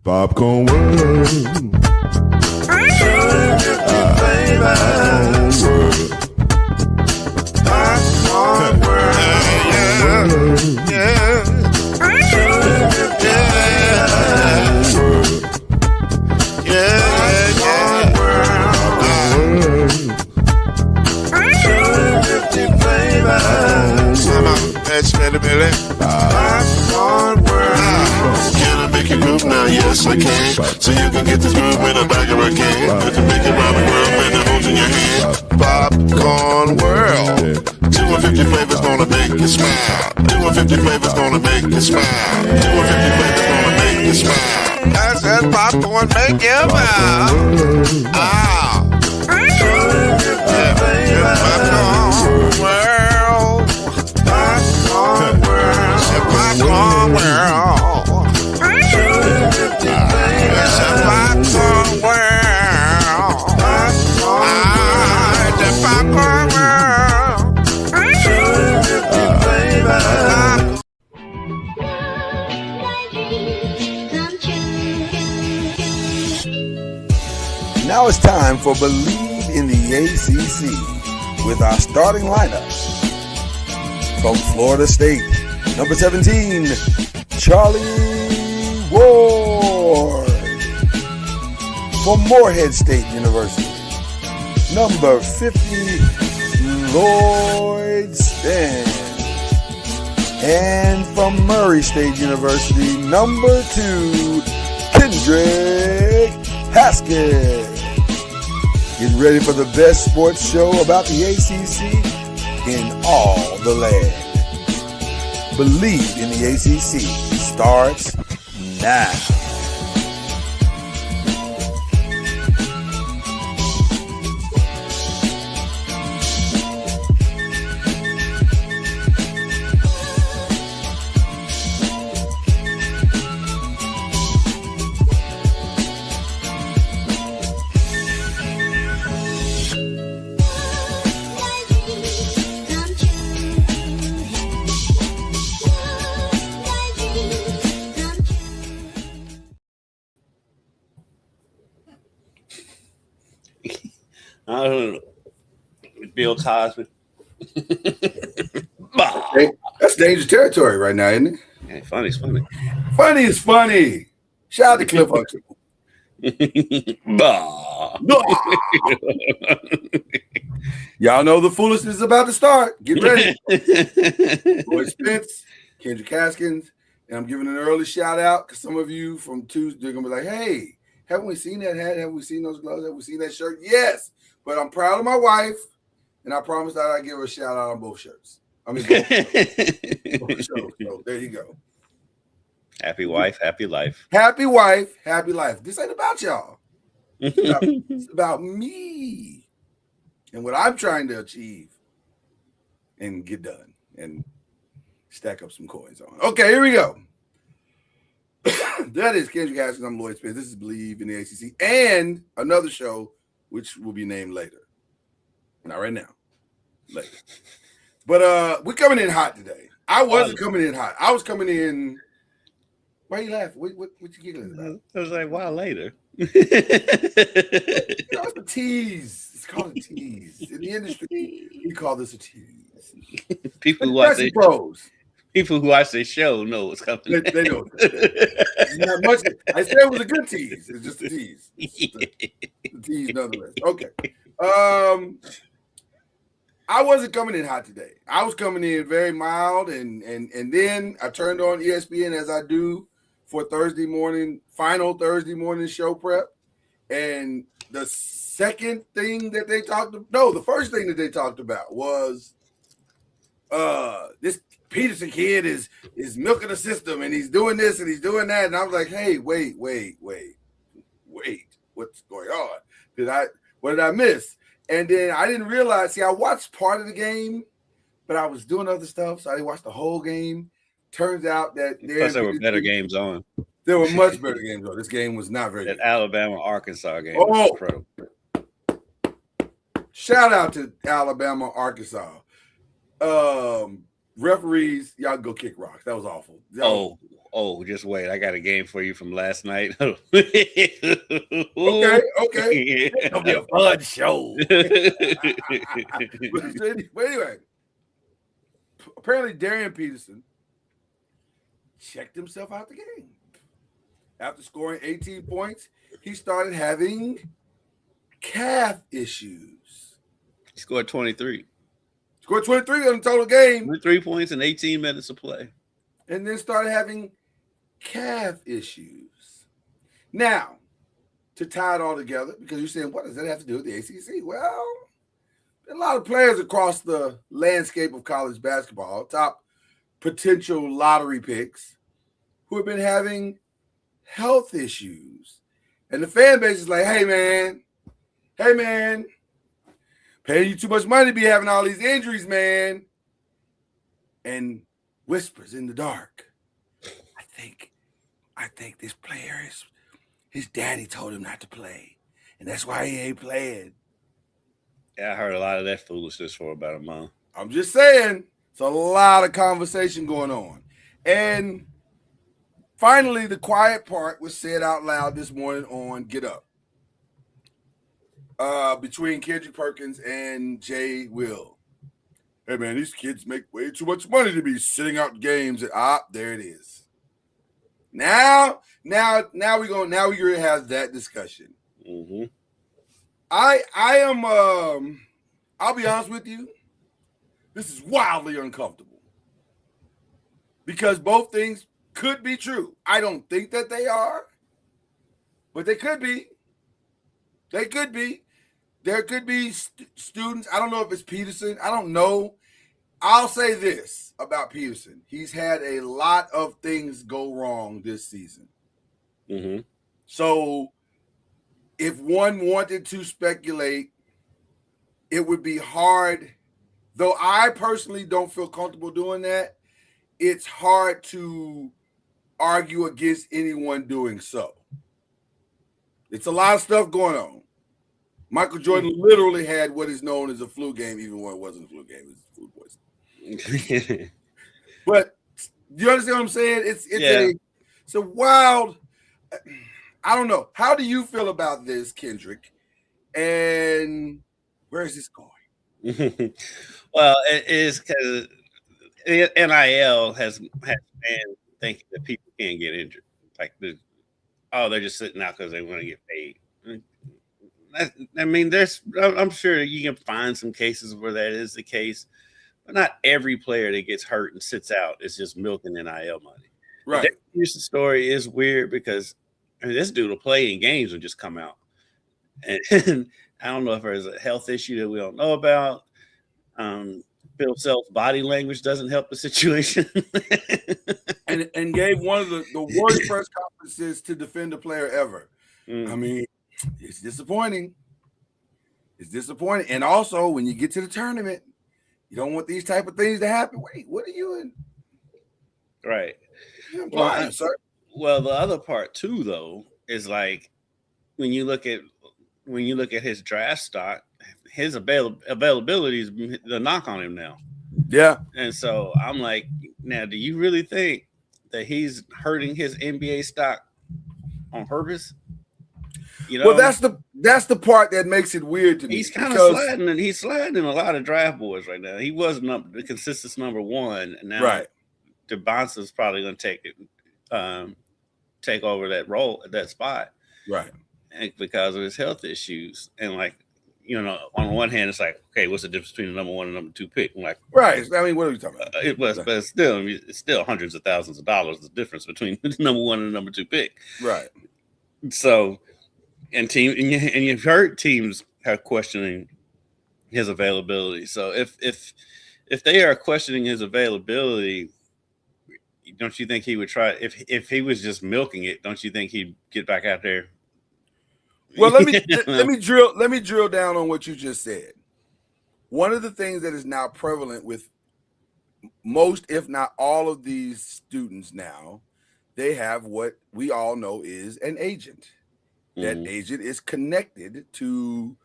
Popcorn World. Popcorn World. Yeah. Popcorn World. Can I make you groove now? Yes, I can. So you can get this groove in a bag of a can. Let you make it round the world when it holds in your hand. Popcorn World. 250 flavors gonna make you smile. 250 flavors gonna make you smile. 250 flavors gonna make you smile. I said popcorn make you smile. Ah. Popcorn World. Popcorn World. Popcorn World. Popcorn World. The Popcorn World. Now it's time for Believe in the ACC with our starting lineup. From Florida State, number 17, Charlie Ward. From Morehead State University, number 50, Lloyd Stan. And from Murray State University, number 2, Kendrick Haskett. Get ready for the best sports show about the ACC in all the land. Believe in the ACC starts now. I don't know. Bill Cosby. That's dangerous territory right now, isn't it? Yeah, funny's funny. Funny is funny. Shout out to Cliff Huxtable. Y'all know the foolishness is about to start. Get ready. Lloyd Spence, Kendrick Haskins, and I'm giving an early shout out because some of you from Tuesday are gonna be like, "Hey, haven't we seen that hat? Have we seen those gloves? Have we seen that shirt?" Yes, but I'm proud of my wife, and I promised that I'd give her a shout out on both shirts. I mean, both shows. So there you go. Happy wife, happy life. Happy wife, happy life. This ain't about y'all. It's about me and what I'm trying to achieve and get done and stack up some coins on. Okay, here we go. That is Kendrick Haskins. I'm Lloyd Spence. This is Believe in the ACC and another show which will be named later. Not right now. Later. But we're coming in hot today. I wasn't coming in hot. I was coming in. Why are you laughing? What you giggling about? I was like, wow, later. It's a tease. It's called a tease. In the industry, we call this a tease. People who watch their show know what's coming. They know. It's not much. I said it was a good tease. It's just a tease. It's a tease nonetheless. Okay. I wasn't coming in hot today. I was coming in very mild, and then I turned on ESPN as I do for final Thursday morning show prep. And the second thing that they talked about, the first thing that they talked about was this Peterson kid is milking the system and he's doing this and he's doing that. And I was like, hey, wait, what's going on? What did I miss? And then I didn't realize, I watched part of the game, but I was doing other stuff, so I didn't watch the whole game. Turns out that there were better games on. There were much better games on. This game was not very good. That Alabama-Arkansas game was incredible. Shout out to Alabama, Arkansas. Referees, y'all go kick rocks. That was awful. Oh, just wait. I got a game for you from last night. Okay. It's gonna be a fun show. But anyway, apparently Darian Peterson checked himself out the game. After scoring 18 points, he started having calf issues. He scored 23. Scored 23 on the total game. 3 points in 18 minutes of play. And then started having calf issues. Now, to tie it all together, because you're saying, what does that have to do with the ACC? Well, a lot of players across the landscape of college basketball, top potential lottery picks, who have been having health issues. And the fan base is like, hey, man, paying you too much money to be having all these injuries, man. And whispers in the dark. I think this player is, his daddy told him not to play. And that's why he ain't playing. Yeah, I heard a lot of that foolishness for about a month. I'm just saying, it's a lot of conversation going on. And finally, the quiet part was said out loud this morning on Get Up. Between Kendrick Perkins and Jay Will. Hey man, these kids make way too much money to be sitting out games. There it is. Now we're gonna have that discussion. Mm-hmm. I am I'll be honest with you, this is wildly uncomfortable. Because both things could be true. I don't think that they are, but they could be. They could be. There could be students. I don't know if it's Peterson. I don't know. I'll say this about Peterson. He's had a lot of things go wrong this season. Mm-hmm. So if one wanted to speculate, it would be hard. Though I personally don't feel comfortable doing that, it's hard to argue against anyone doing so. It's a lot of stuff going on. Michael Jordan literally had what is known as a flu game, even when it wasn't a flu game, it was food poisoning. But you understand what I'm saying? It's a wild. I don't know. How do you feel about this, Kendrick? And where is this going? Well, it is because NIL has been thinking that people can't get injured. Like they're just sitting out because they want to get paid. I mean, I'm sure you can find some cases where that is the case, but not every player that gets hurt and sits out is just milking NIL money. Right. The Houston story is weird because this dude will play in games and just come out. And I don't know if there's a health issue that we don't know about. Bill Self's body language doesn't help the situation. and gave one of the worst press conferences to defend a player ever. I mean, it's disappointing. It's disappointing. And also, when you get to the tournament, you don't want these type of things to happen. Wait, what are you in? Right. Well, the other part too, though, is like when you look at his draft stock, his availability is the knock on him now. Yeah. And so I'm like, now, do you really think that he's hurting his NBA stock on purpose? You know, well, that's the part that makes it weird to me. He's kind of sliding, and he's sliding in a lot of draft boards right now. He was the consistent number one, and now right. DeBonsa's probably going to take over that role, that spot, right? And because of his health issues, and like, you know, on one hand, it's like, okay, what's the difference between the number one and number two pick? I'm like, right. I mean, what are we talking about? But it's still hundreds of thousands of dollars the difference between the number one and the number two pick, right? So. And you've heard teams are questioning his availability. So if they are questioning his availability, don't you think he would try? If he was just milking it, don't you think he'd get back out there? Well, let me drill down on what you just said. One of the things that is now prevalent with most, if not all, of these students now, they have what we all know is an agent. That agent is connected to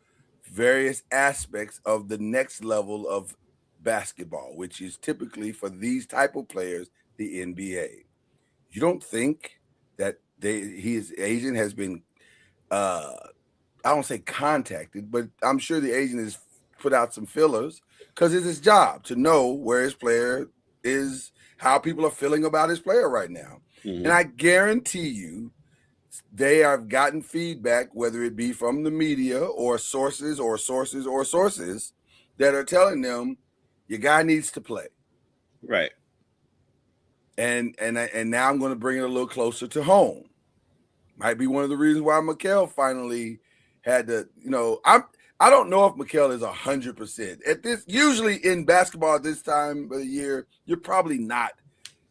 various aspects of the next level of basketball, which is typically for these type of players, the NBA. you don't think that his agent has been I don't say contacted, but I'm sure the agent has put out some fillers because it's his job to know where his player is, how people are feeling about his player right now. Mhm. And I guarantee you they have gotten feedback, whether it be from the media or sources that are telling them your guy needs to play. Right. And now I'm going to bring it a little closer to home. Might be one of the reasons why Mikal finally had to, I don't know if Mikal is 100%. At this, usually in basketball at this time of the year, you're probably not.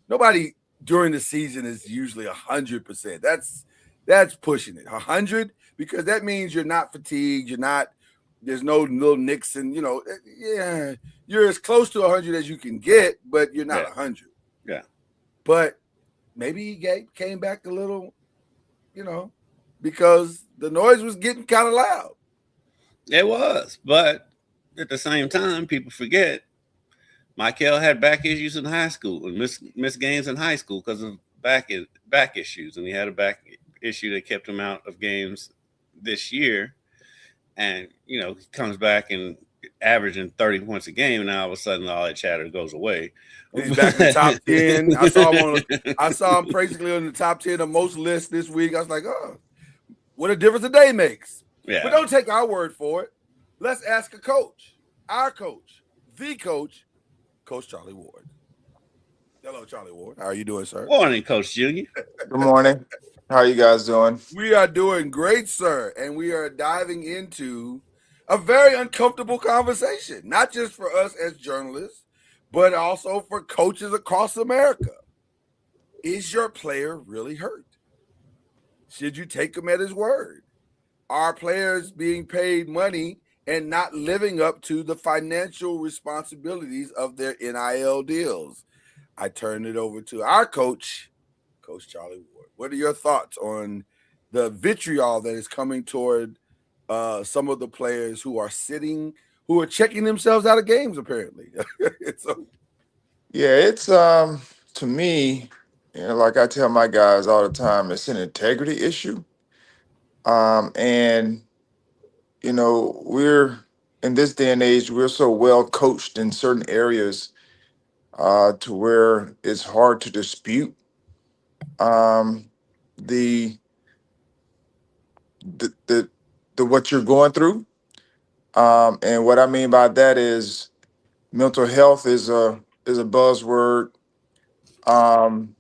Nobody during the season is usually 100%. That's pushing it. 100, because that means you're not fatigued. There's no little nicks and, yeah, you're as close to 100 as you can get, but you're not 100. Yeah. But maybe he came back a little, because the noise was getting kind of loud. It was, but at the same time, people forget Michael had back issues in high school and missed games in high school because of back issues, and he had a back issue that kept him out of games this year. And he comes back and averaging 30 points a game, and now all of a sudden all that chatter goes away. He's back in the top 10. I saw him basically on the top 10 of most lists this week. I was like, oh, what a difference a day makes. Yeah. But don't take our word for it. Let's ask a coach, our coach, the coach, Coach Charlie Ward. Hello, Charlie Ward. How are you doing, sir? Morning, Coach Junior. Good morning. How are you guys doing? We are doing great, sir. And we are diving into a very uncomfortable conversation, not just for us as journalists, but also for coaches across America. Is your player really hurt? Should you take him at his word? Are players being paid money and not living up to the financial responsibilities of their NIL deals? I turn it over to our coach, Coach Charlie Ward. What are your thoughts on the vitriol that is coming toward some of the players who are checking themselves out of games, apparently? It's to me, like I tell my guys all the time, it's an integrity issue. And we're in this day and age, we're so well coached in certain areas to where it's hard to dispute the what you're going through. And what I mean by that is mental health is a buzzword. Um,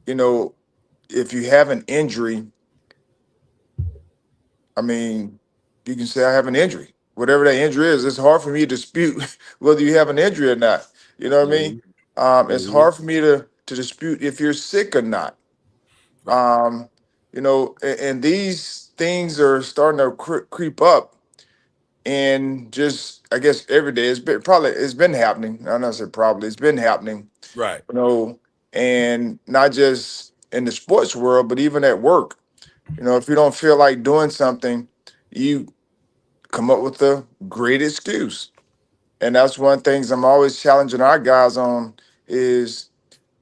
if you have an injury, I mean, you can say I have an injury. Whatever that injury is, it's hard for me to dispute whether you have an injury or not. You know what I mean? It's hard for me to dispute if you're sick or not. And these things are starting to creep up, and just I guess every day it's been happening. I'm not saying probably it's been happening. Right. And not just in the sports world, but even at work. If you don't feel like doing something, you come up with a great excuse. And that's one of the things I'm always challenging our guys on is,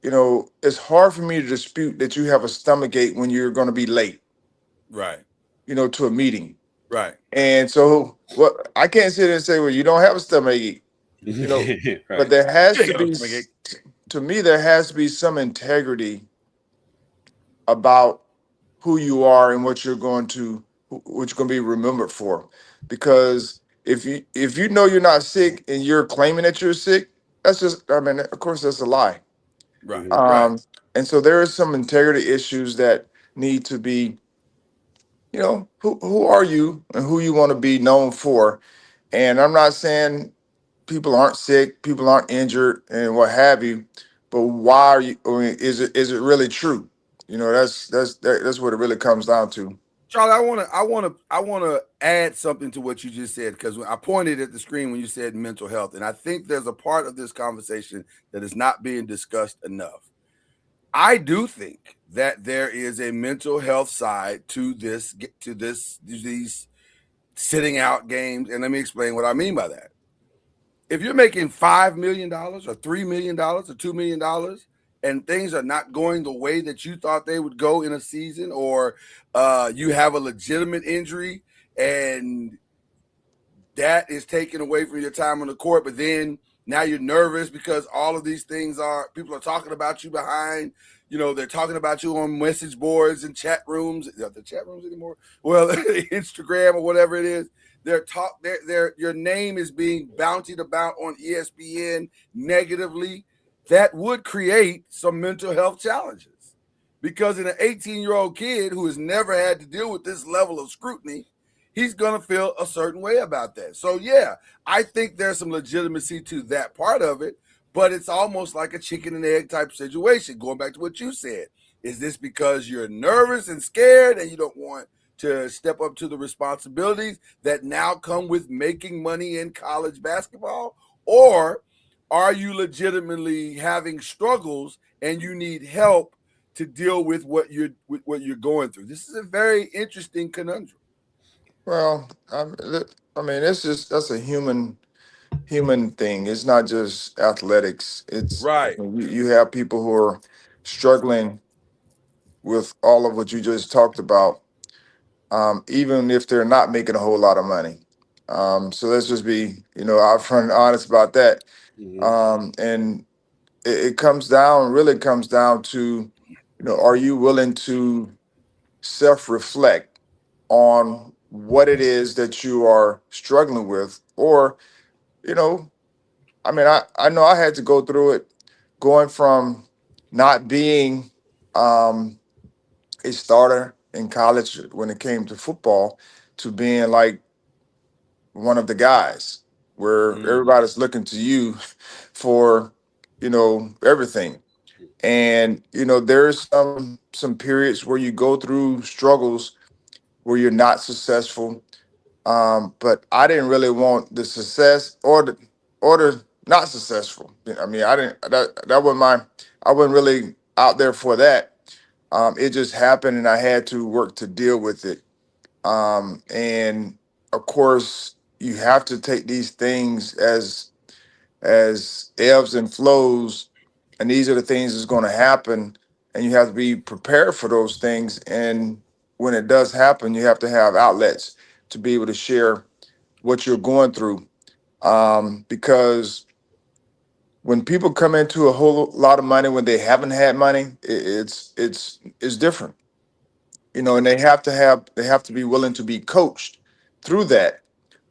it's hard for me to dispute that you have a stomach ache when you're going to be late, Right. to a meeting. Right. And so what I can't sit there and say, well, you don't have a stomach ache, Right. but there has to be, to me, there has to be some integrity about who you are and what you're going to be remembered for. Because if you know you're not sick and you're claiming that you're sick, that's just, of course that's a lie. Right. Right. And so there are some integrity issues that need to be, who are you and who you want to be known for. And I'm not saying people aren't sick, people aren't injured and what have you, but why are you, is it really true? That's what it really comes down to. Charlie, I want to add something to what you just said, because I pointed at the screen when you said mental health, and I think there's a part of this conversation that is not being discussed enough. I do think that there is a mental health side to these sitting out games, and let me explain what I mean by that. If you're making $5 million or $3 million or $2 million, and things are not going the way that you thought they would go in a season, or you have a legitimate injury and that is taken away from your time on the court, but then now you're nervous because all of these things people are talking about you behind, they're talking about you on message boards and chat rooms. Are the chat rooms anymore? Well, Instagram or whatever it is. Your name is being bountied about on ESPN negatively. That would create some mental health challenges, because in an 18-year-old kid who has never had to deal with this level of scrutiny, he's going to feel a certain way about that. So, yeah, I think there's some legitimacy to that part of it, but it's almost like a chicken and egg type situation. Going back to what you said, is this because you're nervous and scared and you don't want to step up to the responsibilities that now come with making money in college basketball? Or are you legitimately having struggles and you need help to deal with what you're going through? This is a very interesting conundrum. Well, that's a human thing. It's not just athletics. It's Right. you have people who are struggling with all of what you just talked about, even if they're not making a whole lot of money. So let's just be, upfront and honest about that. Mhm. And it really comes down to, are you willing to self-reflect on what it is that you are struggling with? Or, I know I had to go through it, going from not being a starter in college when it came to football to being like one of the guys where everybody's looking to you for, everything. And, there's some periods where you go through struggles where you're not successful. But I didn't really want the success or the not successful. I mean, I didn't that wasn't I wasn't really out there for that. It just happened and I had to work to deal with it. And of course, you have to take these things as ebbs and flows, and these are the things that's going to happen, and you have to be prepared for those things. And when it does happen, you have to have outlets to be able to share what you're going through, because when people come into a whole lot of money when they haven't had money, it's different, and they have to be willing to be coached through that,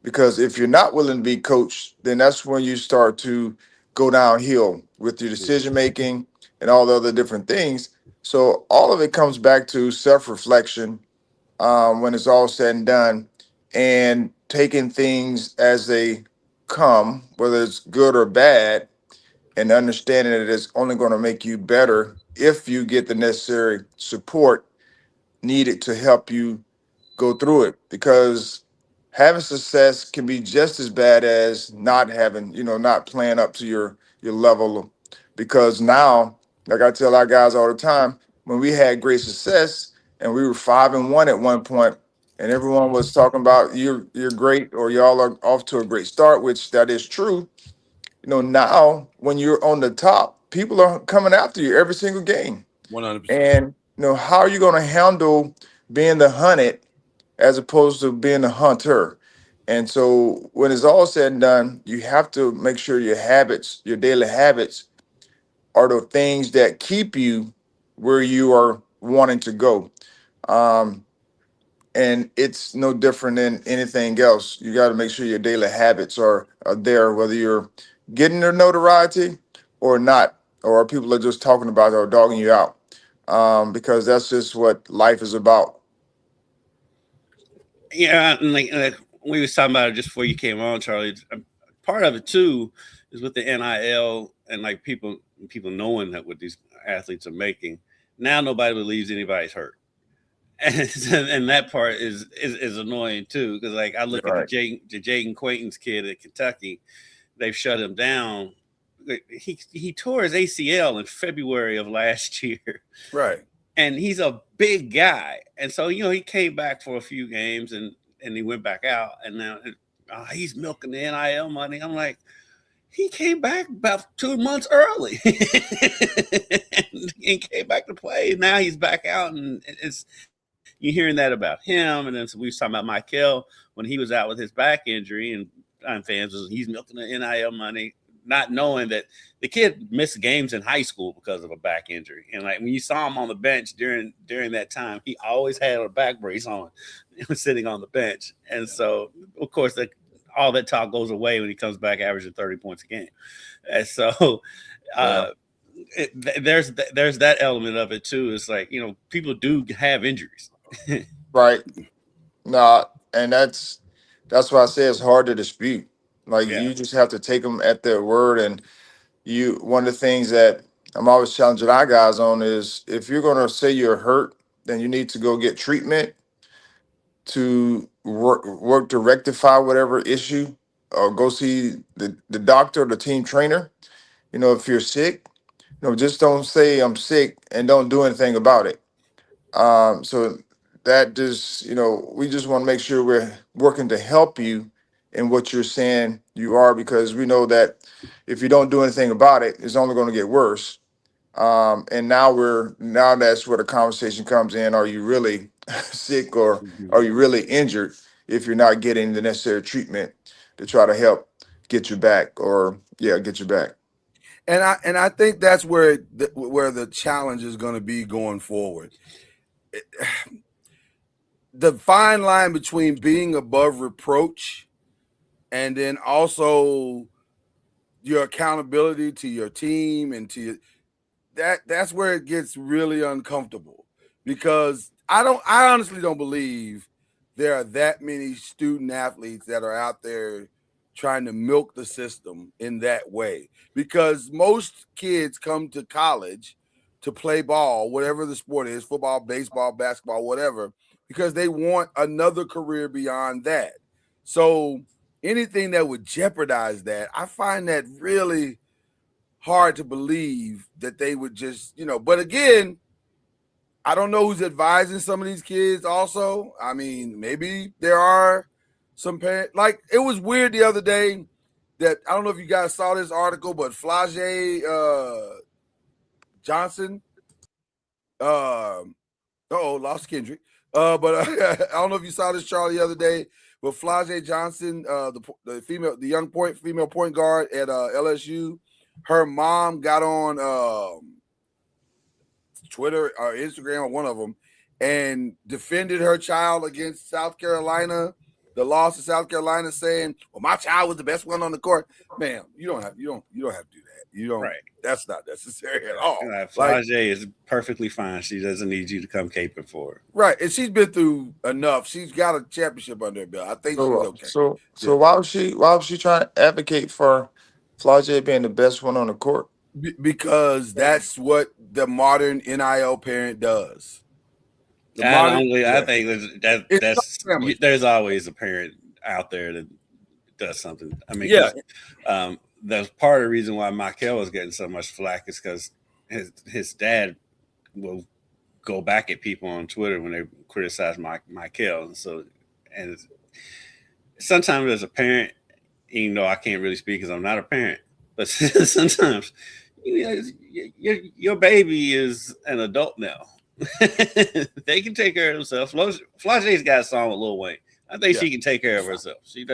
because if you're not willing to be coached, then that's when you start to go downhill with your decision making and all the other different things. So all of it comes back to self-reflection, when it's all said and done, and taking things as they come, whether it's good or bad, and understanding that it's only going to make you better if you get the necessary support needed to help you go through it. Because having success can be just as bad as not having, not playing up to your level. Because now, like I tell our guys all the time, when we had great success and we were 5-1 at one point, and everyone was talking about you're great, or y'all are off to a great start, which that is true. Now when you're on the top, people are coming after you every single game. 100%. And how are you going to handle being the hunted as opposed to being the hunter? And so when it's all said and done, you have to make sure your daily habits, are the things that keep you where you are wanting to go. Um, and it's no different than anything else. You got to make sure your daily habits are there, whether you're getting the notoriety or not, or people are just talking about it or dogging you out, because that's just what life is about. Yeah, and like we was talking about it just before you came on, Charlie. Part of it too is with the NIL and like people knowing that what these athletes are making. Now nobody believes anybody's hurt, and that part is annoying too, because like I look at the Right. Jaden Quayton's kid at Kentucky, they've shut him down. He tore his ACL in February of last year, Right. and he's a big guy, and so he came back for a few games and he went back out, and now he's milking the NIL money. I'm like, he came back about 2 months early and came back to play. Now he's back out, and it's you're hearing that about him. And then we was talking about Michael when he was out with his back injury, and fans was he's milking the NIL money, not knowing that the kid missed games in high school because of a back injury. And like when you saw him on the bench during that time, he always had a back brace on, sitting on the bench. And so, of course, all that talk goes away when he comes back averaging 30 points a game. And so there's that element of it too. It's like, people do have injuries. Right. No, and that's why I say it's hard to dispute. Like you just have to take them at their word. And one of the things that I'm always challenging our guys on is if you're going to say you're hurt, then you need to go get treatment to work to rectify whatever issue, or go see the doctor or the team trainer. If you're sick, just don't say I'm sick and don't do anything about it. So that just, we just want to make sure we're working to help you in what you're saying you are, because we know that if you don't do anything about it, it's only going to get worse. And now that's where the conversation comes in. Are you really sick, or are you really injured if you're not getting the necessary treatment to try to help get you back, get you back. And I think that's where the challenge is going to be going forward. The fine line between being above reproach and then also your accountability to your team and to that's where it gets really uncomfortable, because I honestly don't believe there are that many student athletes that are out there trying to milk the system in that way, because most kids come to college to play ball, whatever the sport is, football, baseball, basketball, whatever, because they want another career beyond that. So anything that would jeopardize that, I find that really hard to believe that they would just, but again, I don't know who's advising some of these kids also. I mean, maybe there are some parents. Like, it was weird the other day that, I don't know if you guys saw this article, but Flage Johnson, lost Kendrick. But I don't know if you saw this, Charlie, the other day, but Flage Johnson, the young female point guard at LSU, her mom got on Twitter or Instagram, or one of them, and defended her child against South Carolina, the loss of South Carolina, saying, "Well, my child was the best one on the court." Man, you don't have to do that. You don't. Right. That's not necessary at all. Flage is perfectly fine. She doesn't need you to come caping for her. Right, and she's been through enough. She's got a championship under her belt. I think she's okay. So why was she trying to advocate for Flage being the best one on the court? Because that's what the modern NIL parent does. I think that's there's always a parent out there that does something. I mean, that's part of the reason why Michael was getting so much flack is because his dad will go back at people on Twitter when they criticize Michael. And sometimes as a parent, even though I can't really speak because I'm not a parent, but sometimes your baby is an adult now. They can take care of themselves. Flage's got a song with Lil Wayne. I think she can take care of herself. She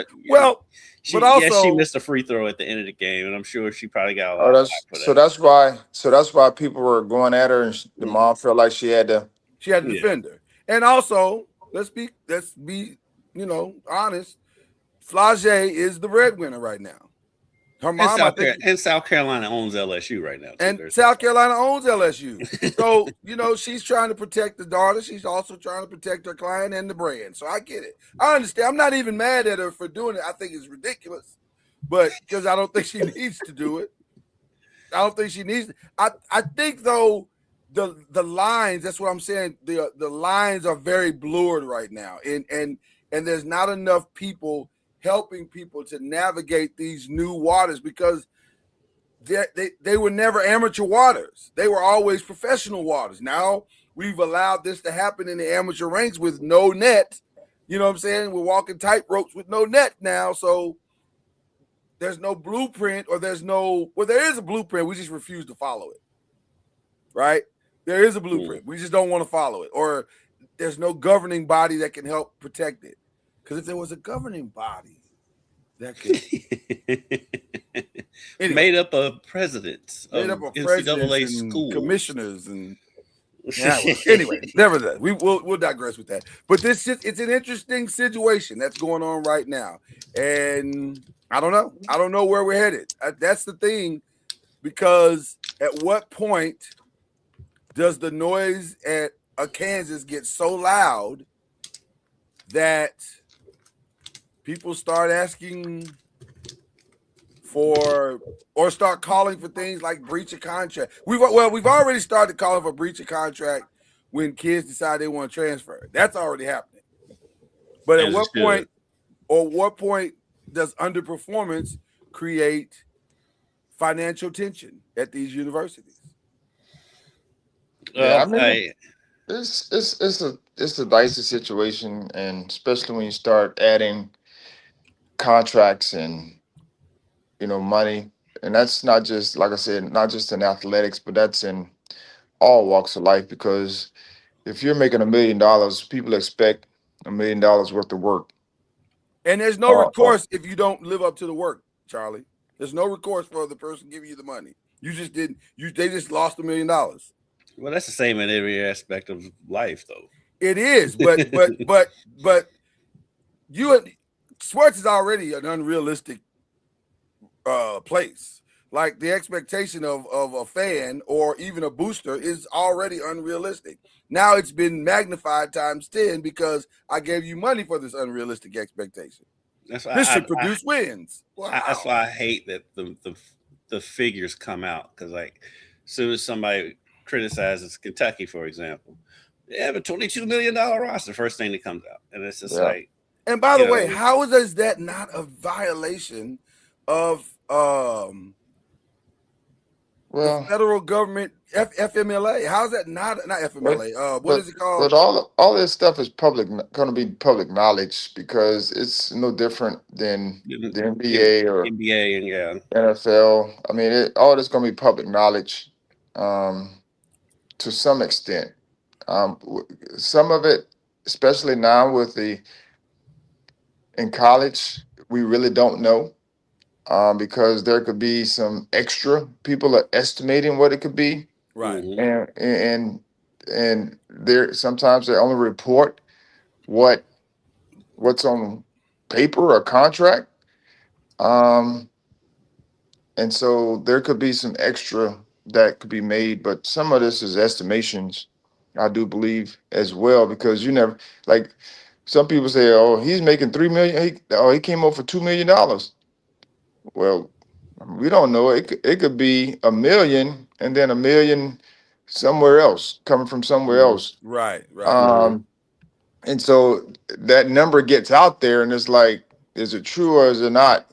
missed a free throw at the end of the game, and I'm sure she probably got a lot of for that. So that's why people were going at her, and the mom felt like she had to defend her. And also, let's be honest. Flage is the breadwinner right now. Her mom, and South Carolina owns LSU right now. And South Carolina owns LSU. So, she's trying to protect the daughter. She's also trying to protect her client and the brand. So I get it. I understand. I'm not even mad at her for doing it. I think it's ridiculous. But because I don't think she needs to do it. I don't think she needs to. I think, though, the lines, that's what I'm saying. The lines are very blurred right now. And there's not enough people helping people to navigate these new waters, because they were never amateur waters. They were always professional waters. Now we've allowed this to happen in the amateur ranks with no net. You know what I'm saying? We're walking tight ropes with no net now. So there's no blueprint, or there is a blueprint. We just refuse to follow it. Right? There is a blueprint. We just don't want to follow it, or there's no governing body that can help protect it. Because if there was a governing body that could made up of presidents made of up of NCAA presidents and schools, commissioners, and anyway, nevertheless, we'll digress with that. But it's an interesting situation that's going on right now, and I don't know where we're headed. That's the thing, because at what point does the noise at Kansas get so loud that people start asking for, or start calling for things like breach of contract? We've already started calling for breach of contract when kids decide they want to transfer. That's already happening. But at what point does underperformance create financial tension at these universities? Yeah, I mean, it's a dicey situation, and especially when you start adding contracts and money, and that's not just, like I said, not just in athletics, but that's in all walks of life. Because if you're making $1 million, people expect $1 million worth of work. And there's no recourse if you don't live up to the work, Charlie. There's no recourse for the person giving you the money. You just didn't. They just lost $1 million. Well, that's the same in every aspect of life, though. It is, but sports is already an unrealistic place. Like, the expectation of a fan or even a booster is already unrealistic. Now it's been magnified times 10 because I gave you money for this unrealistic expectation. This should produce wins. Wow. That's why I hate that the figures come out, because, like, as soon as somebody criticizes Kentucky, for example, they have a $22 million roster. First thing that comes out, and it's just like. And by the way, how is that not a violation of the federal government, FMLA? How is that not FMLA? What is it called? But all this stuff is going to be public knowledge, because it's no different than the NBA or NBA and NFL. I mean, all this going to be public knowledge to some extent. Some of it, especially now in college, we really don't know. Because there could be some extra. People are estimating what it could be, right? And there sometimes they only report what's on paper or contract, and so there could be some extra that could be made. But some of this is estimations, I do believe, as well, because you never, like, some people say, "Oh, he's making $3 million. He came over for $2 million." Well, we don't know. It could be $1 million and then $1 million somewhere else, coming from somewhere else. Right. And so that number gets out there, and it's like, is it true or is it not?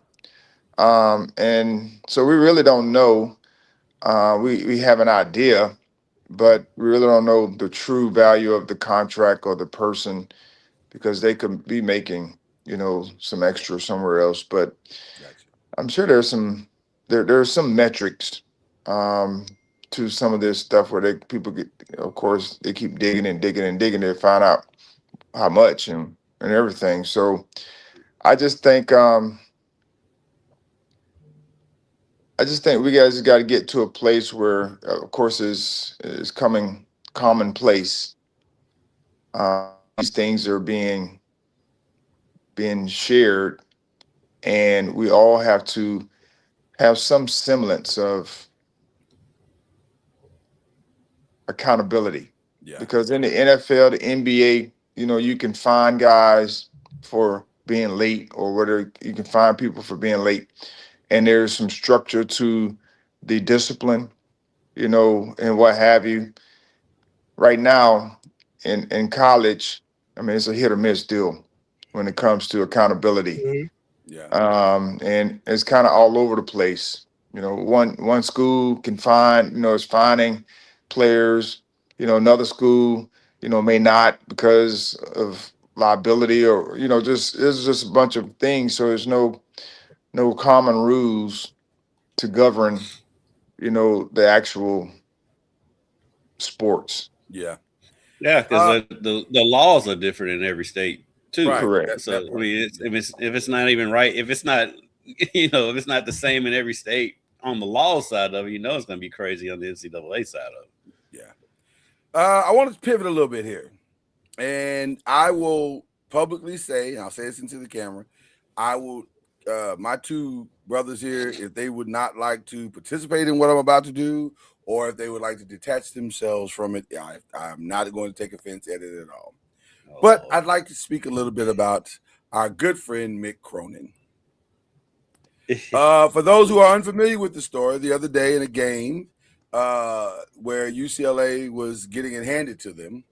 And so we really don't know. We have an idea, but we really don't know the true value of the contract or the person, because they could be making, some extra somewhere else. But I'm sure there's some metrics to some of this stuff where people get, of course, they keep digging and digging and digging to find out how much and everything. So I just think we guys got to get to a place where, of course, is coming commonplace. These things are being shared, and we all have to have some semblance of accountability. Yeah. Because in the NFL, the NBA, you can find guys for being late, or whether you can find people for being late, and there's some structure to the discipline, and what have you. Right now in college, I mean, it's a hit or miss deal when it comes to accountability. Yeah. And it's kind of all over the place. One school can find, is finding players, another school, may not, because of liability, or, it's just a bunch of things. So there's no no common rules to govern, the actual sports. Yeah. Yeah, because the laws are different in every state too. Right. Correct. So I mean, if it's not even right, if it's not, if it's not the same in every state on the law side of it, it's going to be crazy on the NCAA side of it. Yeah. I want to pivot a little bit here, and I will publicly say, and I'll say this into the camera, I will, my two brothers here, if they would not like to participate in what I'm about to do, or if they would like to detach themselves from it, I'm not going to take offense at it at all. But I'd like to speak a little bit about our good friend Mick Cronin. For those who are unfamiliar with the story, the other day in a game where UCLA was getting it handed to them,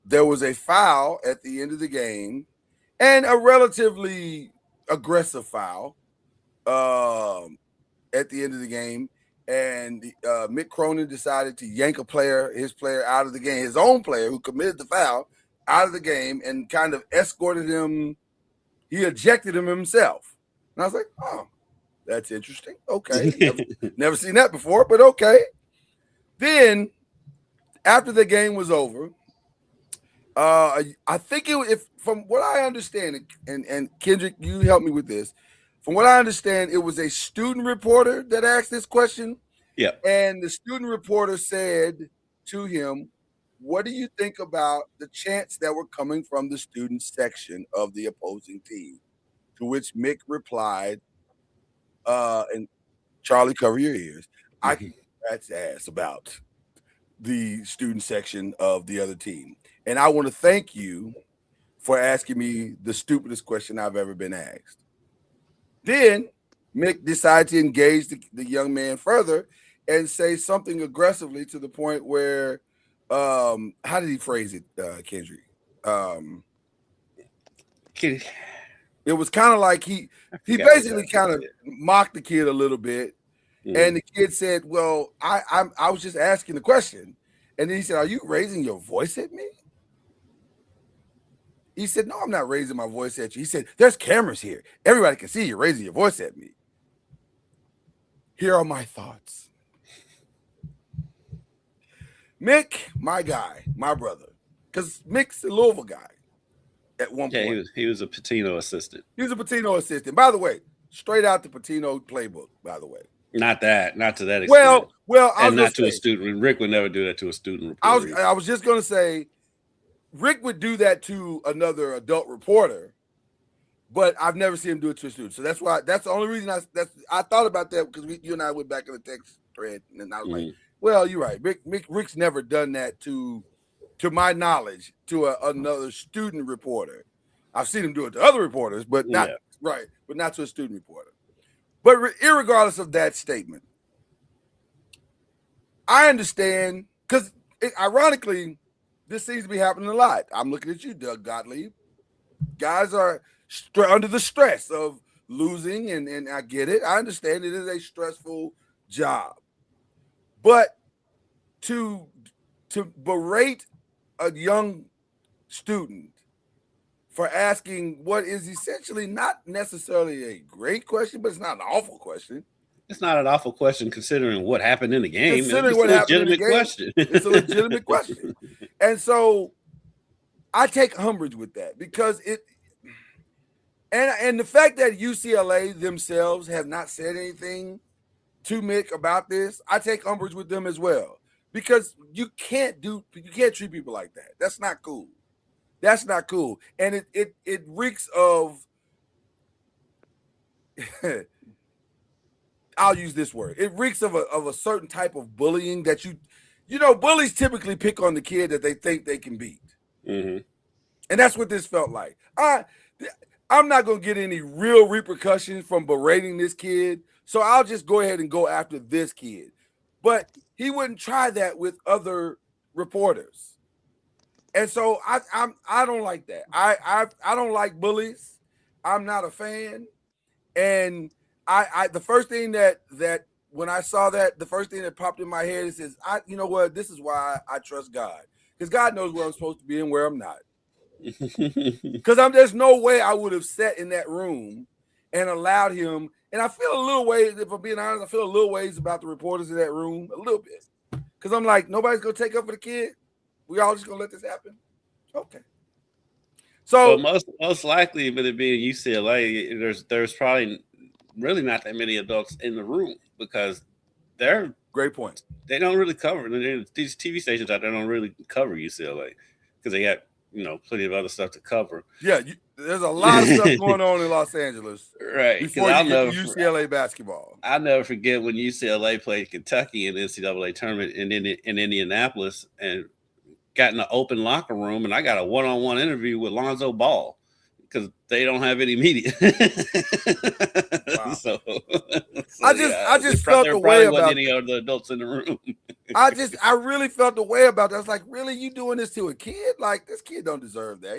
there was a foul at the end of the game, and a relatively aggressive foul at the end of the game. And Mick Cronin decided to yank his player out of the game, his own player who committed the foul, out of the game, and kind of escorted him. He ejected him himself. And I was like, oh, that's interesting. Okay. Never seen that before, but okay. Then, after the game was over, I think from what I understand, and Kendrick, you help me with this. From what I understand, it was a student reporter that asked this question. Yeah. And the student reporter said to him, what do you think about the chants that were coming from the student section of the opposing team? To which Mick replied, and Charlie, cover your ears, I can rat's ass about the student section of the other team. And I want to thank you for asking me the stupidest question I've ever been asked. Then Mick decided to engage the young man further and say something aggressively to the point where, how did he phrase it, Kendrick? It was kind of like he basically kind of mocked the kid a little bit. And the kid said, well, I was just asking the question. And then he said, are you raising your voice at me? He said, no, I'm not raising my voice at you. He said, there's cameras here. Everybody can see you raising your voice at me. Here are my thoughts. Mick, my guy, my brother, because Mick's a Louisville guy at one point. Yeah, he was a Patino assistant. He was a Patino assistant. By the way, straight out the Patino playbook, by the way. Not to that extent. Well, and not to a student. Rick would never do that to a student reporter. I was just going to say, Rick would do that to another adult reporter, but I've never seen him do it to a student. So that's the only reason I thought about that, because you and I went back in the text thread, and I was like, well, you're right. Rick's never done that to my knowledge to another student reporter. I've seen him do it to other reporters, but not but not to a student reporter. But irregardless of that statement, I understand, because ironically, this seems to be happening a lot. I'm looking at you, Doug Gottlieb. Guys are under the stress of losing, and I get it. I understand it is a stressful job. But to berate a young student for asking what is essentially not necessarily a great question, but it's not an awful question. It's not an awful question considering what happened in the game. Considering what happened in the game, question. It's a legitimate question. And so I take umbrage with that, because and the fact that UCLA themselves have not said anything to Mick about this, I take umbrage with them as well, because you can't treat people like that. That's not cool. That's not cool. And it reeks of I'll use this word. It reeks of a certain type of bullying that bullies typically pick on the kid that they think they can beat. Mm-hmm. And that's what this felt like. I'm not going to get any real repercussions from berating this kid, so I'll just go ahead and go after this kid. But he wouldn't try that with other reporters. And so I don't like that. I don't like bullies. I'm not a fan. And I the first thing that when I saw that, the first thing that popped in my head is you know what? This is why I trust God, because God knows where I'm supposed to be and where I'm not. Because there's no way I would have sat in that room and allowed him. And I feel a little ways, if I'm being honest, I feel a little ways about the reporters in that room, a little bit. Because I'm like, nobody's going to take up for the kid. We all just going to let this happen? Okay. So Well, most likely, with it being UCLA, there's probably really not that many adults in the room because they're great point. They don't really cover these TV stations out there don't really cover UCLA because they got plenty of other stuff to cover. Yeah, there's a lot of stuff going on in Los Angeles, right? Before you get to UCLA basketball, I'll never forget when UCLA played Kentucky in the NCAA tournament in Indianapolis and got in an open locker room, and I got a one-on-one interview with Lonzo Ball because they don't have any media. Wow. so I just felt the way about any other adults in the room. I really felt the way about that. I was like, really, you doing this to a kid? Like, this kid don't deserve that.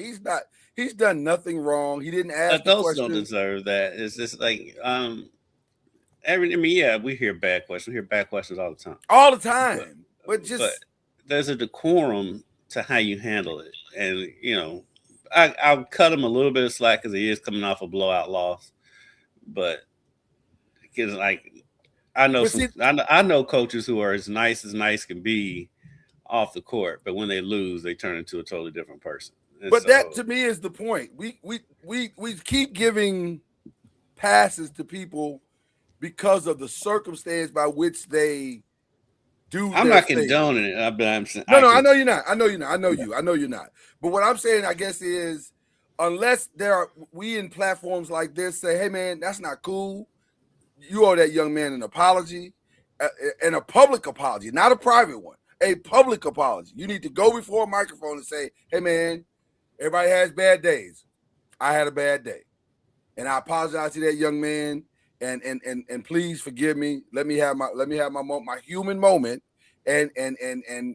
He's done nothing wrong. He didn't ask adults don't deserve that. It's just like we hear bad questions. We hear bad questions all the time. All the time. But there's a decorum to how you handle it. And I'll cut him a little bit of slack because he is coming off a blowout loss. But because I know coaches who are as nice can be off the court, but when they lose, they turn into a totally different person. And but that to me is the point. We keep giving passes to people because of the circumstance by which they do. I'm not condoning it. I'm saying, I know you're not. I know you're not. But what I'm saying, I guess, is unless we in platforms like this say, hey man, that's not cool. You owe that young man an apology, and a public apology, not a private one, a public apology. You need to go before a microphone and say, hey man, everybody has bad days. I had a bad day, and I apologize to that young man. And please forgive me. Let me have my human moment, and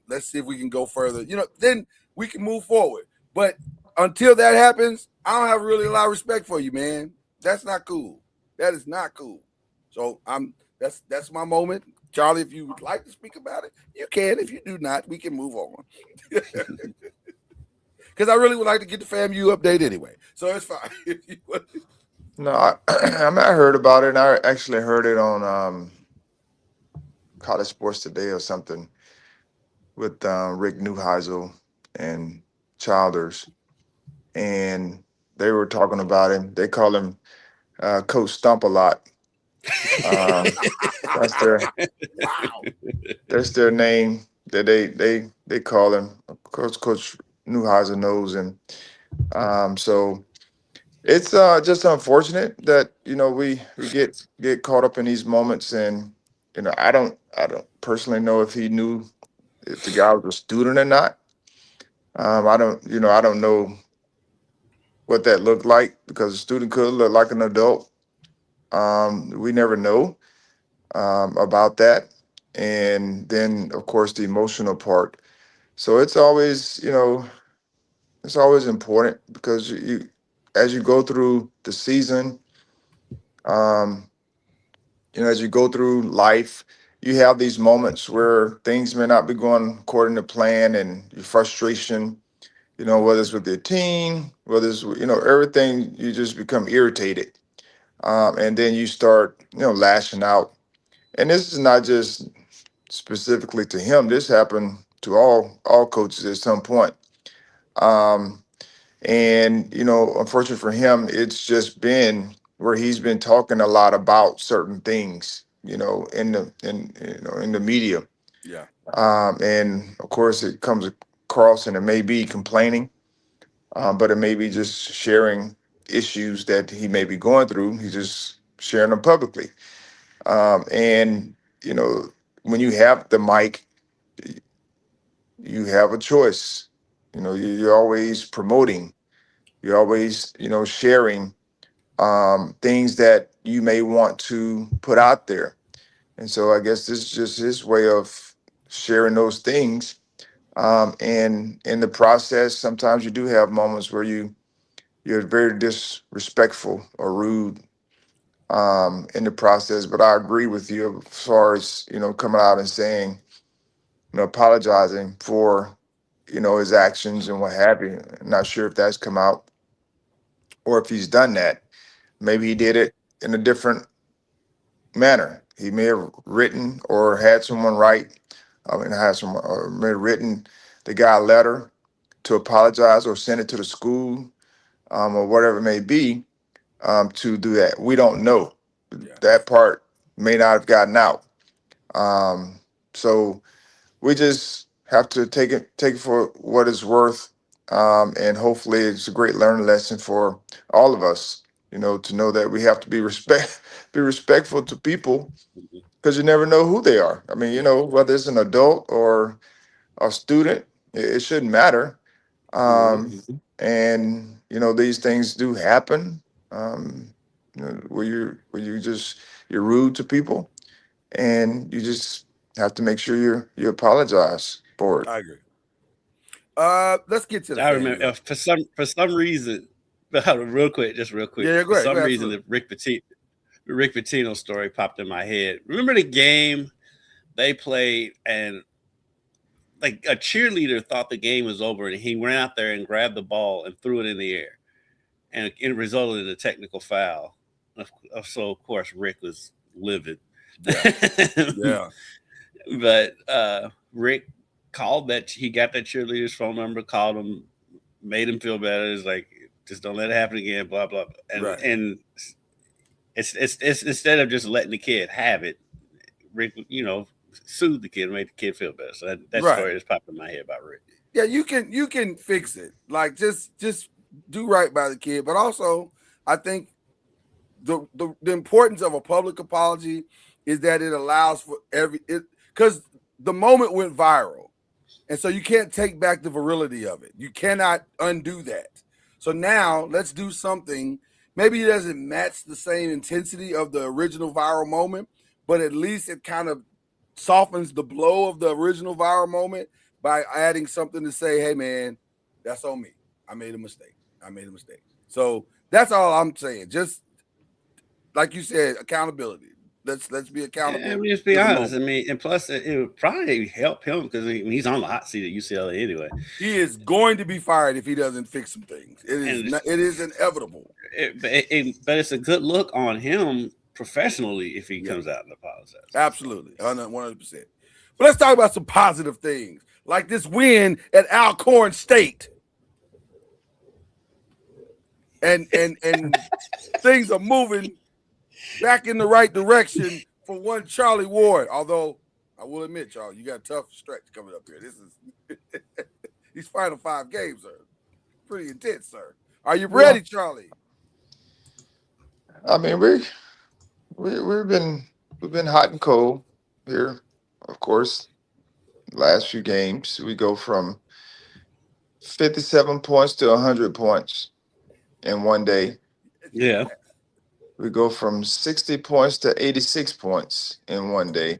let's see if we can go further. Then we can move forward. But until that happens, I don't have really a lot of respect for you, man. That's not cool. That is not cool. So that's my moment. Charlie, if you would like to speak about it, you can. If you do not, we can move on. Because I really would like to get the FAMU update anyway. So it's fine. No, I heard about it. And I actually heard it on College Sports Today or something with Rick Neuheisel and Childers, and they were talking about him. They call him Coach Stump a lot. That's their name that they call him. Of course, Coach Neuheisel knows him. So it's just unfortunate that we get caught up in these moments, and I don't personally know if he knew if the guy was a student or not. I don't know what that looked like because a student could look like an adult. We never know about that. And then, of course, the emotional part. So it's always important because as you go through the season, as you go through life, you have these moments where things may not be going according to plan, and your frustration, whether it's with your team, whether it's, everything, you just become irritated. And then you start, lashing out. And this is not just specifically to him. This happened to all coaches at some point. And, unfortunately for him, it's just been where he's been talking a lot about certain things, in the media. Yeah. And of course it comes across and it may be complaining, but it may be just sharing issues that he may be going through. He's just sharing them publicly. And, when you have the mic, you have a choice. You're always promoting. You're always, sharing things that you may want to put out there. And so I guess this is just his way of sharing those things. And in the process, sometimes you do have moments where you're very disrespectful or rude in the process. But I agree with you as far as, coming out and saying, apologizing for, his actions and what have you. I'm not sure if that's come out or if he's done that. Maybe he did it, in a different manner. He may have written or had someone write, and had someone or may have written the guy a letter to apologize or send it to the school, or whatever it may be, to do that. We don't know. Yeah. That part may not have gotten out. So we just have to take it for what it's worth, and hopefully it's a great learning lesson for all of us. To know that we have to be respectful to people because you never know who they are. I mean, whether it's an adult or a student, it shouldn't matter. And these things do happen. Where you're rude to people, and you just have to make sure you apologize for it. I agree. Let's get to the I fan remember mail. for some reason, real quick. Yeah, go For ahead, some go ahead, reason, the Rick Pitino story popped in my head. Remember the game they played, and like a cheerleader thought the game was over, and he went out there and grabbed the ball and threw it in the air, and it resulted in a technical foul. So of course Rick was livid. Yeah. But Rick called that. He got that cheerleader's phone number, called him, made him feel better. It's like, just don't let it happen again. Blah blah. And Right. and it's instead of just letting the kid have it, Rick, soothed the kid and made the kid feel better. So that Right. story just popped in my head about Rick. Yeah, you can fix it. Like just do right by the kid, but also I think the importance of a public apology is that it allows for because the moment went viral, and so you can't take back the virility of it. You cannot undo that. So now let's do something. Maybe it doesn't match the same intensity of the original viral moment, but at least it kind of softens the blow of the original viral moment by adding something to say, hey man, that's on me. I made a mistake. So that's all I'm saying. Just like you said, accountability. Let's be accountable. I mean, just be honest. I mean, and plus it would probably help him because he's on the hot seat at UCLA anyway. He is going to be fired if he doesn't fix some things. It is inevitable. But it's a good look on him professionally if he comes out and apologizes. Absolutely, 100%. But let's talk about some positive things, like this win at Alcorn State. And things are moving back in the right direction for one Charlie Ward. Although I will admit, Charlie, you got a tough stretch coming up here. This is these final 5 games are pretty intense, sir. Are you ready, Charlie? I mean, we've been hot and cold here. Of course, last few games we go from 57 points to 100 points in one day. Yeah. We go from 60 points to 86 points in one day.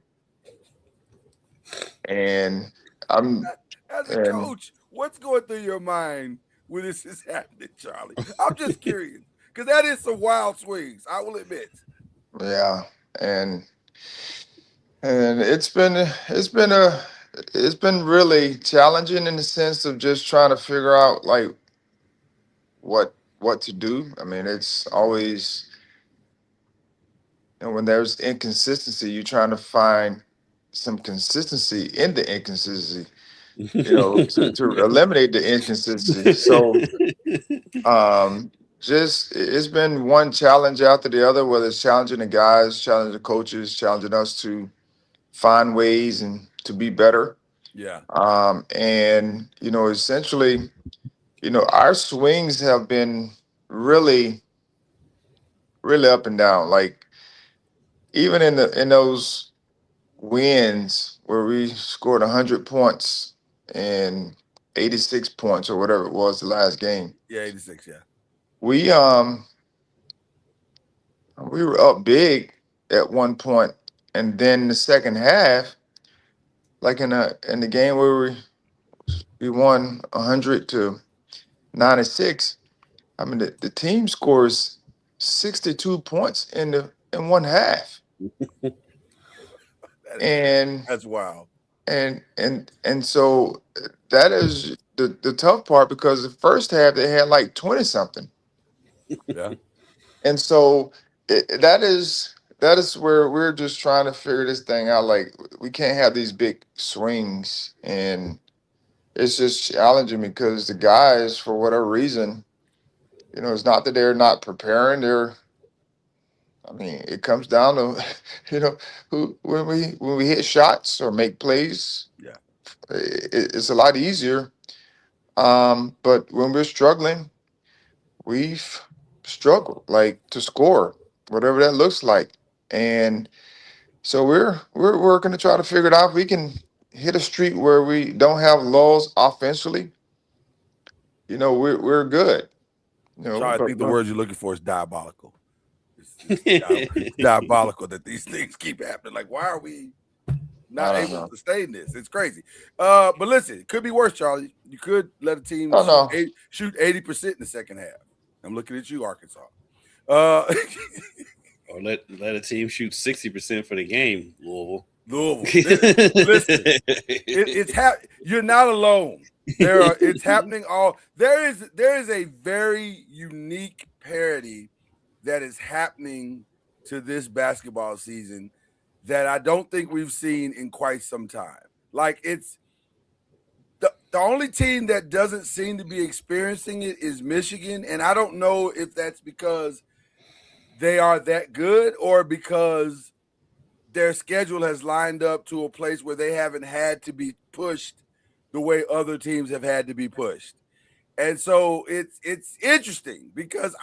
And As a coach, what's going through your mind when this is happening, Charlie? I'm just curious because that is some wild swings. I will admit. Yeah, and it's been really challenging in the sense of just trying to figure out like what to do. I mean, it's always, when there's inconsistency, you're trying to find some consistency in the inconsistency, to eliminate the inconsistency. So just it's been one challenge after the other, whether it's challenging the guys, challenging the coaches, challenging us to find ways and to be better. Yeah. And essentially, our swings have been really, really up and down. Like even in those wins where we scored 100 points and 86 points or whatever it was the last game. Yeah, 86. Yeah. We were up big at one point, and then the second half, like in the game where we won 100 to 96. I mean, the team scores 62 points in one half, and That's wild. and so that is the tough part because the first half they had like 20 something. Yeah. And so that is where we're just trying to figure this thing out. Like we can't have these big swings, and it's just challenging because the guys, for whatever reason, it's not that they're not preparing. I mean, it comes down to, who when we hit shots or make plays, Yeah. it's a lot easier. But when we're struggling, we've struggled like to score, whatever that looks like, and so we're working to try to figure it out. If we can hit a streak where we don't have lulls offensively, we're good. Sorry, I But think the word you're looking for is diabolical. It's diabolical that these things keep happening. Like, why are we not I don't able know. to sustain this? It's crazy. But listen, it could be worse, Charlie. You could let a team Oh, no. shoot 80% in the second half. I'm looking at you, Arkansas. Or let a team shoot 60% for the game, Louisville. Listen, you're not alone. It's happening there is a very unique parity that is happening to this basketball season that I don't think we've seen in quite some time. Like, it's the only team that doesn't seem to be experiencing it is Michigan, and I don't know if that's because they are that good or because their schedule has lined up to a place where they haven't had to be pushed the way other teams have had to be pushed. And so it's interesting because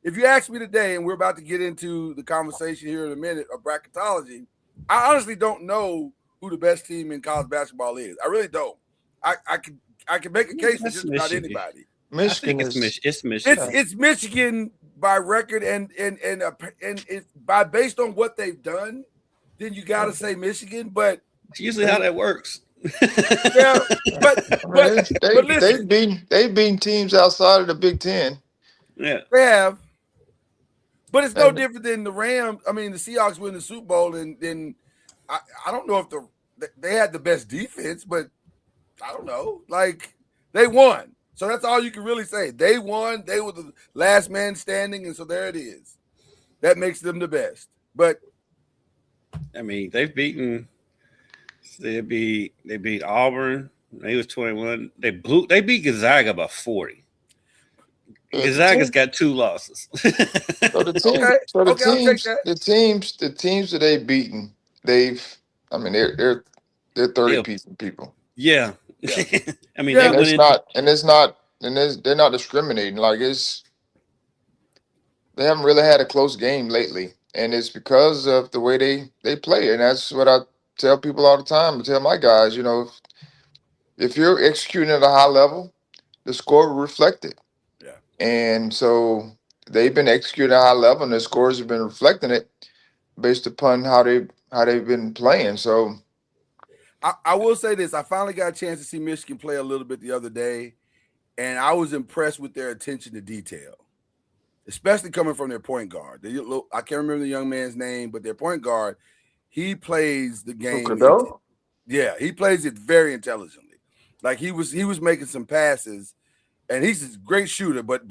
if you ask me today, and we're about to get into the conversation here in a minute of bracketology, I honestly don't know who the best team in college basketball is. I really don't. I can make a case for just about anybody. Michigan it's Michigan. It's Michigan by record and it's by based on what they've done, then you got to say Michigan. But it's usually how that works. Yeah, but listen, they've beaten teams outside of the Big Ten. Yeah, they have. But it's no different than the Rams. I mean, the Seahawks win the Super Bowl, and then I don't know if they had the best defense, but I don't know. Like, they won. So that's all you can really say. They won. They were the last man standing, and so there it is. That makes them the best. But I mean, they beat Auburn. They was 21. They beat Gonzaga by 40. Gonzaga's got 2 losses. So the teams that they've beaten, they're 30-piece people. Yeah. I mean, they're not discriminating. Like, they haven't really had a close game lately, and it's because of the way they play. And that's what I tell people all the time. I tell my guys, if you're executing at a high level, the score will reflect it. Yeah. And so they've been executing at a high level, and the scores have been reflecting it based upon how they've been playing. So I will say this. I finally got a chance to see Michigan play a little bit the other day, and I was impressed with their attention to detail, especially coming from their point guard. I can't remember the young man's name, but their point guard, he plays the game. Yeah, he plays it very intelligently. Like, he was making some passes, and he's a great shooter, but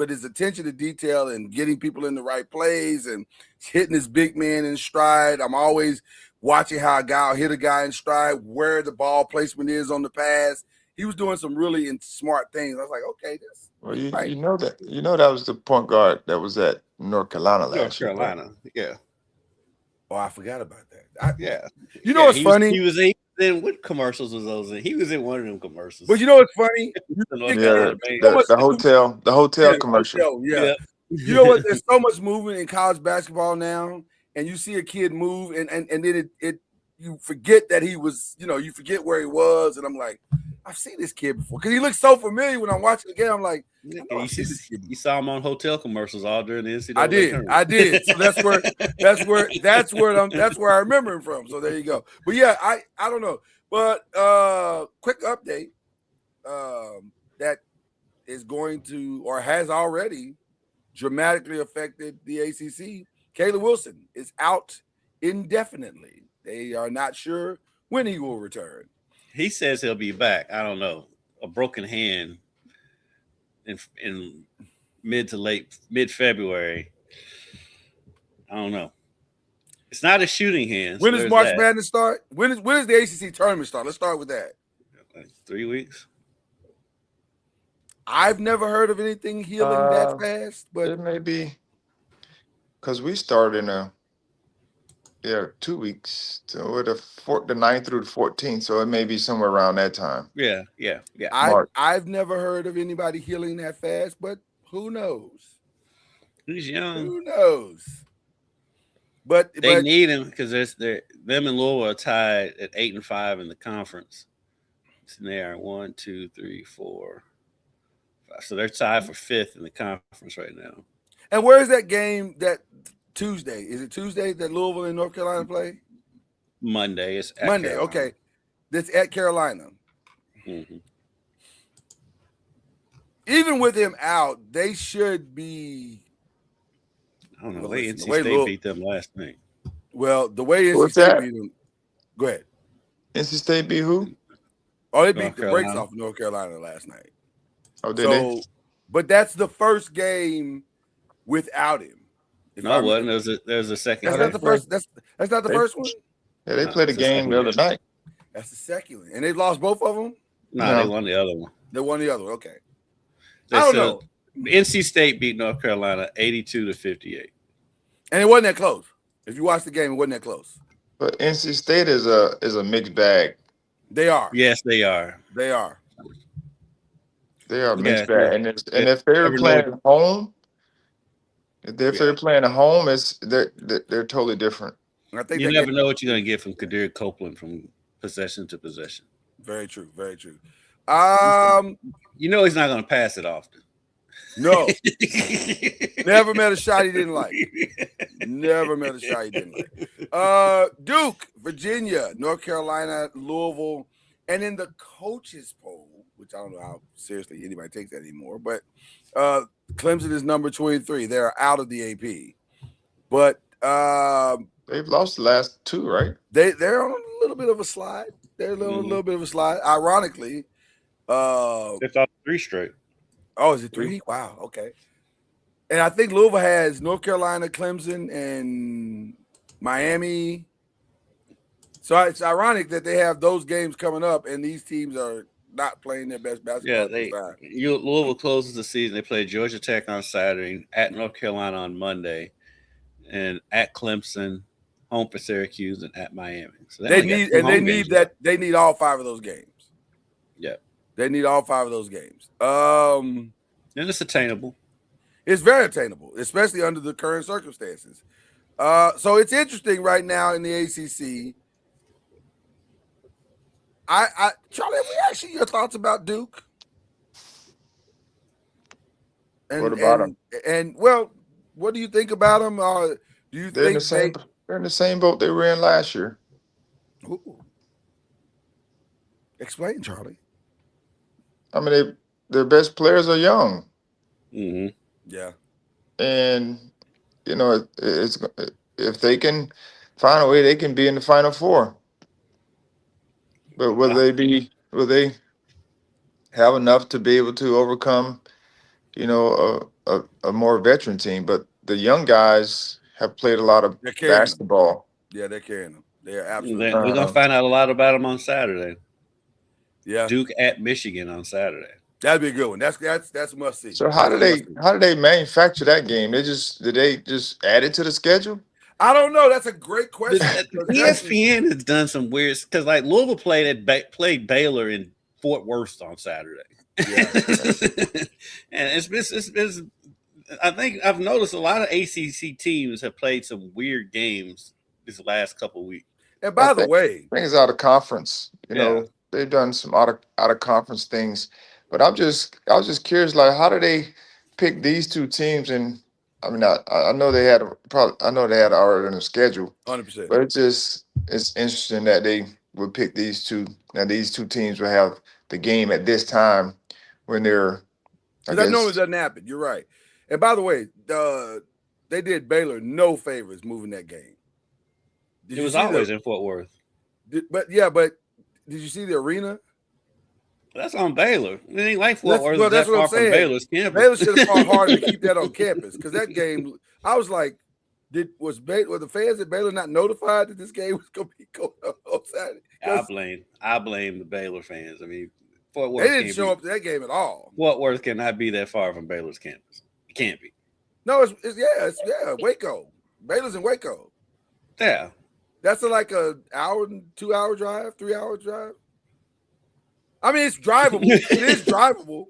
his attention to detail and getting people in the right plays and hitting his big man in stride. I'm always watching how a guy will hit a guy in stride, where the ball placement is on the pass. He was doing some really smart things. I was like, okay, this. Well, you right. know that was the point guard that was at North Carolina last year. North Carolina, yeah. Oh, I forgot about that. Yeah. You know what's funny? He was in what commercials was those in? He was in one of them commercials. But you know what's funny? The hotel commercial. Yeah. You know what? There's so much movement in college basketball now, and you see a kid move, and then it you forget that he was, you forget where he was, and I'm like, I've seen this kid before because he looks so familiar when I'm watching the game. I'm like, you saw him on hotel commercials all during the NCAA. I did. So that's where I remember him from. So there you go. But yeah, I don't know. But quick update that is going to or has already dramatically affected the ACC. Caleb Wilson is out indefinitely. They are not sure when he will return. He says he'll be back. I don't know. A broken hand in mid February. I don't know. It's not a shooting hand. When so does there's March that. Madness start? When is the ACC tournament start? Let's start with that. Like 3 weeks. I've never heard of anything healing that fast, but It may be because we started in 2 weeks, so the 9th through the 14th, so it may be somewhere around that time. Yeah. March. I've never heard of anybody healing that fast, but who knows? He's young. Who knows? But They need him because them and Louisville are tied at 8-5 in the conference. So they are 1, 2, 3, 4, 5. So they're tied for 5th in the conference right now. And where is that game that Tuesday? Is it Tuesday that Louisville and North Carolina play? Monday. It's at Monday. Carolina. Okay. That's at Carolina. Mm-hmm. Even with him out, they should be. I don't know. Well, The way listen, NC the way State Louisville- beat them last night. Well, the way NC What's State that? beat them. Go ahead. NC State beat who? Oh, they beat North the brakes Carolina. off of North Carolina last night. Oh, did they? So, but that's the first game without him. If No, I'm- it wasn't. There was a second. That's No, not the first. That's not the they- first one. Yeah, they No, played a it's the game second the other game. night. That's the second one, and they lost both of them. No, No. they won the other one. They won the other one. Okay. They I don't said know, NC State beat North Carolina 82-58. and it wasn't that close. If you watch the game, it wasn't that close. But NC State is a mixed bag. They are. Yes, they are. They are. They are a mixed Yeah, bag, and if they're Never playing know. at home, if Yeah. they're playing at home, they're totally different. I think You that never game- know what you're going to get from Kadir Copeland from possession to possession. Very true. Very true. You know he's not going to pass it often. No, never met a shot he didn't like. Never met a shot he didn't like. Duke, Virginia, North Carolina, Louisville, and in the coaches poll, which I don't know how seriously anybody takes that anymore, but Clemson is number 23. They're out of the AP, but They've lost the last 2, right? they're on a little bit of a slide. They're a little bit of a slide. Ironically, They've lost 3 straight. oh, is it 3? Wow, okay. And I think Louisville has North Carolina, Clemson, and Miami. So it's ironic that they have those games coming up, and these teams are not playing their best basketball. Yeah, Louisville closes the season. They play Georgia Tech on Saturday, at North Carolina on Monday, and at Clemson, home for Syracuse, and at Miami. So They only got need 2 and they home need games that. left. They need all 5 of those games. Yeah, They need all 5 of those games. and it's attainable. It's very attainable, especially under the current circumstances. So it's interesting right now in the ACC. Charlie, have we asked you your thoughts about Duke? And, What about them? And well, what do you think about them? Do you They're in think the same. They're in the same boat they were in last year. Ooh. Explain, Charlie. I mean, their best players are young, Mm-hmm. Yeah. and it's if they can find a way, they can be in the Final Four. But will they have enough to be able to overcome, a more veteran team? But the young guys have played a lot of They're carrying them. basketball. Yeah, they're carrying them. They're We're absolutely. going to find out a lot about them on Saturday. Yeah. Duke at Michigan on Saturday. That'd be a good one. That's must see. So how do they manufacture that game? Did they just add it to the schedule? I don't know. That's a great question. ESPN has done some weird because like Louisville played Baylor in Fort Worth on Saturday. Yeah. And it's I think I've noticed a lot of ACC teams have played some weird games this last couple of weeks. And by the way, Things out of conference, Yeah. they've done some out of conference things. But I was just curious, like, how do they pick these 2 teams? And I mean, I know they had already in the schedule, 100%. but it's interesting that they would pick these 2. Now these 2 teams will have the game at this time when they're. That normally doesn't happen. You're right. And by the way, they did Baylor no favors moving that game. Did It you was see always in Fort Worth. but did you see the arena? That's on Baylor. It ain't like Fort Worth. Well, that's that what far I'm from saying. Baylor's campus. Baylor should have fought harder to keep that on campus because that game, I was like, were the fans at Baylor not notified that this game was going to be going on Saturday? I blame the Baylor fans. I mean, Fort They Worth didn't show up to that game at all. Fort Worth cannot be that far from Baylor's campus. It can't be. No, it's Waco. Baylor's in Waco. Yeah. That's like a 2-hour drive, 3-hour drive. I mean, it's drivable. It is drivable.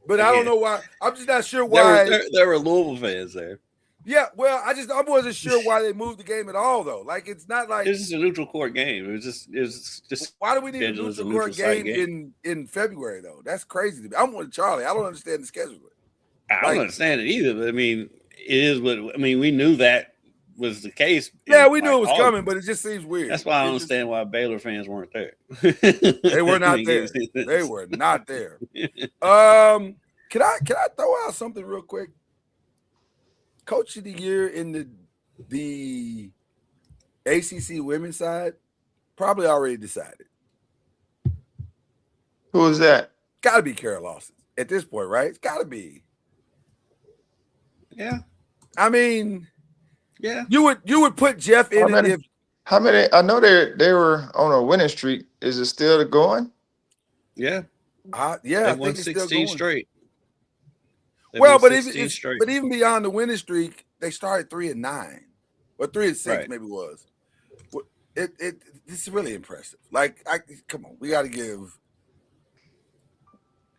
But I don't know why. I'm just not sure why. There were Louisville fans there. Yeah, well, I wasn't sure why they moved the game at all, though. Like, it's not like it's just a neutral court game. It was just why do we need a neutral court game in February though? That's crazy to me. I'm with Charlie. I don't understand the schedule. I don't understand it either. But I mean, it is what I mean. We knew that was the case. Yeah, we knew it was coming, but it just seems weird. That's why I don't understand why Baylor fans weren't there. They were not there. They were not there. Can I throw out something real quick? Coach of the year in the ACC women's side, probably already decided. Who is that? Got to be Kara Lawson at this point, right? It's got to be. Yeah. I mean, yeah. You would put Jeff in it if. How many? I know they were on a winning streak. Is it still going? Yeah. Yeah. They won 16 straight. Well, but even beyond the winning streak, they started 3-9, or 3-6 maybe it was. It's really impressive. Like, come on, we got to give.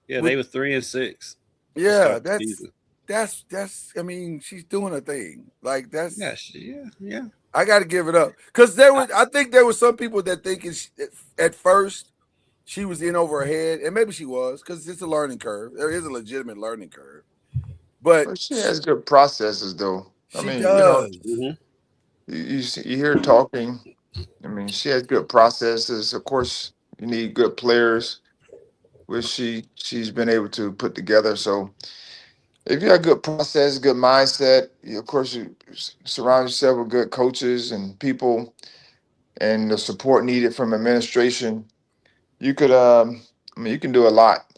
Yeah, they were 3-6. Yeah, that's. I mean, she's doing a thing. Like that's. Yeah. I got to give it up because I think there were some people that think at first she was in over her head, and maybe she was because it's a learning curve. There is a legitimate learning curve. But she has good processes, though. I mean, does. You hear her talking. I mean, she has good processes. Of course, you need good players, which she's been able to put together. So, if you have good process, good mindset, of course, you surround yourself with good coaches and people, and the support needed from administration. You could, you can do a lot.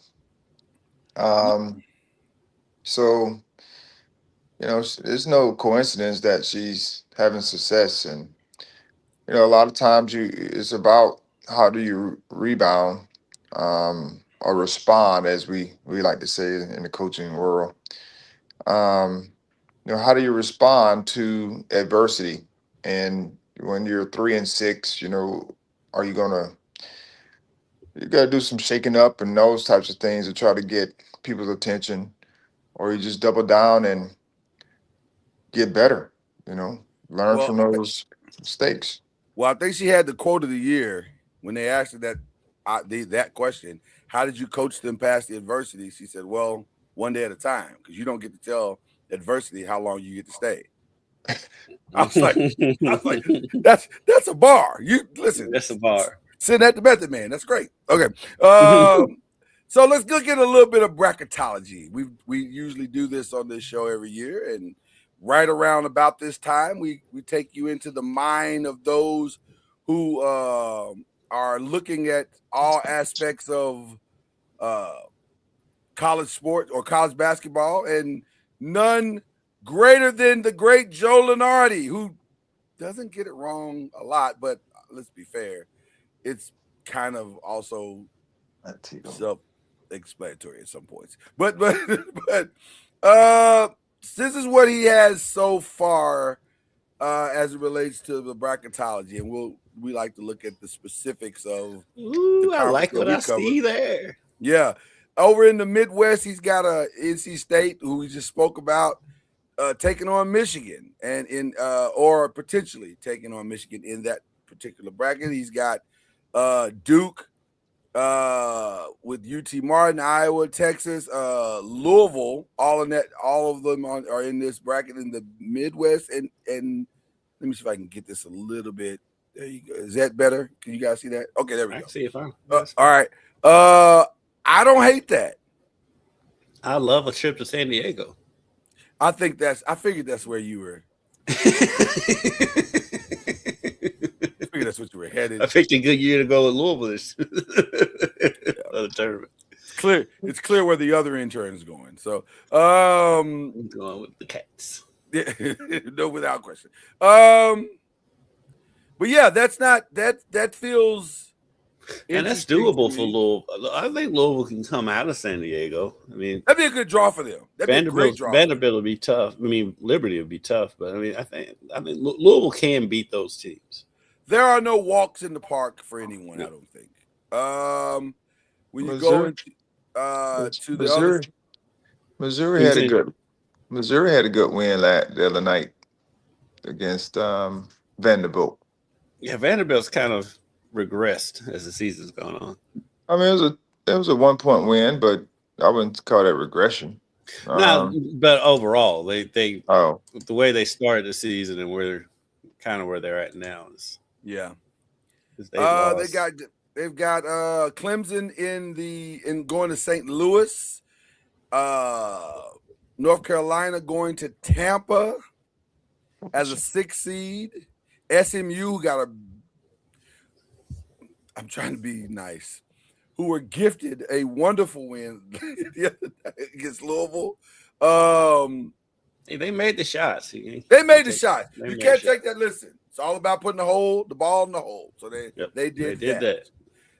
So, there's no coincidence that she's having success. And, a lot of times it's about how do you rebound or respond, as we like to say in the coaching world. How do you respond to adversity? And when you're 3-6, are you you got to do some shaking up and those types of things to try to get people's attention, or you just double down and get better, learn from those mistakes. Well, I think she had the quote of the year when they asked her that question. How did you coach them past the adversity? She said, well, one day at a time, because you don't get to tell adversity how long you get to stay. I was like, that's a bar. You listen. That's a bar. Sitting at the method man. That's great. Okay. So let's look at a little bit of bracketology. We usually do this on this show every year, and right around about this time, we take you into the mind of those who are looking at all aspects of college sport or college basketball, and none greater than the great Joe Lunardi, who doesn't get it wrong a lot, but let's be fair, it's kind of also self-explanatory at some points. But this is what he has so far as it relates to the bracketology, and we like to look at the specifics of. Ooh, I like what I see there. Yeah, over in the Midwest, he's got a NC State, who we just spoke about, taking on Michigan, and or potentially taking on Michigan in that particular bracket. He's got Duke with UT Martin, Iowa, Texas, Louisville, all of them are in this bracket in the Midwest. And let me see if I can get this a little bit. There you go. Is that better? Can you guys see that? Okay, there we go. I can see it fine. All right. I don't hate that. I love a trip to San Diego. I figured that's where you were. I figured that's what you were headed. I picked a good year to go to Louisville this other tournament. It's clear where the other intern is going. So I'm going with the Cats. No, without question. But yeah, that feels And that's interesting to doable for me. Louisville. I think Louisville can come out of San Diego. I mean, That'd be a good draw for them. That'd be a great draw. Vanderbilt will be tough. I mean, Liberty will be tough, but I mean, I think Louisville can beat those teams. There are no walks in the park for anyone, I don't think. When you go into to the other, Missouri had a good win the other night against Vanderbilt. Yeah, Vanderbilt's kind of regressed as the season's gone on. I mean, it was a 1-point win, but I wouldn't call that regression. No, but overall, they the Oh, way they started the season and where they're at now is they've got Clemson in going to St. Louis, North Carolina going to Tampa as a 6th seed. SMU I'm trying to be nice, who were gifted a wonderful win the other night against Louisville. Hey, they made the shots. They made the shot. You can't take that. Listen, it's all about putting the ball in the hole. So they did that.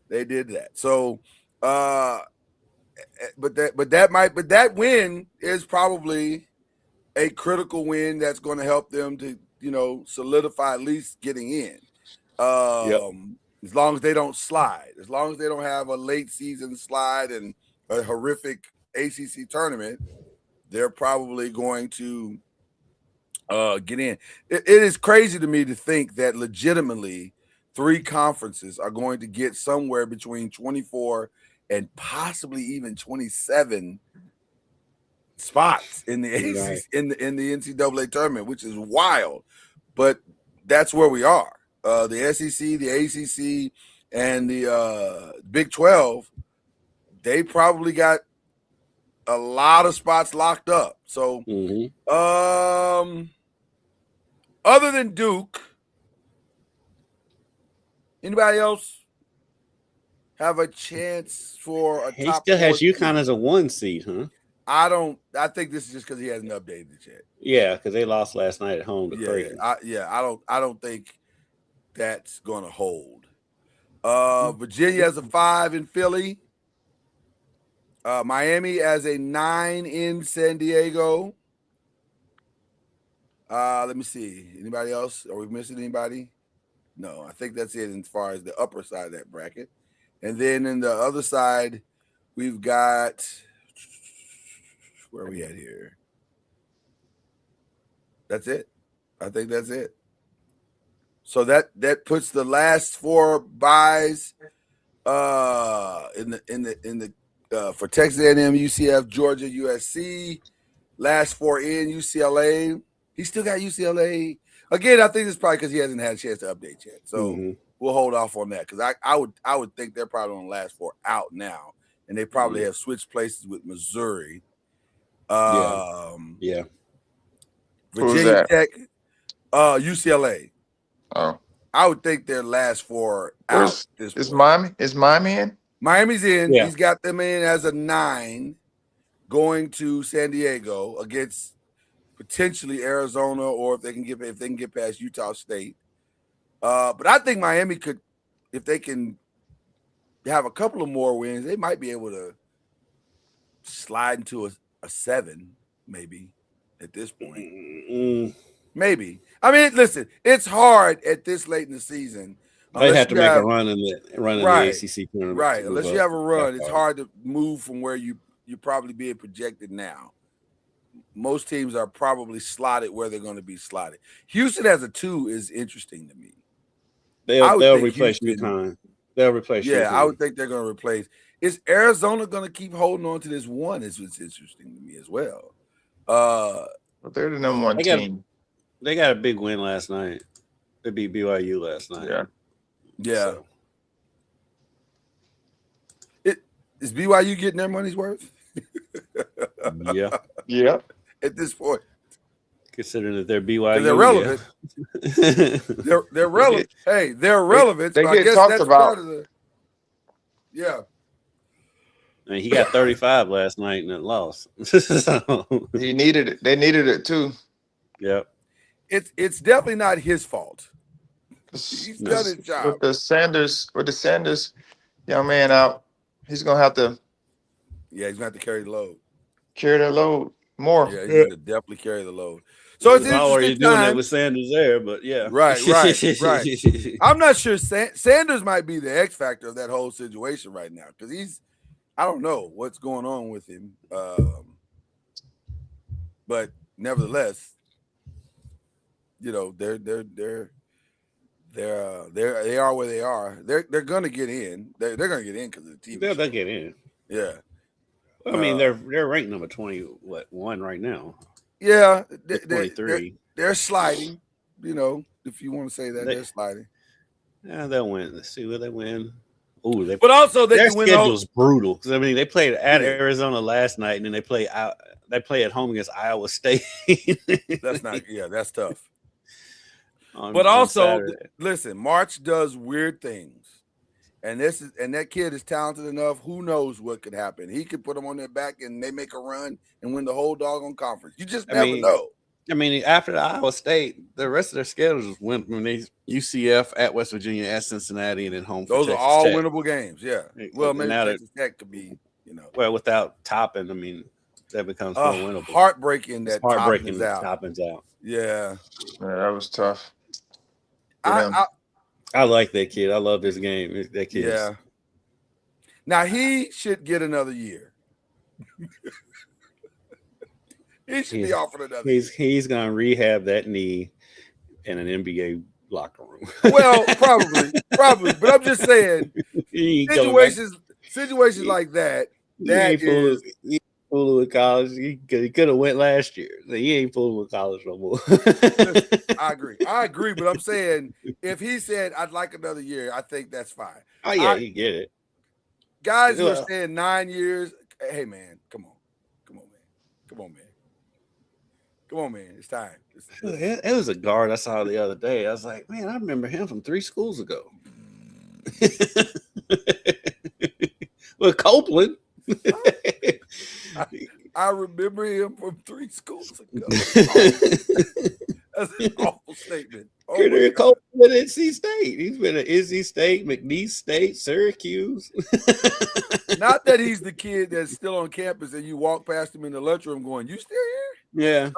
They did that. So, but that win is probably a critical win that's going to help them to solidify at least getting in. As long as they don't slide, as long as they don't have a late season slide and a horrific ACC tournament, they're probably going to get in. It is crazy to me to think that legitimately 3 conferences are going to get somewhere between 24 and possibly even 27 spots in the ACC, in the NCAA tournament, which is wild. But that's where we are. The SEC, the ACC, and the Big 12, they probably got a lot of spots locked up. So, other than Duke, anybody else have a chance for a He top still has 14? UConn as a 1 seed, huh? I think this is just because he hasn't updated it yet. Yeah, because they lost last night at home to Creighton. I don't think that's going to hold. Virginia as a 5 in Philly. Miami as a 9 in San Diego. Let me see. Anybody else? Are we missing anybody? No, I think that's it as far as the upper side of that bracket. And then in the other side, we've got, where are we at here? That's it. I think that's it. So that puts the last 4 buys in the for Texas A&M, UCF, Georgia, USC. Last 4 in UCLA. He still got UCLA. Again, I think it's probably because he hasn't had a chance to update yet. So we'll hold off on that because I would think they're probably on the last 4 out now, and they probably have switched places with Missouri. Virginia Tech, UCLA. Oh, I would think their last 4 out. Is Miami in? Miami's in. Yeah. He's got them in as a 9 going to San Diego against potentially Arizona, or if they can get past Utah State. But I think Miami could, if they can have a couple of more wins, they might be able to slide into a 7, maybe at this point. Maybe. I mean, listen, it's hard at this late in the season. They have to make a run in the ACC tournament. Right. Unless you have a run, it's hard to move from where you're probably being projected now. Most teams are probably slotted where they're going to be slotted. Houston as a 2 is interesting to me. They'll replace UConn. They'll replace UConn. I would think they're going to replace. Is Arizona going to keep holding on to this 1? It's interesting to me as well. But they're the number 1 team. They got a big win last night. They beat BYU last night. Yeah. So. Is BYU getting their money's worth? Yeah. At this point, considering that they're BYU, they're relevant. They're relevant. Hey, they're relevant. They so get I guess talked that's about. Part of the, I mean, he got 35 last night and it lost. So. They needed it too. Yep. It's definitely not his fault. He's No. done his job. With the Sanders young man out, he's gonna have to Yeah, he's gonna have to carry the load. carry that load more. Yeah, he's gonna definitely carry the load. So it's He an was already interesting doing that time. with Sanders there, but yeah. Right. I'm not sure Sanders might be the X factor of that whole situation right now because I don't know what's going on with him. But nevertheless, you know, they are where they are. They're gonna get in. They're gonna get in because of the TV. They'll get in. Yeah. I mean, they're ranked number 1 right now. Yeah. 23. They're sliding. You know, if you want to say that, they're sliding. Yeah, they'll win. Let's see where they win. Ooh, But also they their can win. schedule's brutal because I mean they played at Arizona last night and then they play at home against Iowa State. That's not. Yeah, that's tough. But also, listen, March does weird things, and that kid is talented enough. Who knows what could happen? He could put them on their back, and they make a run and win the whole doggone conference. You just never know. I mean, after the Iowa State, the rest of their schedules went when they UCF at West Virginia, at Cincinnati, and then home. Those are all Tech. winnable games. Yeah. Well, maybe Texas Tech could be. You know. Well, without Toppin, I mean, that becomes more winnable. Heartbreaking that Toppin's out. Yeah. That was tough. I like that kid. I love this game. That kid. Yeah. Now he should get another year. He should be offered another year. He's gonna rehab that knee in an NBA locker room. Well, probably. But I'm just saying situations like that. He fooling with college. He could have went last year. So he ain't fooling with college no more. I agree. But I'm saying if he said I'd like another year, I think that's fine. Oh yeah, you get it. Guys who are saying 9 years, hey man, come on, man. It's time. It was a guard I saw the other day. I was like, man, I remember him from 3 schools ago. With Copeland. I remember him from 3 schools ago. That's an awful statement. Copeland at NC State. He's been at NC State, McNeese State, Syracuse. Not that he's the kid that's still on campus and you walk past him in the lunchroom going, "You still here?" Yeah.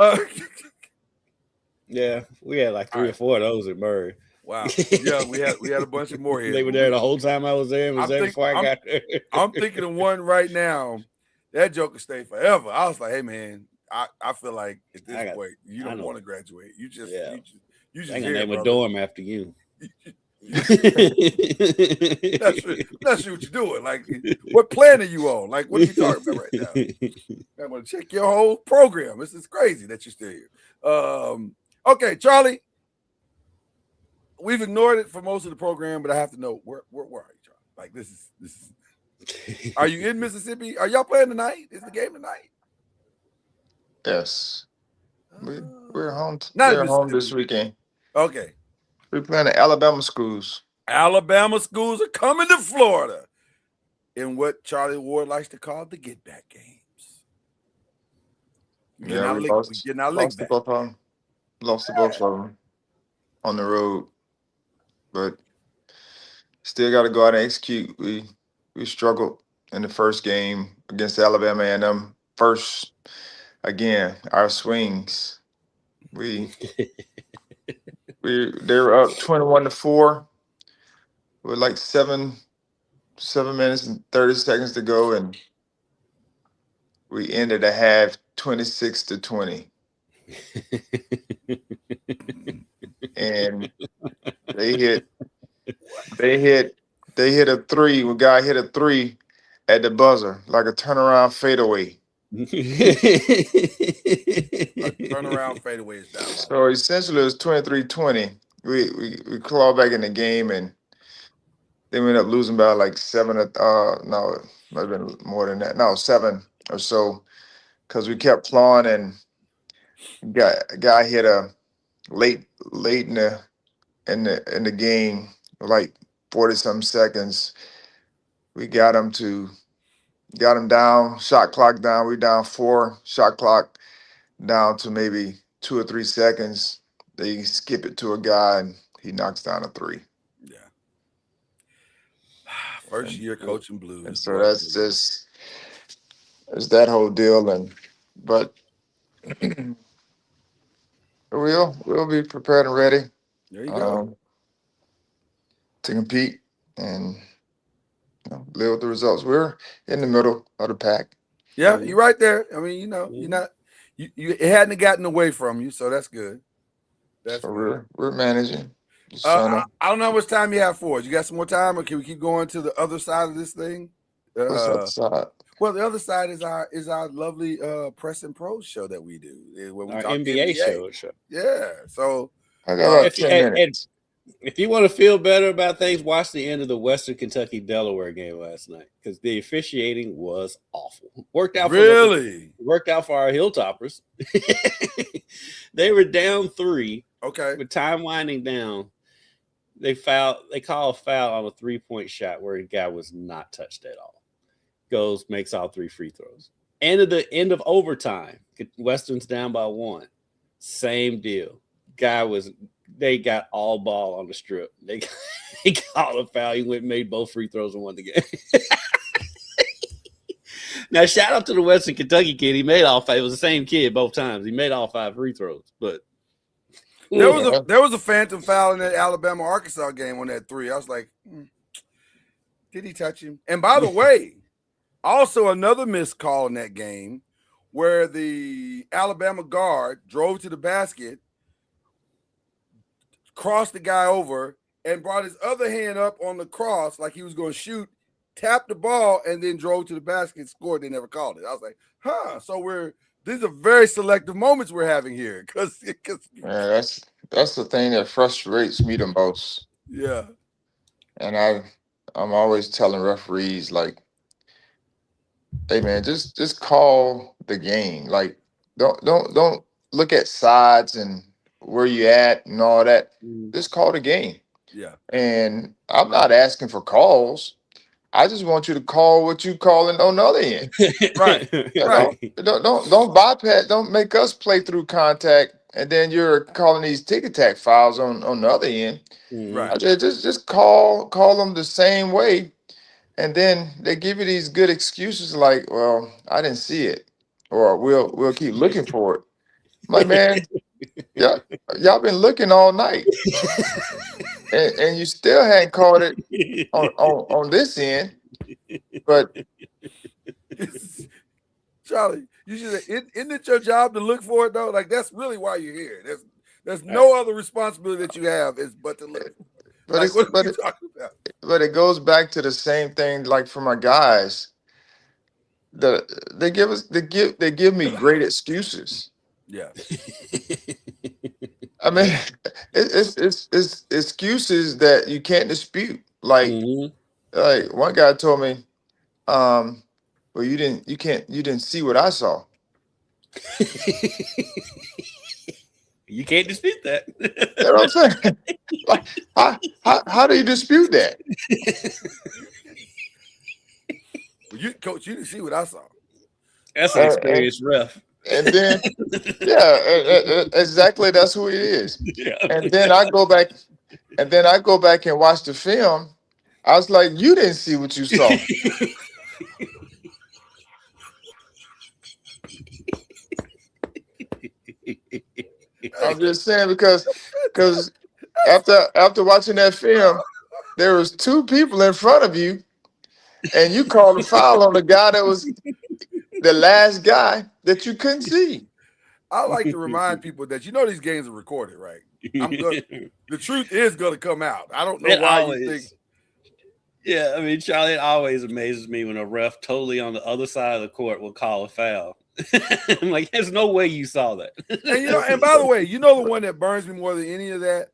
Yeah. We had like 3 or 4 of those at Murray. Wow. Yeah, we had a bunch of more here. They were there the whole time I was there. Before I got there. I'm thinking of one right now. That joker stayed forever. I was like, hey man, I feel like at this point you don't want to graduate. You just I'm gonna name a dorm after you. Not sure what you're doing. Like, what plan are you on? Like, what are you talking about right now? I'm gonna check your whole program. This is crazy that you're still here. Okay, Charlie. We've ignored it for most of the program, but I have to know where are you, Charlie? Like, this is. Are you in Mississippi? Are y'all playing tonight? Is the game tonight? Yes. We're home. We're home this weekend. Okay. We're playing the Alabama schools. Alabama schools are coming to Florida in what Charlie Ward likes to call the get back games. We lost to both of them on the road, but still got to go out and execute. We struggled in the first game against Alabama A&M. First, again, our swings. They were up 21-4 with like 7 minutes and 30 seconds to go, and we ended the half 26-20. And they hit a 3. When guy hit a 3 at the buzzer, like a turnaround fadeaway. Turnaround fadeaway is down. So essentially, it was 23-20. We clawed back in the game, and then we ended up losing by like 7. No, it might have been more than that. No, 7 or so, because we kept clawing, and guy hit a late in the game, like 40-something seconds. We got him down, shot clock down. We down 4, shot clock down to maybe 2 or 3 seconds, they skip it to a guy and he knocks down a three. Yeah. First And, year coaching Blues. and so that's just it's that whole deal. But we'll be prepared and ready There you go. to compete and live with the results. We're in the middle of the pack. Yeah, you're right there. I mean, you're not you it hadn't gotten away from you, so that's good. That's So good. we're managing. I don't know how much time you have for us. You got some more time, or can we keep going to the other side of this thing? What's the other side? Well, the other side is our lovely Press and Pros show that we do. Where we Our talk NBA show. Yeah. So I got about 10 minutes. If you want to feel better about things, watch the end of the Western Kentucky Delaware game last night because the officiating was awful. Worked out for our Hilltoppers. They were down 3. Okay. With time winding down, they call a foul on a 3-point shot where the guy was not touched at all. Goes, makes all 3 free throws. End of overtime. Western's down by 1. Same deal. They got all ball on the strip. They called a foul. He went and made both free throws and won the game. Now, shout out to the Western Kentucky kid. He made all 5. It was the same kid both times. He made all 5 free throws. But there was a phantom foul in that Alabama-Arkansas game on that 3. I was like, did he touch him? And by the way, also another missed call in that game where the Alabama guard drove to the basket, crossed the guy over, and brought his other hand up on the cross like he was going to shoot, tapped the ball, and then drove to the basket, scored. They never called it. I was like, so these are very selective moments we're having here. That's the thing that frustrates me the most. Yeah. And I'm always telling referees, like, hey man, just call the game. Like, don't look at sides and where you at and all that. Just call the game. Yeah. And I'm not asking for calls. I just want you to call what you calling on the other end. Right. Right. Don't bypass. Don't make us play through contact, and then you're calling these tick tack fouls on the other end. Right. Just call them the same way, and then they give you these good excuses like, "Well, I didn't see it," or "We'll keep looking for it." I'm like, man, y'all been looking all night, and you still hadn't caught it on this end. But Charlie, you should say, isn't it your job to look for it though? Like that's really why you're here. There's no other responsibility that you have but to look. But it goes back to the same thing. Like for my guys, they give me great excuses. Yeah. I mean, it's excuses that you can't dispute. Like one guy told me, well, you didn't see what I saw. You can't dispute that. You know what I'm saying? Like, how do you dispute that? Well, Coach, you didn't see what I saw. That's an experienced ref. And then, exactly. That's who he is. Yeah. And then I go back and watch the film. I was like, you didn't see what you saw. I'm just saying because after watching that film, there was 2 people in front of you, and you called a foul on the guy that was the last guy that you couldn't see. I like to remind people that these games are recorded, right? The truth is going to come out. I don't know why you think. Yeah, I mean, Charlie, it always amazes me when a ref totally on the other side of the court will call a foul. I'm like, there's no way you saw that. And by the way, the one that burns me more than any of that,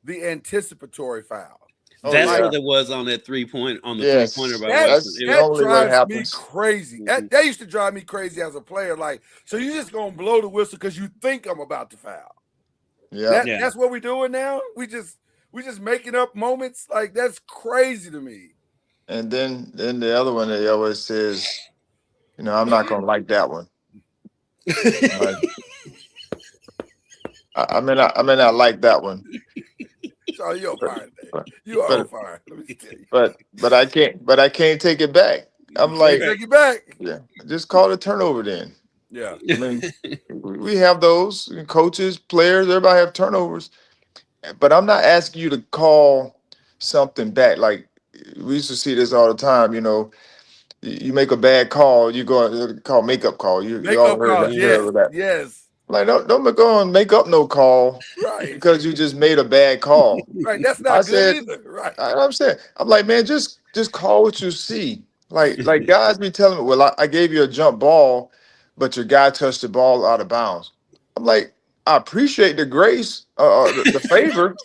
the anticipatory foul. That's what it was on that 3-point on the 3-pointer. That drives me crazy. That used to drive me crazy as a player. Like, so you just gonna blow the whistle because you think I'm about to foul. Yeah, that's what we're doing now. We just making up moments. Like that's crazy to me. And then the other one that he always says, I'm not gonna like that one. I mean, I like that one, Charlie, you're on fire today. but You are on but fire. Let me tell you. but I can't take it back. I'm Can't like, take it back. yeah, just call it a turnover then. Yeah. I mean, we have those coaches, players, everybody have turnovers, but I'm not asking you to call something back. Like we used to see this all the time. You make a bad call, you go call makeup call. You all Makeup heard calls. that. Yes. Heard that. Yes. Like don't go and make up no call Right. because you just made a bad call. Right. That's I not good said, either. Right. I'm saying, I'm like, man, just call what you see. Like guys be telling me, well, I gave you a jump ball, but your guy touched the ball out of bounds. I'm like, I appreciate the grace, the favor,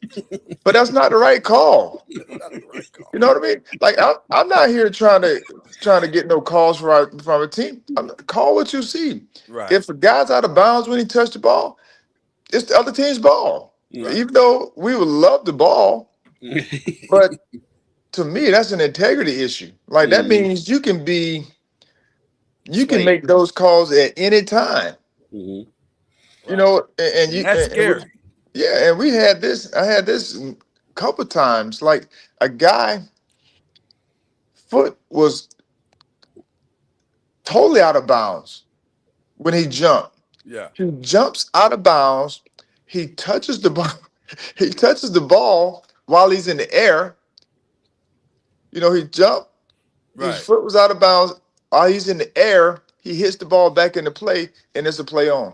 but that's not the right call. That's not the right call. You know what I mean? Like I'm not here trying to get no calls from a team. Call what you see. Right. If a guy's out of bounds when he touched the ball, it's the other team's ball. Right. Even though we would love the ball, but to me, that's an integrity issue. Like that means you can make those calls at any time. Mhm. And That's scary. and we had this. I had this a couple times. Like a guy foot was totally out of bounds when he jumped. Yeah. He jumps out of bounds. He touches the ball. He touches the ball while he's in the air. He jumped. Right. His foot was out of bounds. While he's in the air, he hits the ball back into play, and it's a play on.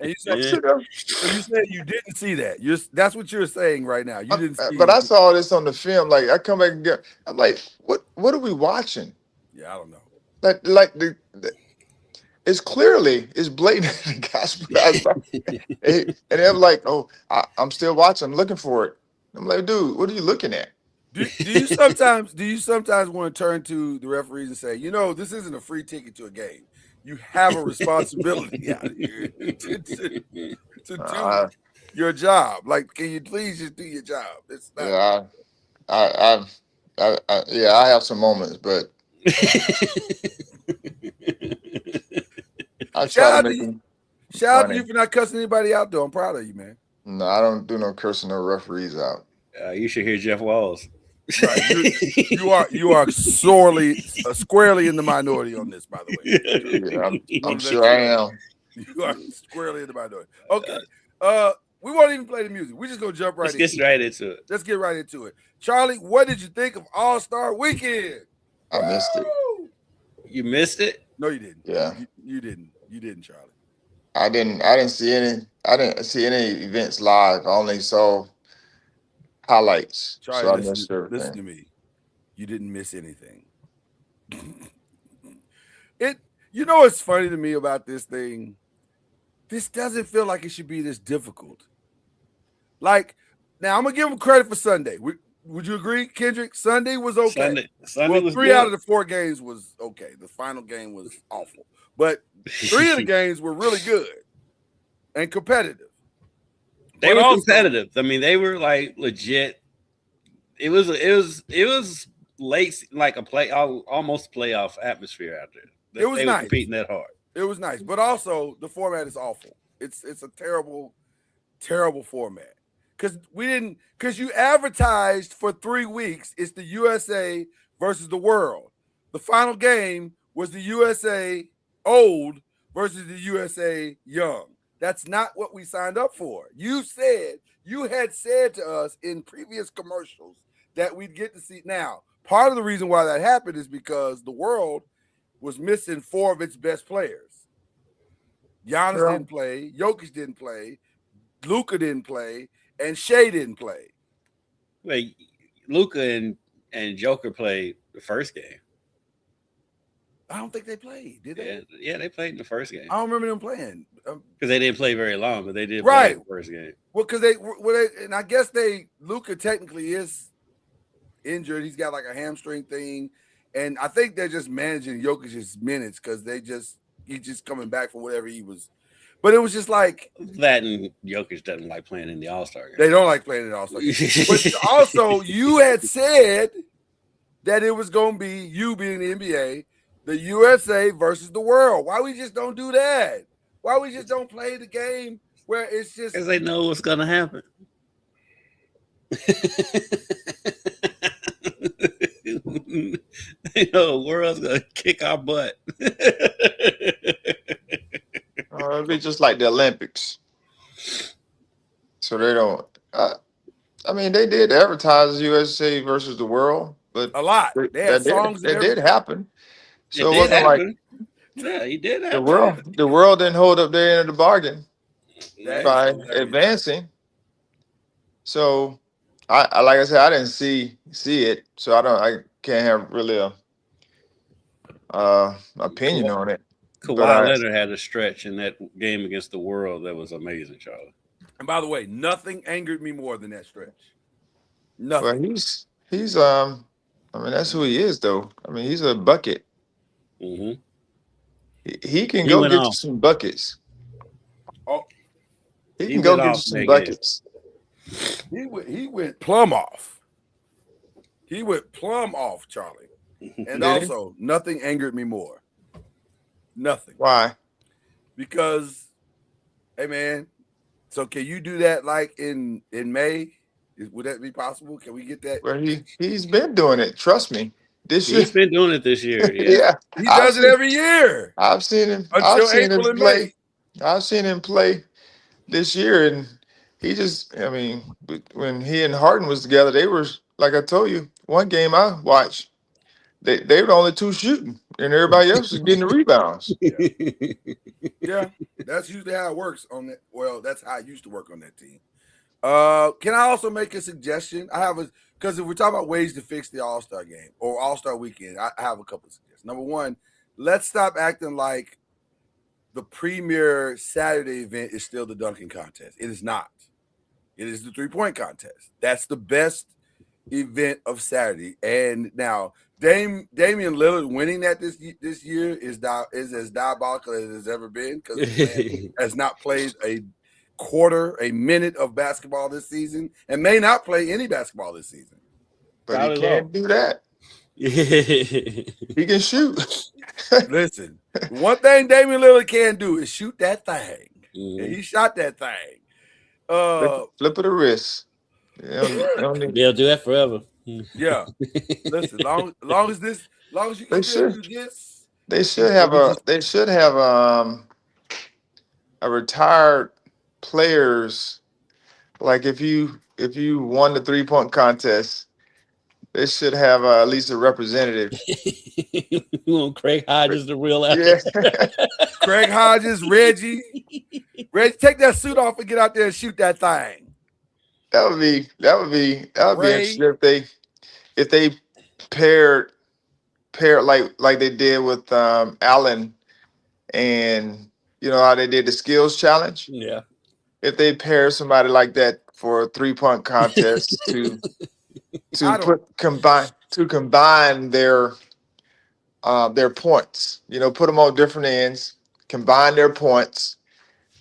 And you said, Yeah. so you said you didn't see that. That's what you're saying right now. You didn't see. But I saw this on the film. Like I come back and I'm like, what are we watching? Yeah, I don't know. It's blatant. And they're like, oh, I'm still watching. I'm looking for it. I'm like, dude, what are you looking at? Do you sometimes want to turn to the referees and say, this isn't a free ticket to a game. You have a responsibility out here to do your job. Like, can you please just do your job? It's not. Yeah, I have some moments, but I try to make them. Shout out to you for not cussing anybody out, though. I'm proud of you, man. No, I don't do no cursing no referees out. You should hear Jeff Walls. Right. You are squarely in the minority on this, by the way. Yeah, I'm sure I am. You are squarely in the minority. Okay. We won't even play the music. We're just gonna jump right in. Let's get right into it. Let's get right into it. Charlie, what did you think of All-Star Weekend? I missed it. You missed it? No, you didn't. Yeah. You didn't. You didn't, Charlie. I didn't see any events live. I only saw highlights. Charlie, So I missed everything. listen to me. You didn't miss anything. What's funny to me about this thing? This doesn't feel like it should be this difficult. Like, now I'm gonna give them credit for Sunday. Would you agree, Kendrick? Sunday was okay. Sunday was 3 good. out of the 4 games was okay. The final game was awful, but 3 of the games were really good and competitive. They were competitive. I mean, they were like legit. It was late, like almost playoff atmosphere out there. It was they nice. Were competing that hard. It was nice, but also the format is awful. It's a terrible, terrible format because you advertised for 3 weeks. It's the USA versus the world. The final game was the USA old versus the USA young. That's not what we signed up for. You had said to us in previous commercials that we'd get to see. Now, part of the reason why that happened is because the world was missing 4 of its best players. Giannis didn't play, Jokic didn't play, Luka didn't play, and Shea didn't play. Wait, Luka and Joker played the first game. I don't think they played, did they? Yeah, they played in the first game. I don't remember them playing. Because they didn't play very long, but they did play the first game. Well, because and I guess Luka technically is injured. He's got like a hamstring thing. And I think they're just managing Jokic's minutes because he's just coming back from whatever he was. But it was just like that, and Jokic doesn't like playing in the All-Star game. They don't like playing in the All-Star game. But also, you had said that it was going to be, you being the NBA, the USA versus the world. Why we just don't do that? Why we just don't play the game where it's just Because they know what's gonna happen. They know the world's gonna kick our butt. It'd be just like the Olympics. So they don't. I mean, they did advertise USA versus the world, but a lot. They had songs. That did happen. So It it did wasn't like happen. Yeah, he did the happen. world didn't hold up their end of the bargain Yeah. by advancing. So I like I said, I didn't see it, so I can't have really a opinion on it. Kawhi Leonard had a stretch in that game against the world that was amazing, Charlie. And by the way, nothing angered me more than that stretch. Nothing. Well, he's I mean, that's who he is, though. I mean, he's a bucket. Mm-hmm. He can He go went get off. you some buckets. Oh, He can go went get you off some that buckets. he went plumb off. He went plumb off, Charlie. And Did he? also, nothing angered me more. Nothing. Why? Because, hey man, so can you do that like in May? Would that be possible? Can we get that? Well, he's been doing it. Trust me. This year, He's been doing it this year. Yeah. yeah, He does it every year I've seen him. until April and play. May. I've seen him play this year, and he just. I mean, when he and Harden was together, they were like I told you. One game I watched, they were the only two shooting, and everybody else was getting the rebounds. Yeah, that's usually how it works on that. Well, that's how I used to work on that team. Can I also make a suggestion? I have because if we're talking about ways to fix the All-Star game or All-Star weekend, I have a couple of suggestions. Number one, let's stop acting like the premier Saturday event is still the dunking contest. It is not. It is the three-point contest. That's the best event of Saturday. And now Damian Lillard winning that this year is as diabolical as it has ever been because he has not played a minute of basketball this season and may not play any basketball this season. But Probably he can't do that. He can shoot. Listen, one thing Damian Lillard can do is shoot that thing. Mhm. And he shot that thing. Flip of the wrist. They'll do that forever. Yeah. Listen, long as you can still do this. They should have a retired players, like if you won the 3-point contest, they should have at least a representative. You want Craig Hodges, the real athlete? Yeah. Craig Hodges, Reggie, take that suit off and get out there and shoot that thing. That would be Ray. interesting if they paired like they did with Allen, and you know how they did the skills challenge. Yeah. If they pair somebody like that for a 3-point contest to combine their points, you know, put them on different ends, combine their points,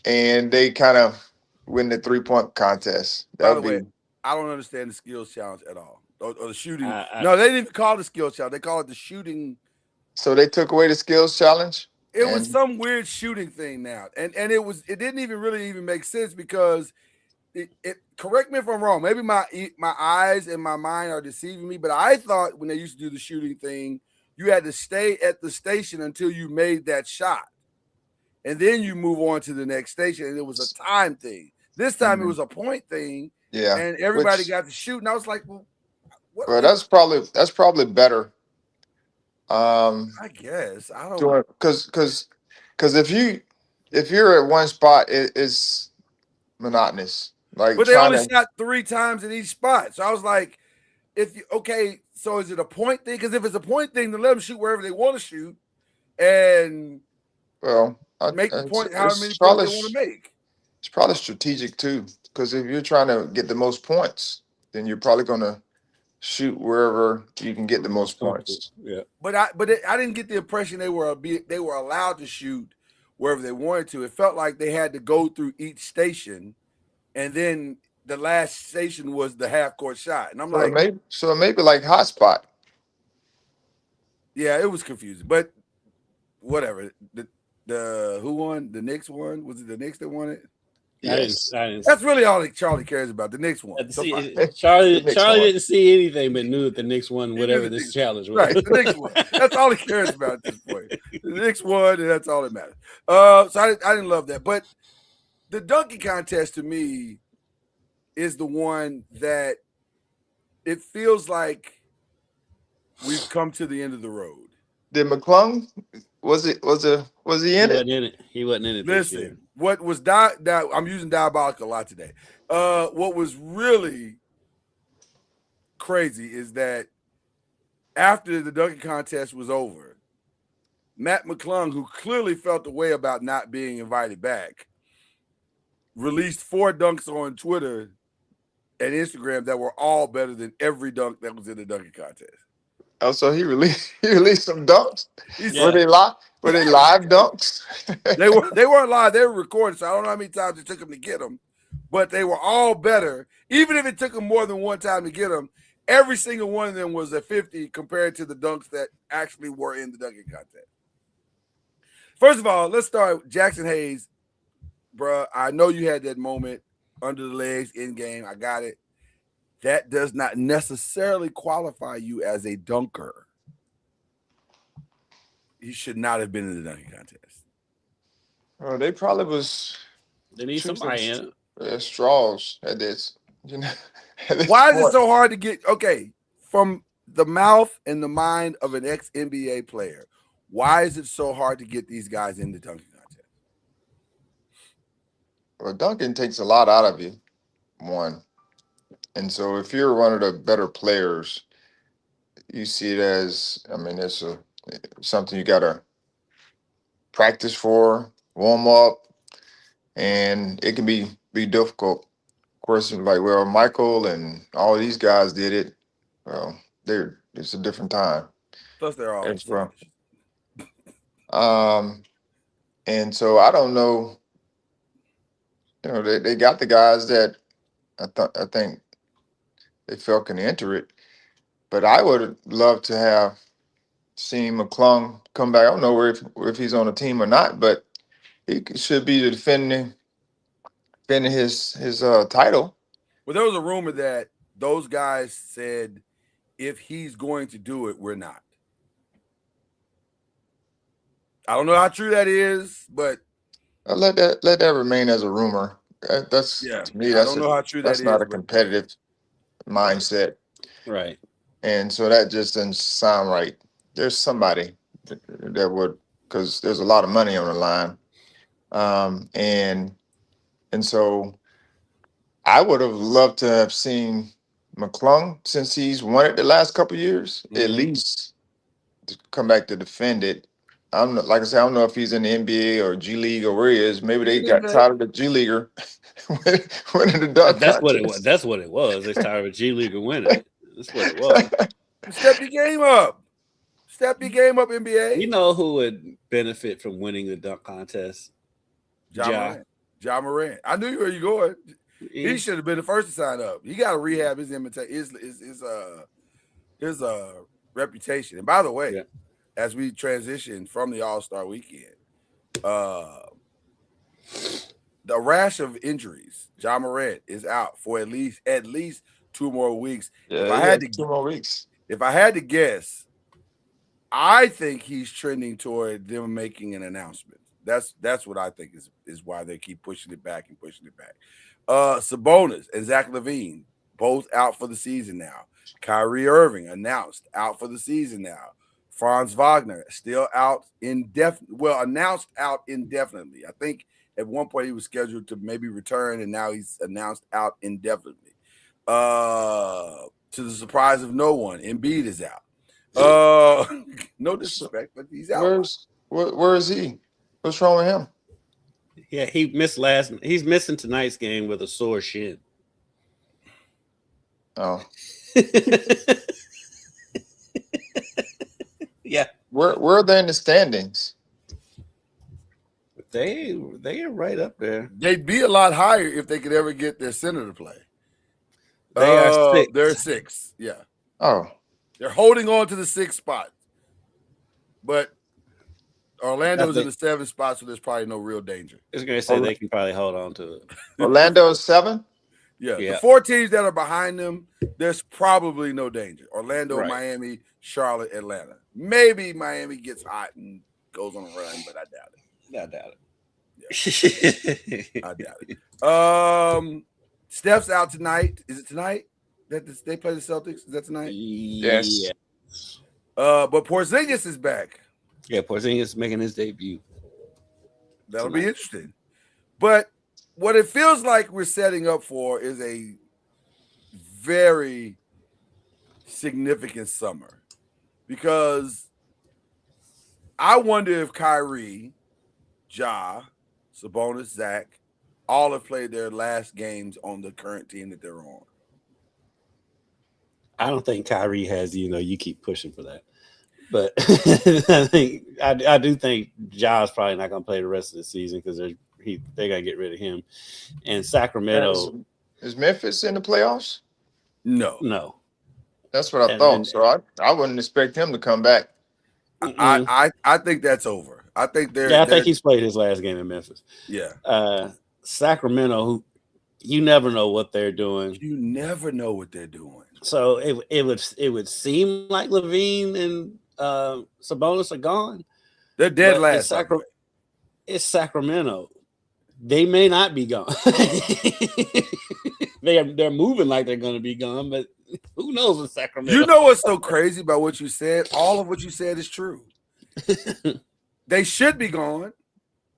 and they kind of win the 3-point contest. By the way, I don't understand the skills challenge at all. Or the shooting. No, they didn't even call it the skills challenge. They call it the shooting. So they took away the skills challenge? It was some weird shooting thing now. And it didn't even really make sense because it correct me if I'm wrong. Maybe my eyes and my mind are deceiving me, but I thought when they used to do the shooting thing, you had to stay at the station until you made that shot. And then you move on to the next station, and it was a time thing. This time it was a point thing. Yeah. And everybody got to shoot. And I was like, well, that's probably better. I guess I don't because if you're at one spot, it's monotonous. Like, but they only shot 3 times in each spot. So I was like, so is it a point thing? Because if it's a point thing, then let them shoot wherever they want to shoot, and make the point how many points they want to make. It's probably strategic too, because if you're trying to get the most points, then you're probably going to shoot wherever you can get the most points. Yeah. But I didn't get the impression they were allowed to shoot wherever they wanted to. It felt like they had to go through each station, and then the last station was the half court shot. And I'm so maybe like hotspot. Yeah, it was confusing. But whatever. The who won? The Knicks won? Was it the Knicks that won it? Yes. I didn't That's really all that Charlie cares about. The Knicks won. So see, fine. Charlie The Knicks won. didn't see anything but knew that the Knicks won He whatever knew the this Knicks- challenge was. Right, the Knicks won. That's all he cares about at this point. The Knicks won, and that's all that matters. So I didn't love that, but the dunking contest to me is the one that it feels like we've come to the end of the road. Did McClung was he in He it? wasn't in it. He wasn't in it this year. Listen, what was I'm using diabolical a lot today. What was really crazy is that after the dunking contest was over, Matt McClung, who clearly felt the way about not being invited back, released 4 dunks on Twitter and Instagram that were all better than every dunk that was in the dunking contest. Oh, so he released some dunks. Yeah. Were they live? Were they live dunks? They weren't live, they were recorded, so I don't know how many times it took them to get them, but they were all better. Even if it took them more than one time to get them, every single one of them was a 50 compared to the dunks that actually were in the dunking contest. First of all, let's start with Jackson Hayes. Bruh, I know you had that moment under the legs in game. I got it. That does not necessarily qualify you as a dunker. He should not have been in the dunking contest. Oh, they probably was They need somebody in it. straws at this. You know, at this Why is it point. so hard to get from the mouth and the mind of an ex-NBA player? Why is it so hard to get these guys in the dunking contest? Well, dunking takes a lot out of you, one. And so if you're one of the better players, you see it as, I mean, it's something you gotta practice for, warm up, and it can be difficult. Of course, like, well, Michael and all these guys did it. Well, it's a different time. Plus, they're all It's from- Spanish. And so I don't know. You know, they got the guys that I think they felt can enter it, but I would love to have seen McClung come back. I don't know if he's on the team or not, but he should be defending his title. Well, there was a rumor that those guys said, if he's going to do it, we're not. I don't know how true that is, but Let that remain as a rumor. That's yeah, to me. I don't know how true that that's is. not a but- competitive mindset, Right. and so that just doesn't sound right. There's somebody that would, because there's a lot of money on the line, and so I would have loved to have seen McClung, since he's won it the last couple of years, at Mhm. least to come back to defend it. Like I said, I don't know if he's in the NBA or G League or where he is. Maybe they got tired of the G Leaguer winning the dunk That's what it contest. was. That's what it was. They tired of a G League winning. That's what it was. Step your game up. Step your game up, NBA. You know who would benefit from winning the dunk contest? Ja Morant. I knew where you going. He should have been the first to sign up. He got to rehab his reputation. And by the way, Yeah. as we transition from the All-Star weekend, the rash of injuries, Ja Morant is out for at least 2 more weeks. Yeah, If I had to 2 more weeks. If I had to guess, I think he's trending toward them making an announcement. That's what I think is why they keep pushing it back. Sabonis and Zach LaVine both out for the season now. Kyrie Irving announced out for the season now. Franz Wagner still out announced out indefinitely. I think at one point he was scheduled to maybe return, and now he's announced out indefinitely. To the surprise of no one, Embiid is out. No disrespect, but he's out. Where is he? What's wrong with him? Yeah, he's missing tonight's game with a sore shin. Oh, Yeah. where are they in the standings? They are right up there. They'd be a lot higher if they could ever get their center to play. They are 6. They're 6. Yeah. Oh, They're holding on to the 6th spot. But Orlando's in the 7th spot, so there's probably no real danger. I was going to say they can probably hold on to it. Orlando is 7. Yeah, Yeah. the 4 teams that are behind them, there's probably no danger. Orlando, Right. Miami, Charlotte, Atlanta. Maybe Miami gets hot and goes on a run, but I doubt it. I doubt I doubt it. Steph's out tonight. Is it tonight that they play the Celtics? Is that tonight? Yes. Yeah. But Porzingis is back. Yeah, Porzingis making his debut. That'll be interesting. But what it feels like we're setting up for is a very significant summer, because I wonder if Kyrie, Ja, Sabonis, Zach, all have played their last games on the current team that they're on. I don't think Kyrie has, you keep pushing for that. But I do think Ja's probably not going to play the rest of the season because they're going to get rid of him. And Sacramento. Is Memphis in the playoffs? No. That's what I thought. So I wouldn't expect him to come back. I think that's over. I think I think he's played his last game in Memphis. Yeah. Sacramento, who you never know what they're doing. You never know what they're doing. So it would seem like Levine and Sabonis are gone. They're dead last. It's Sacramento. They may not be gone. They're moving like they're going to be gone, but who knows with Sacramento? You know what's so crazy about what you said? All of what you said is true. They should be gone.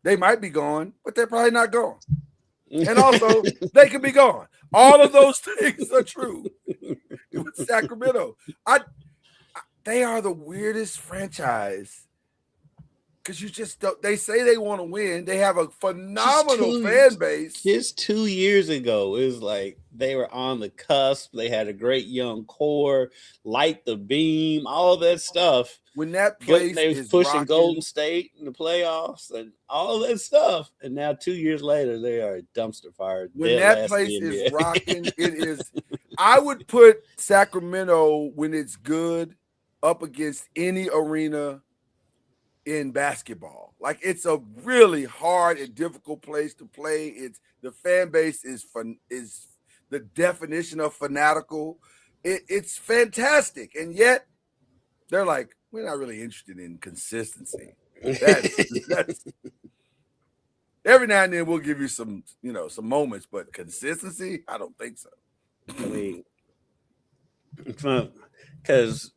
They might be gone, but they're probably not gone. And also, they could be gone. All of those things are true. With Sacramento, they are the weirdest franchise, because you just don't. They say they want to win. They have a phenomenal fan base. Just 2 years ago, it was like they were on the cusp. They had a great young core, light the beam, all that stuff. When that place they was pushing rocking, Golden State in the playoffs and all that stuff, and now 2 years later, they are a dumpster fire. When that place is rocking, it is. I would put Sacramento, when it's good, up against any arena in basketball. Like, it's a really hard and difficult place to play. It's the fan base is the definition of fanatical. It's fantastic, and yet they're like, we're not really interested in consistency. That's every now and then we'll give you some moments, but consistency, I don't think so. I mean, because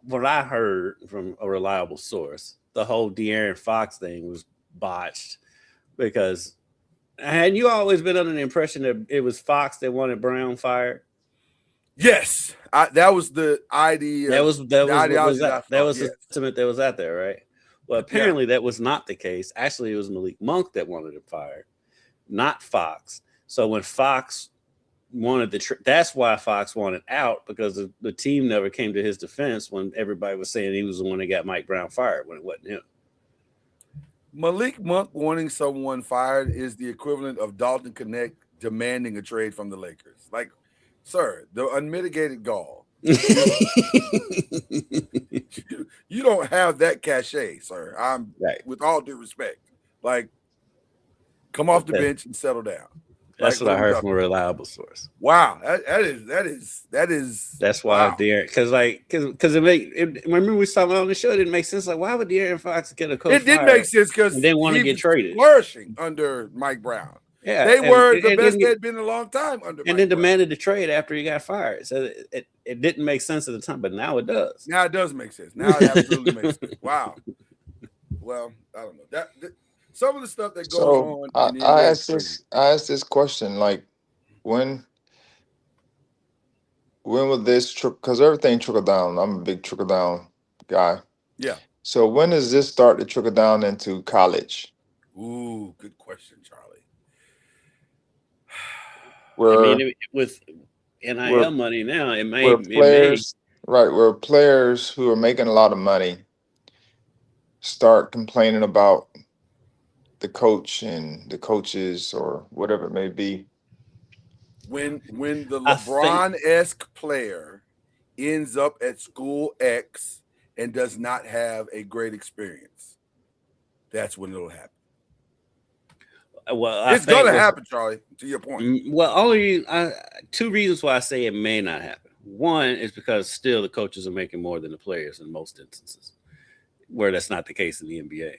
what I heard from a reliable source, the whole De'Aaron Fox thing was botched, because had you always been under the impression that it was Fox that wanted Brown fired? Yes, that was the idea. That was the sentiment that was out there, right? Well, apparently that was not the case. Actually, it was Malik Monk that wanted him fired, not Fox. So when Fox wanted that's why Fox wanted out, because the team never came to his defense when everybody was saying he was the one that got Mike Brown fired when it wasn't him. Malik Monk wanting someone fired is the equivalent of Dalton Connect demanding a trade from the Lakers. Like, sir, the unmitigated gall. You don't have that cachet, sir. I'm right. With all due respect. Like, come off the bench and settle down. That's what I heard from a reliable source. Wow, that is. That's why De'Aaron, because remember we saw on the show, it didn't make sense. Like, why would De'Aaron Fox get a coach? It didn't make sense because they want to get traded, flourishing under Mike Brown. Yeah, they were the best they'd been in a long time under. And then demanded a trade after he got fired. So it didn't make sense at the time, but now it does. Now it does make sense. Now it absolutely makes sense. Wow. Well, I don't know that. Some of the stuff that goes on. I asked this question, like, when will this because everything trickle down? I'm a big trickle down guy. Yeah. So when does this start to trickle down into college? Ooh, good question, Charlie. With NIL money now, it may where players who are making a lot of money start complaining about the coach and the coaches or whatever it may be. When the LeBron-esque player ends up at school X and does not have a great experience. that's when it'll happen. Well, It's going to happen, Charlie, to your point. Well, only two reasons why I say it may not happen. One is because still the coaches are making more than the players in most instances, where that's not the case in the NBA.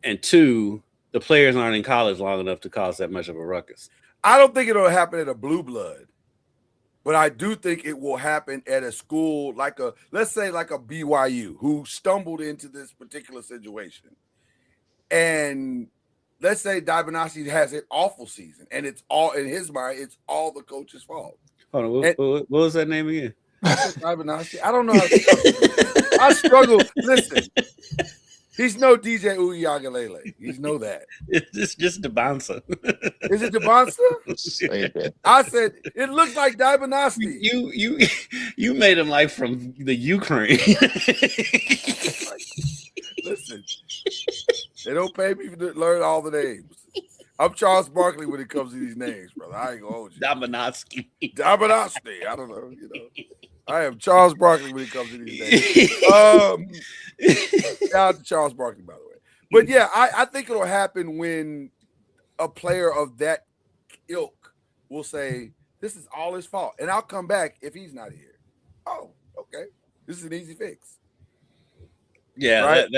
And two, the players aren't in college long enough to cause that much of a ruckus. I don't think it'll happen at a blue blood, but I do think it will happen at a school like let's say like a BYU who stumbled into this particular situation. And let's say Dibanasi has an awful season, and it's all in his mind, it's all the coach's fault. Hold on, what was that name again? Dibanasi. I don't know how to I struggle. Listen, he's no DJ Uyagalele. He's no that. It's just Debansa. Is it Debansa? I said it looks like Dibanasi. You made him like from the Ukraine. Listen, they don't pay me to learn all the names. I'm Charles Barkley when it comes to these names, brother. I ain't gonna hold you. Dabanowski. I don't know. I am Charles Barkley when it comes to these names. Shout out to Charles Barkley, by the way. But yeah, I think it'll happen when a player of that ilk will say, this is all his fault. And I'll come back if he's not here. Oh, okay. This is an easy fix. Yeah, right?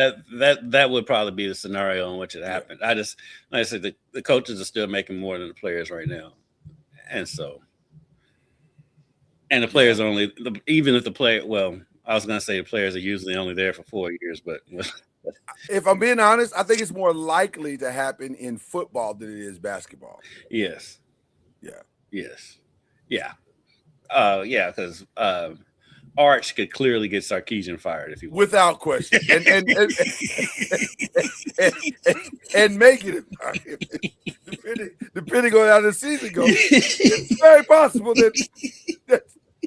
that would probably be the scenario in which it happened. I just, like I said, the coaches are still making more than the players right now. And so, and the players are only, even if the player, well, I was going to say the players are usually only there for 4 years, but if I'm being honest, I think it's more likely to happen in football than it is basketball. Yes. Yeah. Yes. Yeah. Yeah, because Arch could clearly get Sarkisian fired if he wanted. Without question. And make it depending on how the season goes. It's very possible that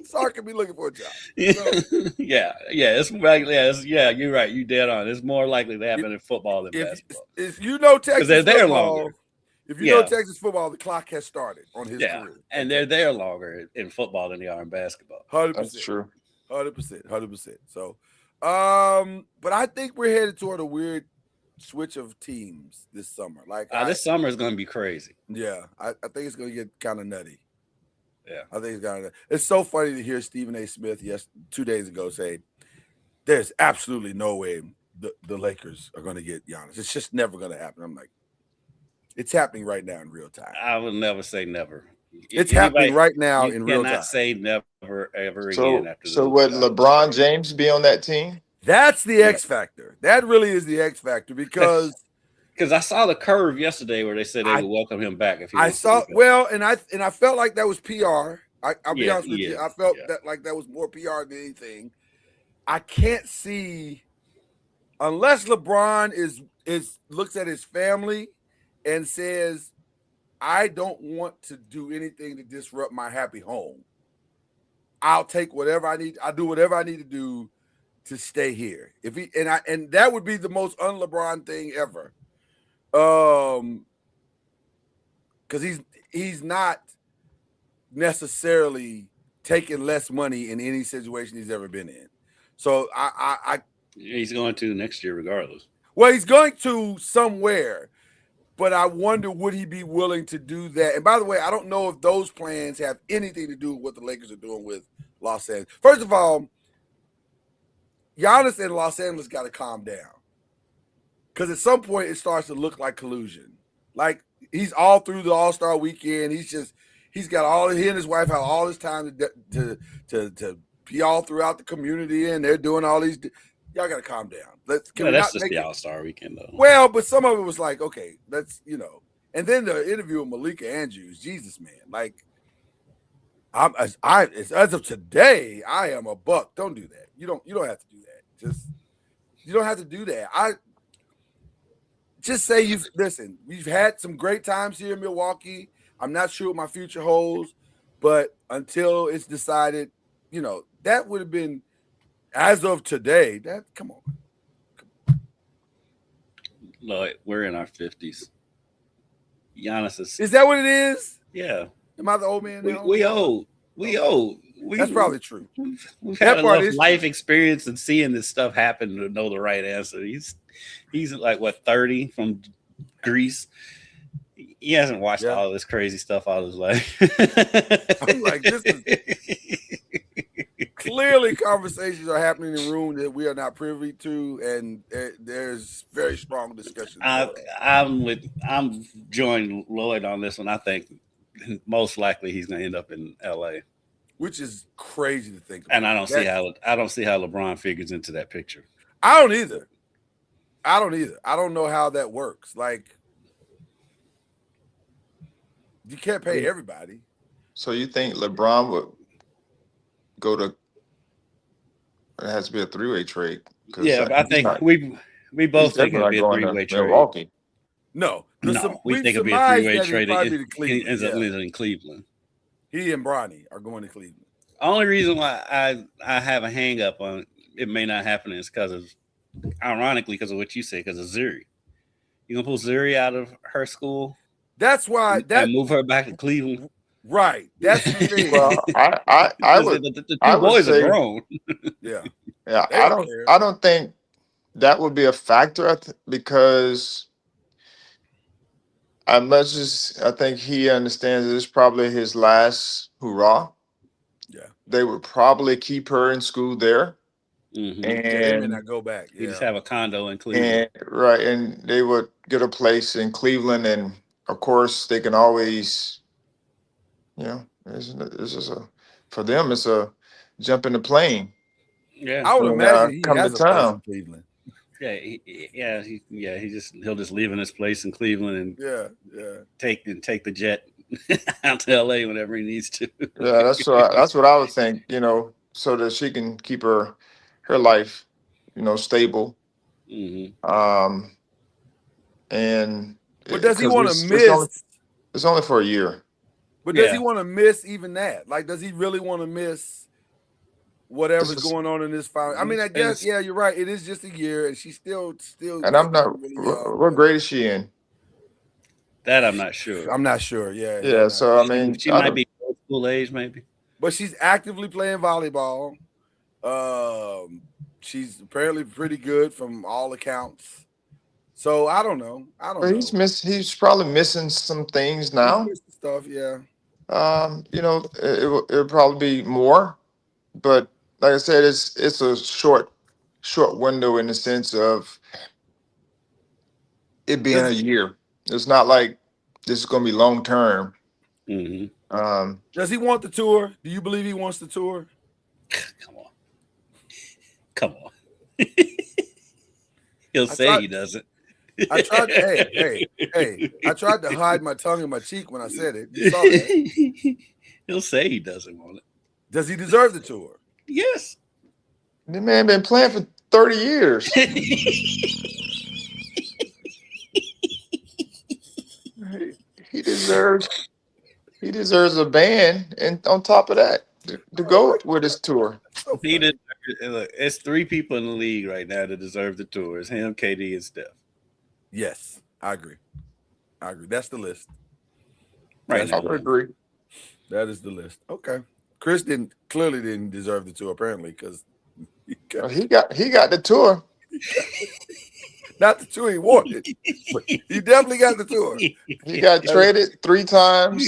Sark could be looking for a job. So, yeah, it's likely. Yeah, you're right. You dead on. It's more likely to happen in football than basketball. If you know Texas, they're there football, longer. If you know Texas football, the clock has started on his career, and they're there longer in football than they are in basketball. 100%. That's true. 100%. So, but I think we're headed toward a weird switch of teams this summer. Like this summer is going to be crazy. Yeah, I think it's going to get kind of nutty. Yeah, I think it's so funny to hear Stephen A. Smith 2 days ago say, "There's absolutely no way the Lakers are going to get Giannis. It's just never going to happen." I'm like, it's happening right now in real time. I would never say never. It's happening right now in real time. You cannot say never ever again after this. So would LeBron James be on that team? That's the X factor. That really is the X factor because I saw the curve yesterday where they said they would welcome him back if he I saw and I felt like that was PR. I'll be honest with you. I felt that was more PR than anything. I can't see unless LeBron is looks at his family and says, I don't want to do anything to disrupt my happy home. I'll take whatever I need. I'll do whatever I need to do to stay here. If he and that would be the most un-LeBron thing ever. Because he's not necessarily taking less money in any situation he's ever been in. So he's going to next year regardless. Well, he's going to somewhere. But I wonder, would he be willing to do that? And by the way, I don't know if those plans have anything to do with what the Lakers are doing with Los Angeles. First of all, Giannis in Los Angeles got to calm down. Because at some point, it starts to look like collusion. Like, he's all through the All-Star weekend. He's got he and his wife have all this time to be all throughout the community, and they're doing all these. Y'all got to calm down. That's just the All-Star weekend, though. Well, but some of it was like, okay, let's, And then the interview with Malika Andrews, Jesus, man. Like, as of today, I am a buck. Don't do that. You don't have to do that. You don't have to do that. Just say we've had some great times here in Milwaukee. I'm not sure what my future holds, but until it's decided, that would have been, as of today, come on. Lloyd, we're in our 50s. Giannis is that what it is? Yeah. Am I the old man now? We old. That's probably true. We've That had part enough is life experience and seeing this stuff happen to know the right answer. He's like what 30 from Greece. He hasn't watched Yeah. all this crazy stuff all his life. I'm like, this is clearly conversations are happening in the room that we are not privy to, and there's very strong discussion. I'm joining Lloyd on this one. I think most likely he's going to end up in LA, which is crazy to think about. and I don't see how LeBron figures into that picture. I don't either. I don't know how that works. Like, you can't pay everybody. So you think LeBron would go to? It has to be a three-way trade. Yeah, but I think we both think it'll be a three-way trade. Milwaukee. No, we think it'll be a three-way trade. He Ends up living in Cleveland. He and Bronny are going to Cleveland. Only reason why I have a hang up on it may not happen is ironically, because of what you say, because of Zuri. You gonna pull Zuri out of her school? That's why and move her back to Cleveland. Right. That's the thing. Well, I would. The two I would boys say, are grown. Yeah. Yeah, They don't care. I don't think that would be a factor because as much as I think he understands this is probably his last hurrah. Yeah. They would probably keep her in school there. Mm-hmm. They may And not go back. You Yeah. just have a condo in Cleveland. and they would get a place in Cleveland, and of course they can always, it's just for them it's a jump in the plane. Yeah, I would So, imagine he come has to a place town. in Cleveland. he'll just live in his place in Cleveland and Yeah. take the jet out to LA whenever he needs to. Yeah, that's what I would think. So that she can keep her life, stable. Mm-hmm. And But does he because want to miss? It's only for a year. But does Yeah. he want to miss even that? Like, does he really want to miss whatever's going on in this final? I mean, I guess, yeah, you're right. It is just a year, and she's still. And I'm not. really young. What grade is she in? That I'm not sure. I'm not sure. Yeah. Yeah. So I mean, She might be old school age, maybe. But she's actively playing volleyball. She's apparently pretty good from all accounts. So I don't know. He's probably missing some things now. Stuff, yeah. It'll probably be more, but like I said, it's a short window in the sense of it being a year. It's not like this is going to be long term. Mm-hmm. Does he want the tour? Do you believe he wants the tour? Come on. He'll say he doesn't. I tried to, hey, I tried to hide my tongue in my cheek when I said it. You saw that. He'll say he doesn't want it. Does he deserve the tour? Yes. The man been playing for 30 years. He deserves a band, and on top of that, to go with his tour. It's three people in the league right now that deserve the tour. It's him, KD, and Steph. Yes, I agree. That's the list. Right. I would agree. That is the list. Okay. Chris clearly didn't deserve the tour, apparently, because he got the tour. Not the tour he wanted, but he definitely got the tour. He got traded 3 times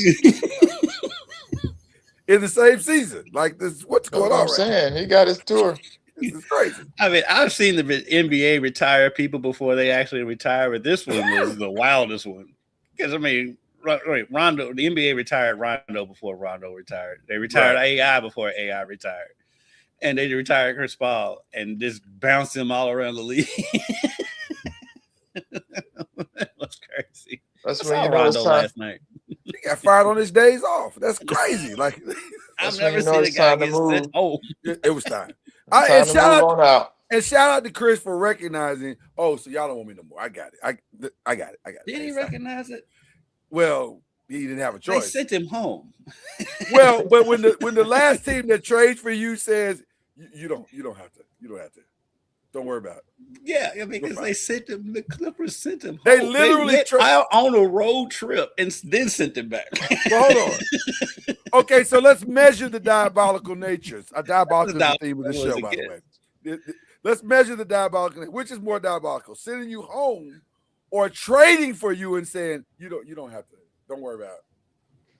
in the same season. Like this, what's going on? I'm saying he got his tour. This is crazy. I mean, I've seen the NBA retire people before they actually retire, but this one was the wildest one. Because I mean, Rondo, the NBA retired Rondo before Rondo retired. They retired AI before AI retired, and they retired Chris Paul and just bounced him all around the league. That was crazy. That's I when saw you know Rondo it's time. last night. He got fired on his days off. That's crazy. Like I've That's never when you know seen a it's guy time to get move. sent home. it was time. Time to move on out. And shout out to Chris for recognizing. Oh, so y'all don't want me no more. I got it. I got it. Did he recognize it? Well, he didn't have a They choice. sent him home. Well, but when the last team that trades for you says you don't have to. Don't worry about it. Yeah, because they sent him. The Clippers sent him. They home. literally went out on a road trip and then sent him back. Well, hold on. Okay, so let's measure the diabolical natures. Diabolical is the theme of the That was show, a by the guess. way. Let's measure the diabolical. Which is more diabolical, sending you home or trading for you and saying you don't have to. Don't worry about it.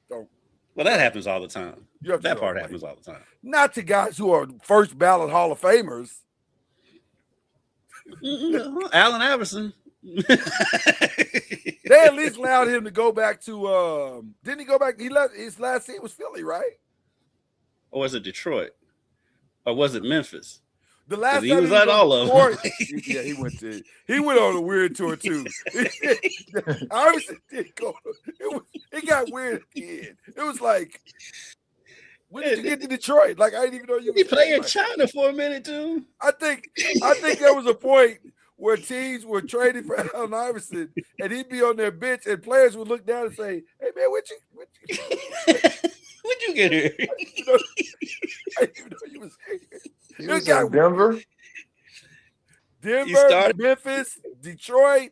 Don't. Well, that happens all the time. You have to That go part away. happens all the time. Not to guys who are first ballot Hall of Famers. Allen Iverson. They at least allowed him to go back to. Didn't he go back? He left. His last team was Philly, right? Or was it Detroit? Or was it Memphis? The last He time was at all of them. Yeah, he went on a weird tour too. Iverson did go. It got weird at the end. It was like, when did you get to Detroit? Like, I didn't even know you. He played in China for a minute too. I think there was a point where teams were trading for Allen Iverson, and he'd be on their bench, and players would look down and say, "Hey man, what'd you get here?" I didn't even know you was here. He was in Denver. Memphis, Detroit.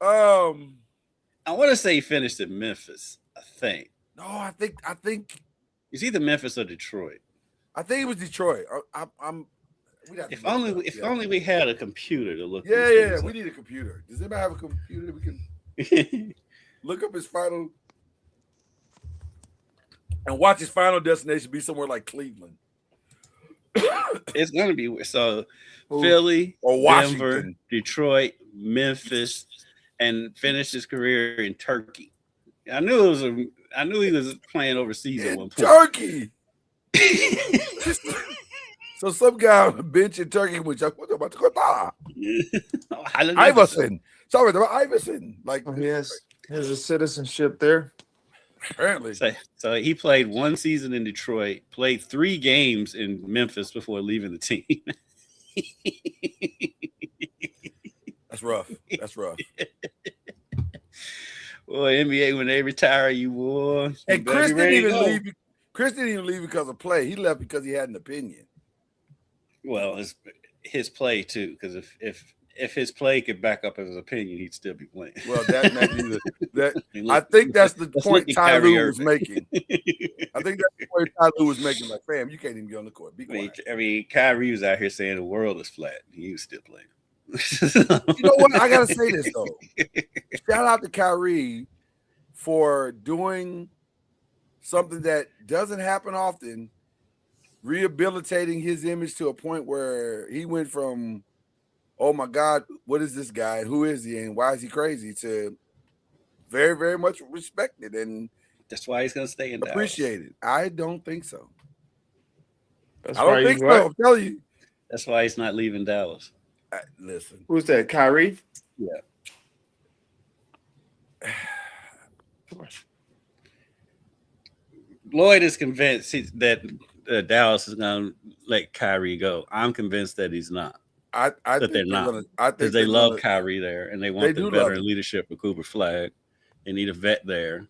I want to say he finished in Memphis. I think. No, I think it's either Memphis or Detroit. I think it was Detroit. If only we had a computer to look. Yeah. We need a computer. Does anybody have a computer that we can look up his final and watch his final destination be somewhere like Cleveland? It's gonna be so. Philly or Washington, Denver, Detroit, Memphis, and finished his career in Turkey. I knew he was playing overseas at one point. Turkey. So some guy on the bench in Turkey was like, "What about Iverson?" Sorry, about Iverson. Like he has a citizenship there. Apparently. So he played one season in Detroit, played 3 games in Memphis before leaving the team. That's rough. Boy, NBA, when they retire you, boy. And Chris didn't even leave. Chris didn't even leave because of play. He left because he had an opinion. Well, his play too, because if his play could back up his opinion, he'd still be playing. Well, that may be that. I think that's the point Ty Lue was making. I think that's the point Ty Lue was making. Like, fam, you can't even get on the court. Be quiet. I mean, Kyrie was out here saying the world is flat. He was still playing. You know what? I gotta say this though. Shout out to Kyrie for doing something that doesn't happen often, rehabilitating his image to a point where he went from, oh my God, what is this guy? Who is he? And why is he crazy? To very, very much respected. And that's why he's going to stay in Dallas. Appreciated. I don't think so. That's I don't think so. I'm telling you. That's why he's not leaving Dallas. Listen. Who's that? Kyrie? Yeah. Lloyd is convinced that Dallas is going to let Kyrie go. I'm convinced that he's not. I think they're not. Because they love Kyrie there, and they want the veteran leadership of Cooper Flag. They need a vet there.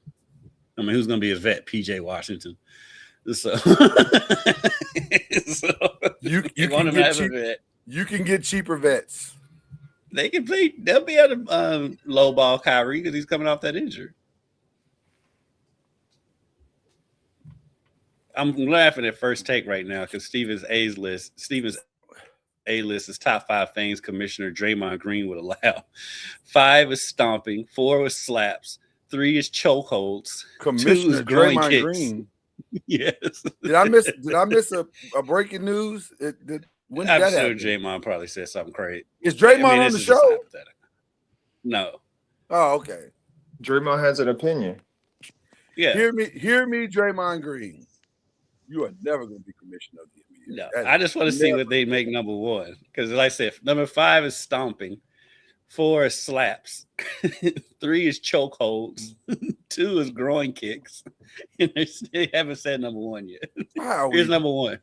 I mean, who's going to be a vet? PJ Washington. So, you can get cheaper vets. They can play. They'll be able to lowball Kyrie because he's coming off that injury. I'm laughing at First Take right now because Steven's A-list is top 5 things Commissioner Draymond Green would allow. 5 is stomping, 4 is slaps, 3 is chokeholds, 2 is groin kicks. Green. Yes. Did I miss a breaking news? When did I'm that sure happen? Draymond probably said something crazy. Is Draymond on the show? No. Oh, okay. Draymond has an opinion. Yeah. Hear me, Draymond Green. You are never going to be commissioner of the NBA. No, I just want to see what they make number 1. Because like I said, number 5 is stomping, 4 is slaps, 3 is chokeholds, 2 is groin kicks. And they haven't said number 1 yet. Here's number 1.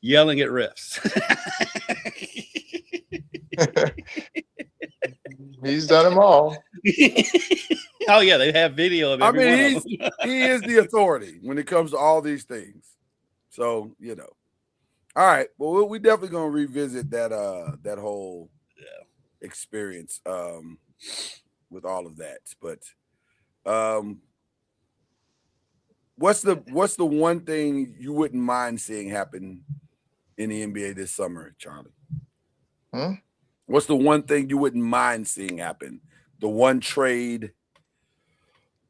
Yelling at refs. He's done them all. Oh yeah, they have video of every one of them. He is the authority when it comes to all these things. So, you know. All right. Well, we definitely gonna revisit that whole experience with all of that. But What's the one thing you wouldn't mind seeing happen in the NBA this summer, Charlie? What's the one thing you wouldn't mind seeing happen? The one trade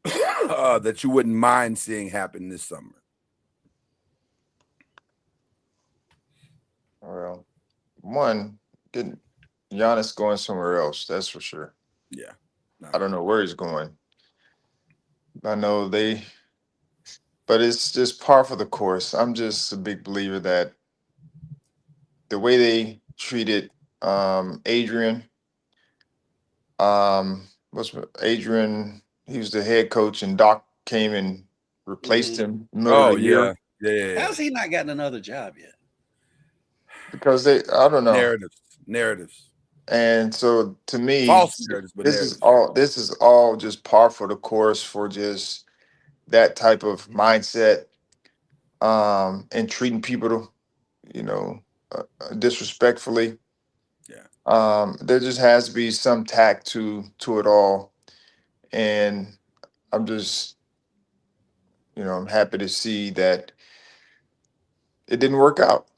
that you wouldn't mind seeing happen this summer? Well, one, getting Giannis going somewhere else. That's for sure. Yeah. I don't know where he's going. I know but it's just par for the course. I'm just a big believer that the way they treated Adrian, what's Adrian? He was the head coach, and Doc came and replaced him in the middle of the year. Yeah. How's he not gotten another job yet? Because I don't know. Narratives. And so to me, False narratives, but this is all just par for the course for just that type of mindset, and treating people, disrespectfully. Yeah. There just has to be some tact to it all, and I'm just, I'm happy to see that it didn't work out.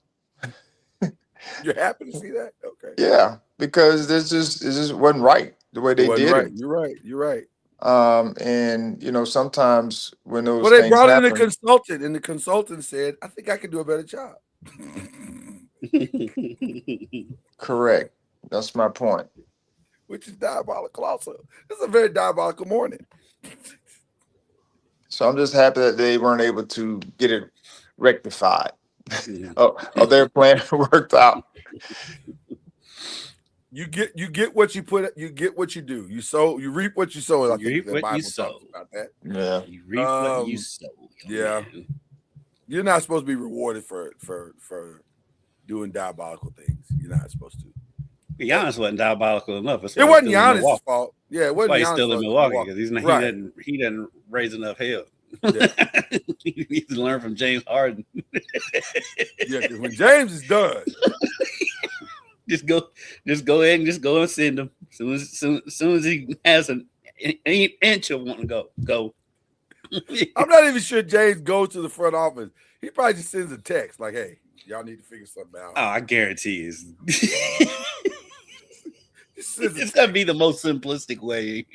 You're happy to see that? Okay. Yeah, because it just wasn't right the way they did right. it. You're right. And sometimes when those they things brought in happen, a consultant, and the consultant said, "I think I can do a better job." correct. That's my point. Which is diabolical. Also, this is a very diabolical morning. So I'm just happy that they weren't able to get it rectified. Their plan worked out. You get what you put. You get what you do. You reap what you sow. I think the Bible talks about that. Yeah, you reap what you sow. Yeah, man. You're not supposed to be rewarded for doing diabolical things. You're not supposed to. Giannis wasn't diabolical enough. It wasn't Giannis' fault. Yeah, it wasn't. That's why he's Giannis' still in Milwaukee because he's not. Right. He didn't raise enough hell. Yeah. He needs to learn from James Harden. Yeah, because when James is done, just go ahead and just go and send him. Soon as he has an inch of wanting to go. I'm not even sure James goes to the front office. He probably just sends a text like, "Hey, y'all need to figure something out." Oh, I guarantee it's gonna be the most simplistic way.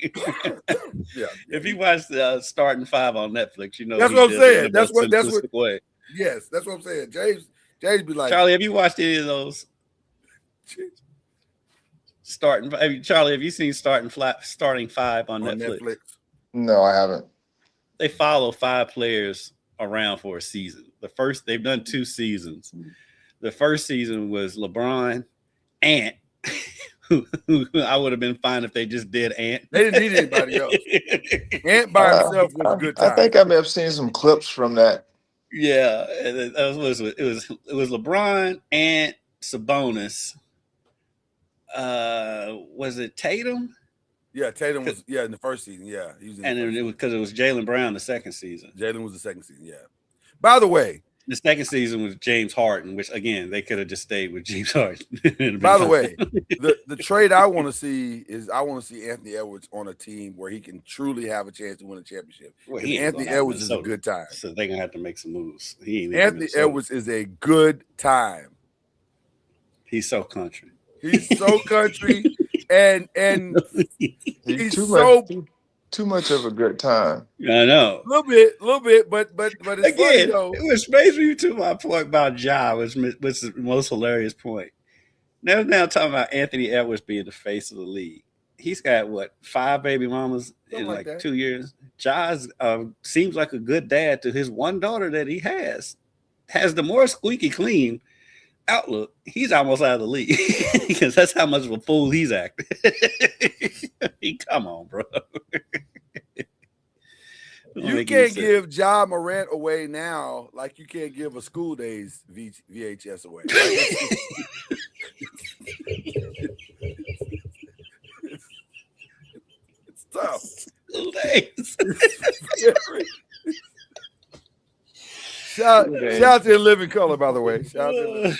Yeah. If you watch Starting Five on Netflix, that's what I'm saying. That's what way. Yes, that's what I'm saying. James be like, Charlie, have you watched any of those? Charlie, have you seen Starting Five on Netflix? No, I haven't. They follow 5 players around for a season. They've done 2 seasons. The first season was LeBron, Ant, who I would have been fine if they just did Ant. They didn't need anybody else. Ant by himself was a good time. I think I may have seen some clips from that. Yeah, it was LeBron, Ant, Sabonis. Was it Tatum? Yeah, Tatum was in the first season. Yeah, he was. And it was because it was Jaylen Brown the second season. Jaylen was the second season. Yeah. By the way, the second season was James Harden, which again they could have just stayed with James Harden. By the way, the trade I want to see is Anthony Edwards on a team where he can truly have a chance to win a championship. Well, Anthony Edwards is a good time. So they're gonna have to make some moves. Anthony Edwards is a good time. He's so country. He's so country, and he's too much of a good time. I know. A little bit, but it's again, funny, though. Which brings me to my point about Ja, which is the most hilarious point. Now talking about Anthony Edwards being the face of the league. He's got 5 baby mamas in like 2 years. Ja seems like a good dad to his one daughter that he has the more squeaky clean outlook. He's almost out of the league because that's how much of a fool he's acting. Come on, bro. You can't give Ja Morant away now like you can't give a School Days VHS away. It's tough. School Days. Shout out to Living Color, by the way. Shout out to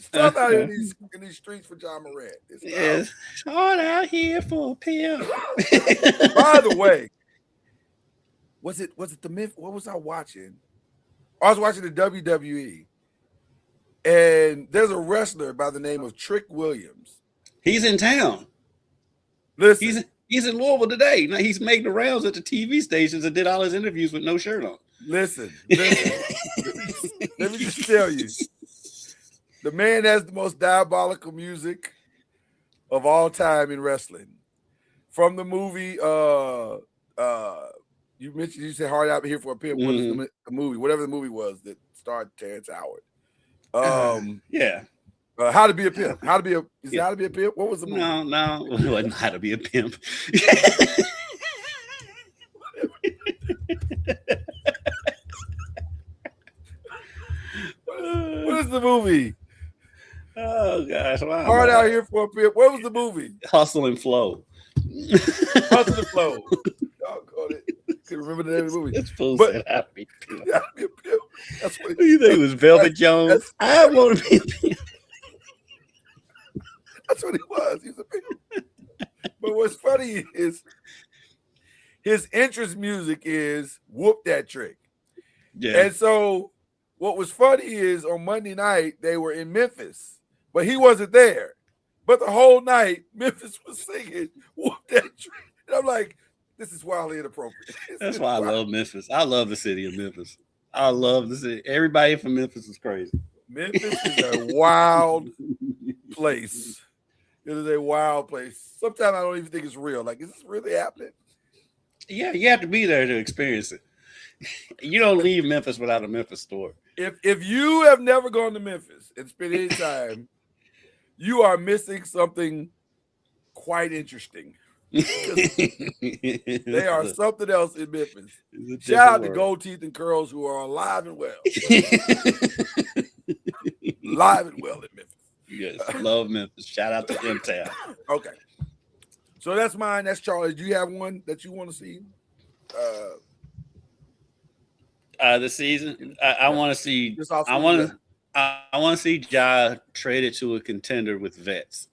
stuff out in these streets for Ja Morant. It's hard out here for a pimp. By the way, Was it the myth? What was I watching? I was watching the WWE, and there's a wrestler by the name of Trick Williams. He's in town. Listen, He's in Louisville today. Now he's making the rounds at the TV stations and did all his interviews with no shirt on. listen. Let me just tell you, the man has the most diabolical music of all time in wrestling. From the movie, you said Hard Out Here for a Pimp. What is the movie? Whatever the movie was that starred Terrence Howard. Yeah. How to Be a Pimp. How to Be a Pimp? What was the movie? No, it wasn't How to Be a Pimp. What is the movie? Oh gosh, wow. Hard Out Here for a Pimp. What was the movie? Hustle and Flow. Hustle and Flow. Doggone it. Couldn't remember the name of the movie. It's supposed But- to How to Be a Pimp. How to Be a Pimp. That's what Who you think it was Velvet Jones? I want to be a pimp. That's what he was. He was a pimp. But what's funny is his interest music is Whoop That Trick. Yeah. And so what was funny is on Monday night, they were in Memphis, but he wasn't there. But the whole night, Memphis was singing Whoop That Trick. And I'm like, this is wildly inappropriate. That's why I love Memphis. I love the city of Memphis. I love the city. Everybody from Memphis is crazy. Memphis is a wild place. It is a wild place. Sometimes I don't even think it's real. Like, is this really happening? Yeah, you have to be there to experience it. You don't leave Memphis without a Memphis store. If you have never gone to Memphis and spent any time, you are missing something quite interesting. They are something else in Memphis. Shout out to Gold Teeth and Curls, who are alive and well. Alive and well in Memphis. Yes, love Memphis. Shout out to M-Town. Okay. So that's mine. That's Charlie. Do you have one that you want to see? The season. I want to see. This off I want to see Ja traded to a contender with vets.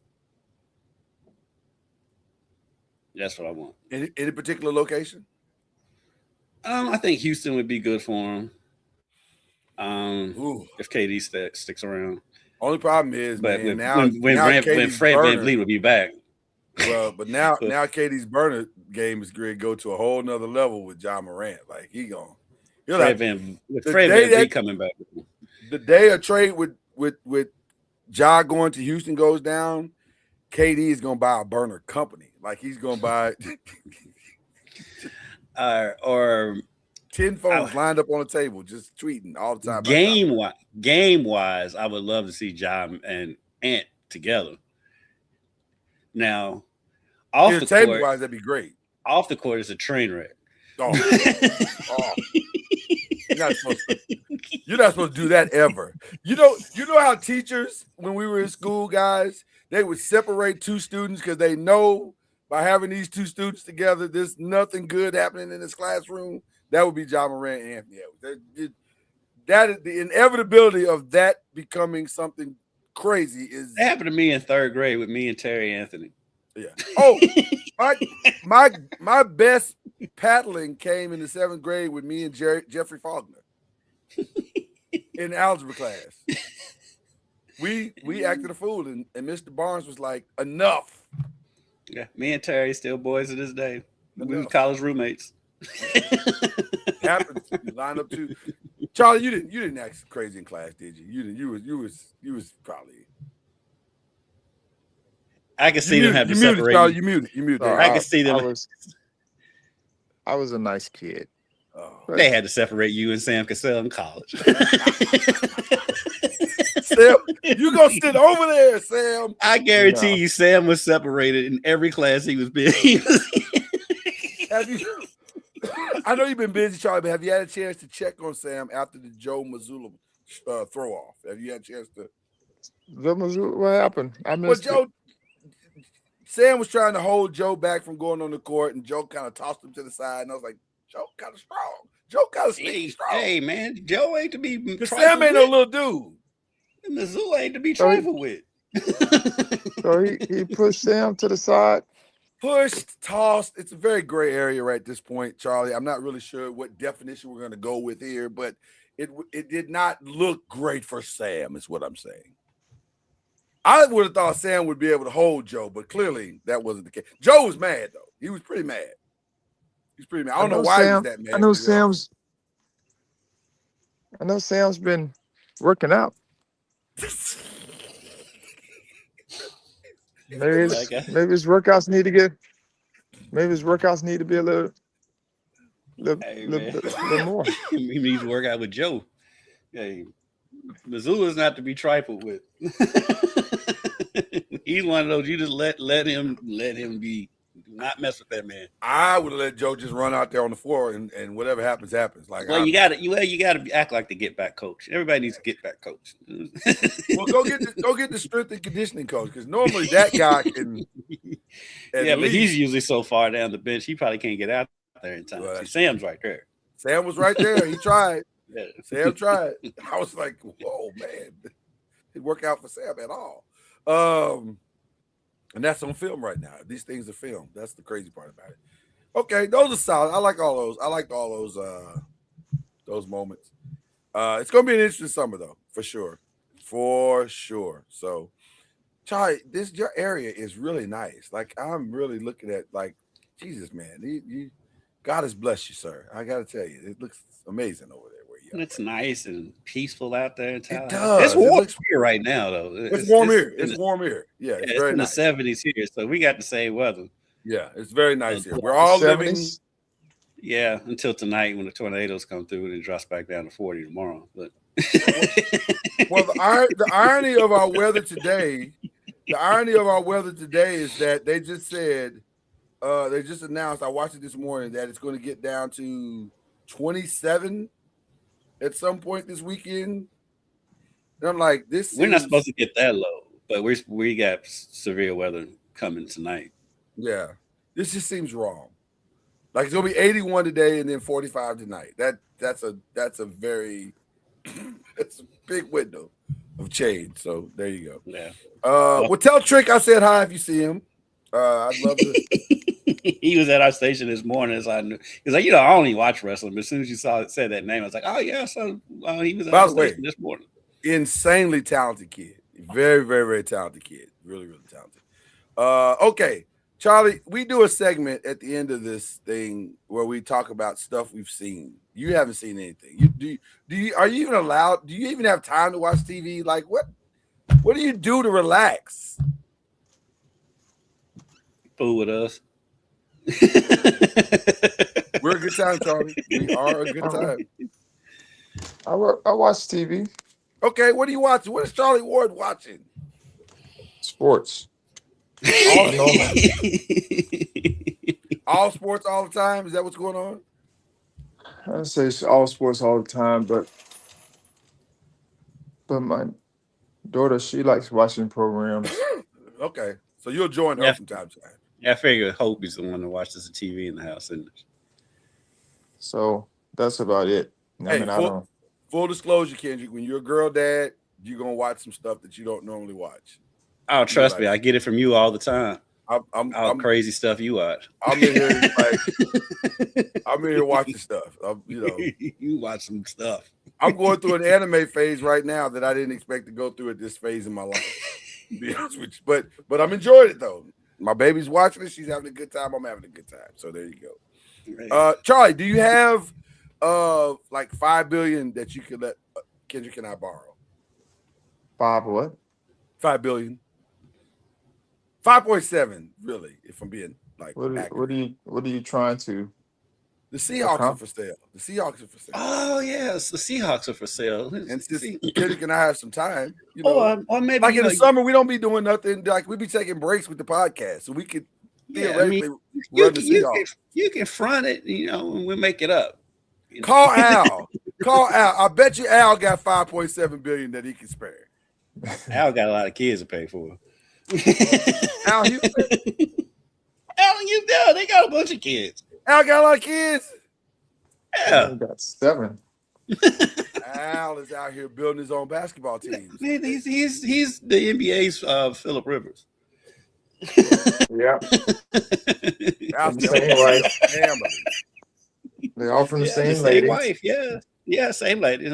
That's what I want. Any particular location? I think Houston would be good for him. Ooh. If KD sticks around. Only problem is, But man, when Fred VanVleet will be back. Well, but now KD's burner game is going to go to a whole nother level with John Morant. Like Fred VanVleet coming back. The day a trade with Ja going to Houston goes down, KD is going to buy a burner company. Like he's going to buy or 10 phones lined up on the table, just tweeting all the time. Game wise, I would love to see Ja and Ant together. Now, off the table court, wise, that'd be great. Off the court is a train wreck. Oh. You're not supposed to do that ever. You know how teachers, when we were in school, guys, they would separate two students because they know by having these two students together, there's nothing good happening in this classroom. That would be John Morant and Anthony Edwards. That is the inevitability of that becoming something crazy. It happened to me in third grade with me and Terry Anthony. Yeah. Oh, my best paddling came in the 7th grade with me and Jeffrey Faulkner in algebra class. We acted a fool, and Mr. Barnes was like, enough. Yeah, me and Terry still boys to this day. We were college roommates. Happens. You line up too. Charlie, you didn't act crazy in class, did you? You was probably. I can see them have to separate. Charlie, you muted. I can see them. I was a nice kid. Oh. They had to separate you and Sam Cassell in college. Sam, you gonna sit over there, Sam? I guarantee you, Sam was separated in every class he was being. Have you? I know you've been busy, Charlie, but have you had a chance to check on Sam after the Joe Mazzulla throw off? Have you had a chance to? What happened? I missed it. Sam was trying to hold Joe back from going on the court, and Joe kind of tossed him to the side, and I was like, Joe kind of strong. Joe kind of strong. Hey, man, Joe ain't to be. Sam ain't no little dude. Mazzulla ain't to be trifled with. So he pushed Sam to the side. Pushed, tossed. It's a very gray area right at this point, Charlie. I'm not really sure what definition we're going to go with here, but it did not look great for Sam, is what I'm saying. I would have thought Sam would be able to hold Joe, but clearly that wasn't the case. Joe was mad, though. He was pretty mad. He's pretty mad. I don't know why he was that mad. I know Sam's been working out. Maybe his workouts need to be a little more. He needs to work out with Joe. Hey, Missoula's not to be trifled with. He's one of those you just let him be. Do not mess with that man. I would have let Joe just run out there on the floor and whatever happens, happens. Like, well, you gotta act like the get back coach. Everybody needs to get back coach. Well, go get the strength and conditioning coach, because normally that guy can. Yeah, but he's usually so far down the bench, he probably can't get out there in time. Well, See, Sam's right there. Sam was right there. He tried. Yeah. Sam tried. I was like, whoa, man. It didn't work out for Sam at all. And that's on film right now. These things are filmed. That's the crazy part about it. Okay, those are solid. I like all those. I liked all those moments. It's gonna be an interesting summer though, for sure. For sure. So Charlie, your area is really nice. Like, I'm really looking at, like, Jesus, man. You God has blessed you, sir. I gotta tell you, it looks amazing over there where you are. It's nice and peaceful out there in town. It does. It's warm here right now, though. It's warm here. It's warm here. Yeah, it's very in nice. the 70s here, so we got the same weather. Yeah, it's very nice here. We're all living. Yeah, until tonight when the tornadoes come through and it drops back down to 40 tomorrow. But well, the irony of our weather today, is that they just said, they just announced, I watched it this morning, that it's going to get down to 27 at some point this weekend. And I'm like, we're not supposed to get that low, but we got severe weather coming tonight. Yeah, this just seems wrong. Like, it's gonna be 81 today and then 45 tonight. That's a very that's a big window of change. So there you go. Yeah. Well, tell Trick I said hi if you see him. I'd love to. He was at our station this morning, as I knew. He's like, I only watch wrestling, but as soon as you said that name, I was like, oh yeah. So he was at our station this morning. Insanely talented kid. Very, very, very talented kid. Really, really talented. Okay. Charlie, we do a segment at the end of this thing where we talk about stuff we've seen. You haven't seen anything. Are you even allowed? Do you even have time to watch TV? Like, what do you do to relax? Fool with us. We're a good time, Charlie. We are a good time. I watch TV. Okay, what are you watching? What is Charlie Ward watching? Sports. All sports all the time? Is that what's going on? I say it's all sports all the time, but my daughter, she likes watching programs. Okay, so you'll join her from time to time. Yeah, I figure Hope is the one that watches the TV in the house, isn't it? So that's about it. Full disclosure, Kendrick, when you're a girl dad, you're gonna watch some stuff that you don't normally watch. Oh, trust me, I get it from you all the time. I'm crazy stuff you watch. I'm in here I'm in here watching stuff. You watch some stuff. I'm going through an anime phase right now that I didn't expect to go through at this phase in my life. To be honest with you, but I'm enjoying it though. My baby's watching it. She's having a good time. I'm having a good time. So there you go. Charlie, do you have like $5 billion that you could let Kendrick and I borrow? 5 what? 5 billion. 5.7, really, if I'm being like. What are you trying to? The Seahawks are for sale. The Seahawks are for sale. Oh yes, the Seahawks are for sale. And since Kendrick and I have some time, or maybe like in the summer, we don't be doing nothing. Like we be taking breaks with the podcast, so we could theoretically run the Seahawks. You can front it, and we'll make it up. Call Al. Call Al. I bet you Al got 5.7 billion that he can spare. Al got a lot of kids to pay for. Al Houston. They got a bunch of kids. Al got a lot of kids. Yeah, I got 7. Al is out here building his own basketball teams. He's the NBA's Phillip Rivers. Yeah, That's the same wife. family. They're all from the Yeah, same lady. wife. Yeah, same lady.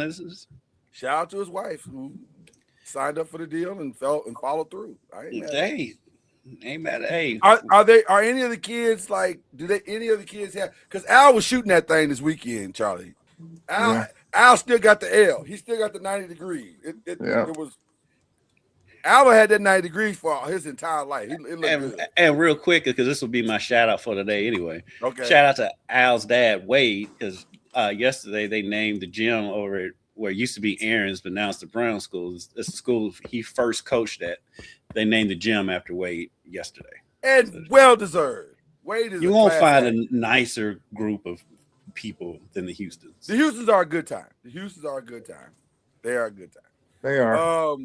Shout out to his wife who signed up for the deal and followed through. I ain't mad at it. Hey, ain't mad at hey. Are any of the kids like? Any of the kids have? Because Al was shooting that thing this weekend, Charlie. Al still got the L. He still got the 90 degrees. It was. Al had that 90 degrees for his entire life. It looked good. And real quick, because this will be my shout out for today anyway. Okay. Shout out to Al's dad, Wade, because yesterday they named the gym over at where it used to be Aaron's, but now it's the Brown School. It's the school he first coached at. They named the gym after Wade yesterday. And well deserved. Wade is. You won't find a nicer group of people than the Houstons. The Houstons are a good time. They are a good time. They are.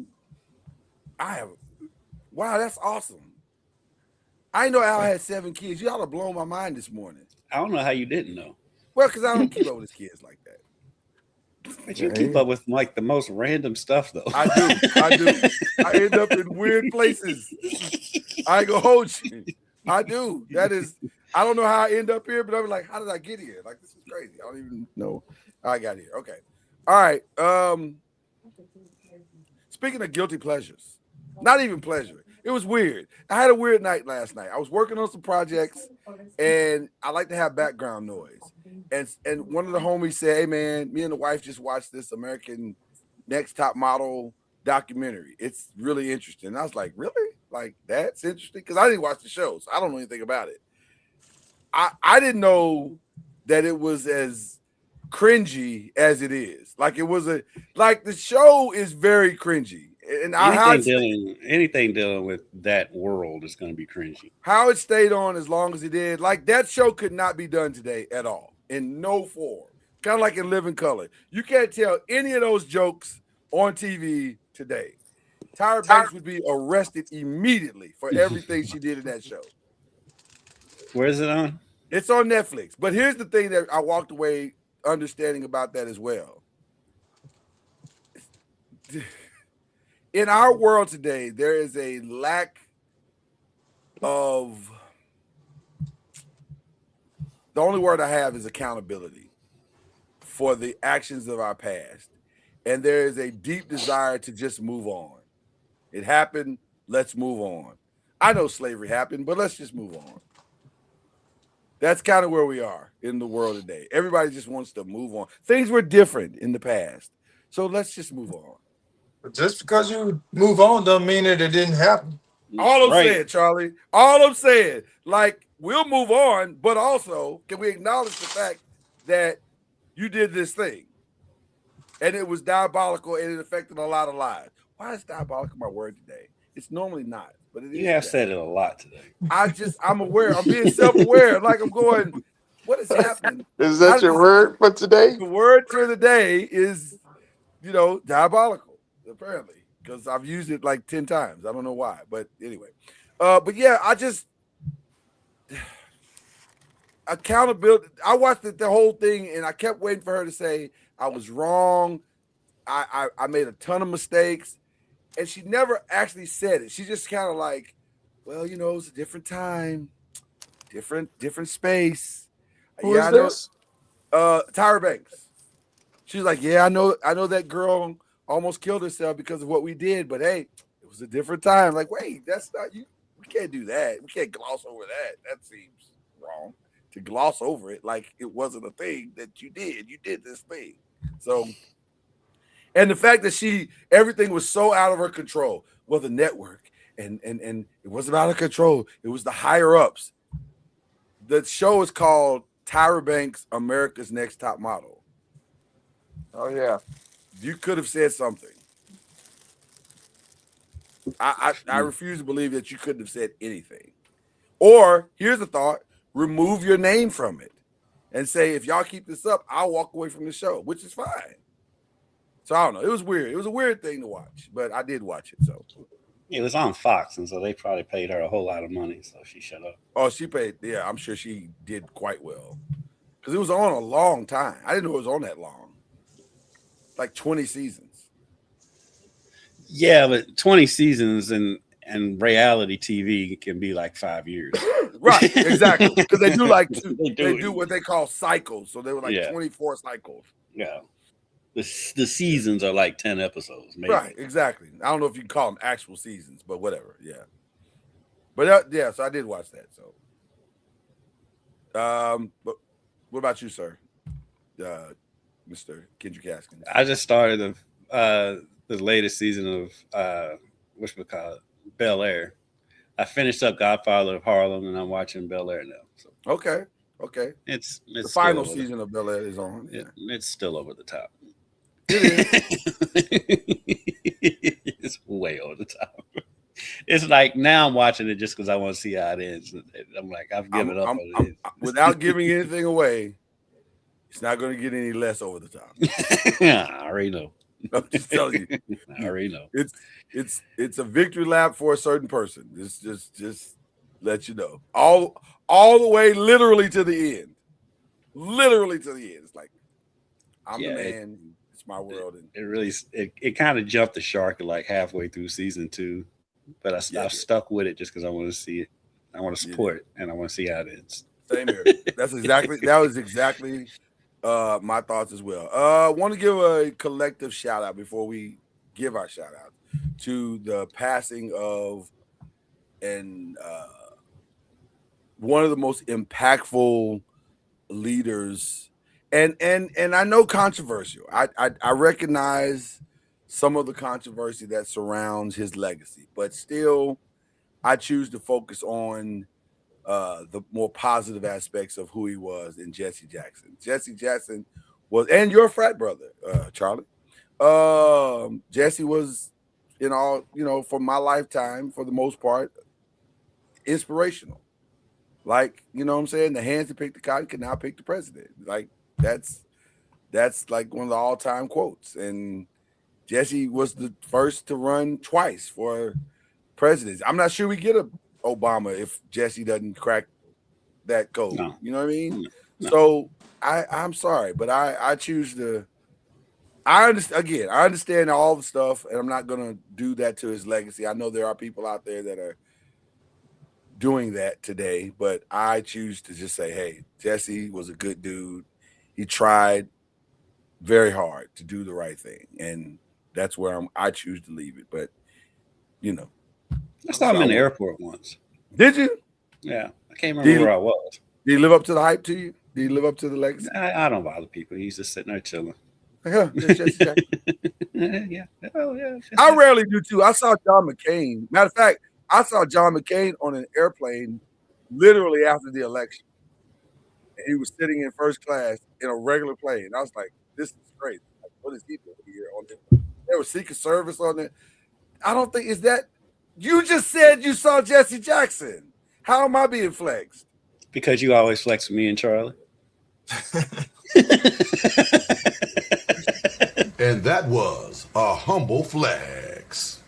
Wow, that's awesome. I know Al had 7 kids. You ought to blow my mind this morning. I don't know how you didn't know. Well, because I don't keep up with his kids like that. But you keep up with like the most random stuff, though. I do. I end up in weird places. I ain't gonna hold you. I do. I don't know how I end up here, but I'm like, how did I get here? Like, this is crazy. I don't even know how I got here. Okay. All right. Speaking of guilty pleasures, not even pleasure. It was weird. I had a weird night last night. I was working on some projects, and I like to have background noise. And one of the homies said, "Hey man, me and the wife just watched this American Next Top Model documentary. It's really interesting." And I was like, "Really? Like that's interesting?" Because I didn't watch the show, so I don't know anything about it. I didn't know that it was as cringy as it is. Like it was the show is very cringy. And anything dealing with that world is going to be cringy. How it stayed on as long as it did, like that show could not be done today at all, in no form. Kind of like in Living Color. You can't tell any of those jokes on TV today. Tyra Banks would be arrested immediately for everything she did in that show. Where is it on? It's on Netflix. But here's the thing that I walked away understanding about that as well. In our world today, there is a lack of, the only word I have is accountability for the actions of our past. And there is a deep desire to just move on. It happened, let's move on. I know slavery happened, but let's just move on. That's kind of where we are in the world today. Everybody just wants to move on. Things were different in the past, so let's just move on. Just because you move on don't mean that it didn't happen. All I'm saying, Charlie, all I'm saying, like, we'll move on, but also, can we acknowledge the fact that you did this thing and it was diabolical and it affected a lot of lives? Why is diabolical my word today? It's normally not, but it is. You have said it a lot today. I'm aware. I'm being self-aware. Like I'm going, what is happening? Is that your word for today? The word for the day is, diabolical. Apparently, because I've used it like 10 times. I don't know why, but anyway. But yeah, accountability. I watched the whole thing and I kept waiting for her to say I was wrong. I made a ton of mistakes, and she never actually said it. She just kind of like, well, it was a different time, different space. Who is this? Tyra Banks. She's like, yeah, I know that girl almost killed herself because of what we did, but hey, it was a different time. Like, wait, that's not you. We can't do that. We can't gloss over that. That seems wrong to gloss over it like it wasn't a thing that you did. You did this thing. So, and the fact that everything was so out of her control. Well, the network and it wasn't out of control. It was the higher ups. The show is called Tyra Banks, America's Next Top Model. Oh yeah. You could have said something. I refuse to believe that you couldn't have said anything. Or here's a thought: remove your name from it, and say, if y'all keep this up, I'll walk away from the show, which is fine. So I don't know. It was weird. It was a weird thing to watch, but I did watch it. So it was on Fox, and so they probably paid her a whole lot of money, so she shut up. Oh, she paid. Yeah, I'm sure she did quite well because it was on a long time. I didn't know it was on that long. Like 20 seasons. Yeah, but 20 seasons, and And reality TV can be like 5 years. Right, exactly. Because they do like they do do it. what they call cycles. So they were like Yeah. 24 cycles. Yeah. The seasons are like 10 episodes, maybe. Right, exactly. I don't know if you can call them actual seasons, but whatever. Yeah. But yeah, so I did watch that. So but what about you, sir? Mr. Kendrick Haskins. I just started the latest season of whatchamacallit, Bel Air. I finished up Godfather of Harlem, and I'm watching Bel Air now. So Okay. it's The still final over season of Bel Air is on. Yeah. it's still over the top. It's way over the top. It's like now I'm watching it just because I want to see how it ends. I'm like, I've given up on it. Without giving anything away, it's not going to get any less over the top. I already know. I'm just telling you. I already know. It's a victory lap for a certain person. Just let you know. All the way literally to the end. Literally to the end. It's like I'm the man. It's my world. And it really kind of jumped the shark like halfway through season 2, but I've stuck with it just because I want to see it. I want to support it, and I want to see how it ends. Same here. That was exactly my thoughts as well. I want to give a collective shout out before we give our shout out to the passing of one of the most impactful leaders, and I know controversial. I recognize some of the controversy that surrounds his legacy, but still, I choose to focus on the more positive aspects of who he was in Jesse Jackson. Jesse Jackson was, and your frat brother, Charlie. Jesse was, for my lifetime, for the most part, inspirational. Like, you know what I'm saying? The hands that pick the cotton can now pick the president. Like, that's like one of the all-time quotes. And Jesse was the first to run twice for president. I'm not sure we get a Obama if Jesse doesn't crack that code. No. You know what I mean? No. So I'm sorry, but I choose to. I understand all the stuff, and I'm not gonna do that to his legacy. I know there are people out there that are doing that today, but I choose to just say, hey, Jesse was a good dude. He tried very hard to do the right thing, and that's where I choose to leave it. But I saw him in the airport once. Did you? Yeah, I can't remember where I was. Did he live up to the hype to you? Did he live up to the legacy? I don't bother people. He's just sitting there chilling. Yeah, Jesse Jackson. Yeah. Oh, yeah. I rarely do too. I saw John McCain. Matter of fact, I saw John McCain on an airplane literally after the election. And he was sitting in first class in a regular plane. I was like, this is crazy. Like, what is he doing here on this? There was Secret Service on it. I don't think, is that, you just said you saw Jesse Jackson. How am I being flexed? Because you always flex with me and Charlie. And that was a humble flex.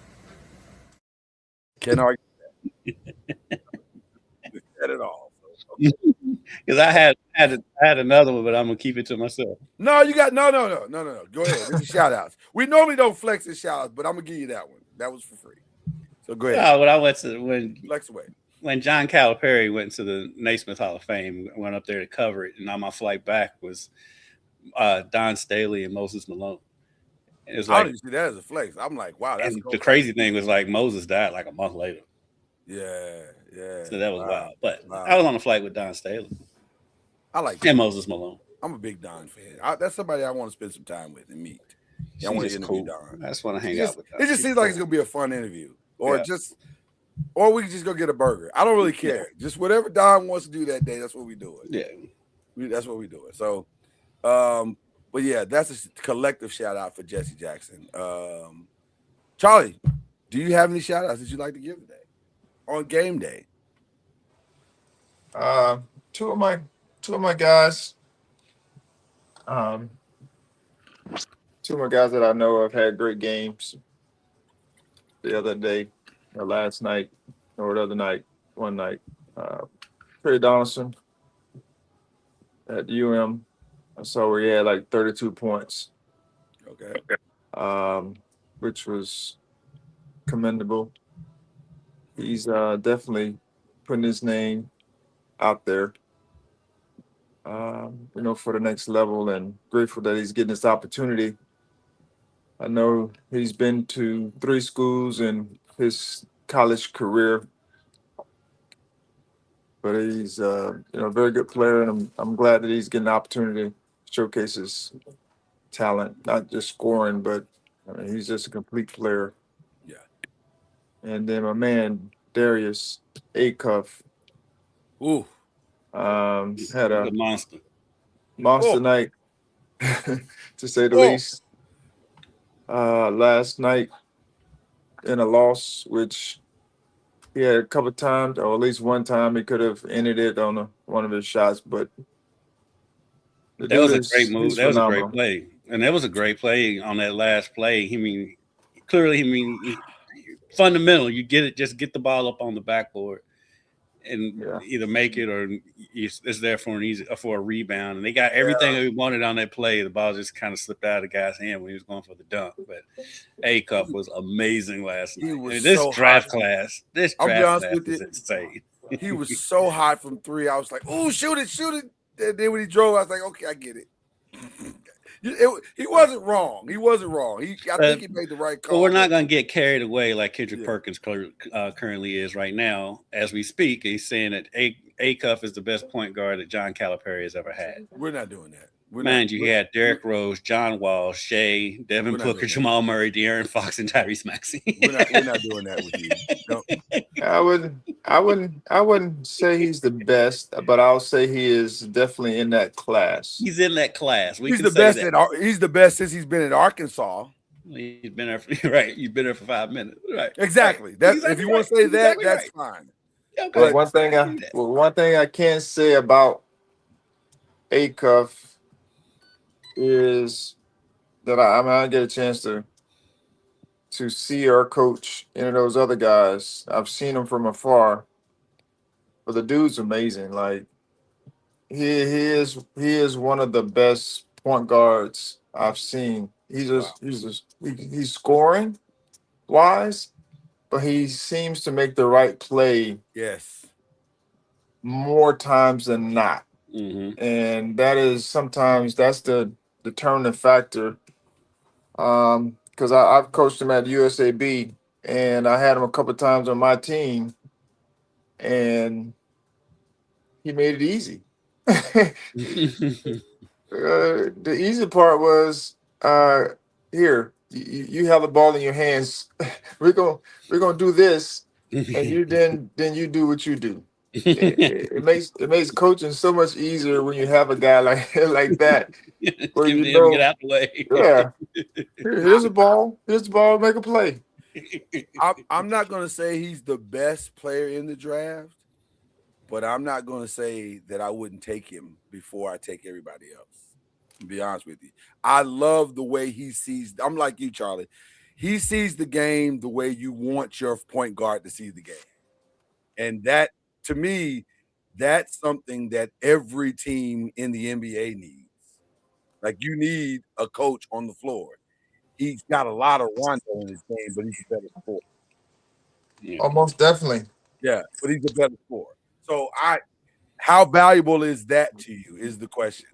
Can't argue that. That at all. Because I had another one, but I'm gonna keep it to myself. No, you got no. Go ahead. With the shout outs. We normally don't flex the shout outs, but I'm gonna give you that one. That was for free. So go ahead. When I went to flex away. When John Calipari went to the Naismith Hall of Fame, went up there to cover it, and on my flight back was Don Staley and Moses Malone. It was I didn't see that as a flex. I'm like, wow. That's the crazy thing was like Moses died like a month later. Yeah. So that was wild. But I was on a flight with Don Staley. I like and Moses Malone. I'm a big Don fan. That's somebody I want to spend some time with and meet. I want to interview Don. I just want to hang out with Don. It just seems like it's gonna be a fun interview, or we can just go get a burger. I don't really care. Just whatever Don wants to do that day, that's what we do it. Yeah, that's what we do it. So, but yeah, that's a collective shout out for Jesse Jackson. Charlie, do you have any shout outs that you'd like to give today on game day? Two of my guys. Two of my guys that I know have had great games the other day, or last night, or the other night, one night. Trey Donaldson at UM. I saw where he had like 32 points. Okay. Which was commendable. He's definitely putting his name out there, for the next level, and grateful that he's getting this opportunity. I know he's been to 3 schools in his college career, but he's a very good player, and I'm glad that he's getting the opportunity to showcase his talent, not just scoring, but I mean, he's just a complete player. Yeah. And then my man Darius Acuff Ooh. had He's a a monster. monster Oh. night, to say the Oh. least. Last night in a loss, which he had a couple times, or at least one time, he could have ended it on one of his shots. But the That was dude a great move. he's That was a great phenomenal. play, and that was a great play on that last play. Clearly, fundamental. You get it, just get the ball up on the backboard, and Yeah. either make it or it's there for a rebound. And they got everything they wanted on that play. The ball just kind of slipped out of the guy's hand when he was going for the dunk. But A-Cup was amazing last night. He was This so draft hot. class I'll be honest with is you. insane. He was so hot from 3. I was like, "Oh, shoot it!" And then when he drove, I was like, "Okay, I get it." He wasn't wrong. He wasn't wrong. I think he made the right But call. we're not going to get carried away like Kendrick Yeah. Perkins currently is right now. As we speak, he's saying that A-Cuff is the best point guard that John Calipari has ever had. We're not doing that. Mind you, he had Derrick Rose, John Wall, Shea, Devin We're not Booker, doing that. Jamal Murray, De'Aaron Fox, and Tyrese Maxey. We're not doing that with you. Don't. I wouldn't say he's the best, but I'll say he is definitely in that class. He's in that class. He's the best he's the best since he's been at Arkansas. He's been there for right. You've been there for 5 minutes, right? Exactly. Right. That's Exactly if you want to right. say that, Exactly that's right. fine. Okay. But one thing I can say about Acuff is that I get a chance to see our coach and those other guys. I've seen him from afar, but the dude's amazing. Like he is one of the best point guards I've seen. He's scoring wise, but he seems to make the right play Yes. more times than not. Mm-hmm. And that is sometimes that's the determining factor. Because I've coached him at USAB, and I had him a couple of times on my team, and he made it easy. The easy part was here. You have the ball in your hands. We're gonna do this, and you then you do what you do. It makes coaching so much easier when you have a guy like that. Where Give you him know, get out the way. yeah. Here's the ball. Here's the ball. Make a play. I'm not going to say he's the best player in the draft, but I'm not going to say that I wouldn't take him before I take everybody else. To be honest with you, I love the way he sees. I'm like you, Charlie. He sees the game the way you want your point guard to see the game, and that, to me, that's something that every team in the NBA needs. Like, you need a coach on the floor. He's got a lot of Rondo in his game, but he's a better scorer. Yeah. Almost definitely. Yeah, but he's a better scorer. So how valuable is that to you is the question.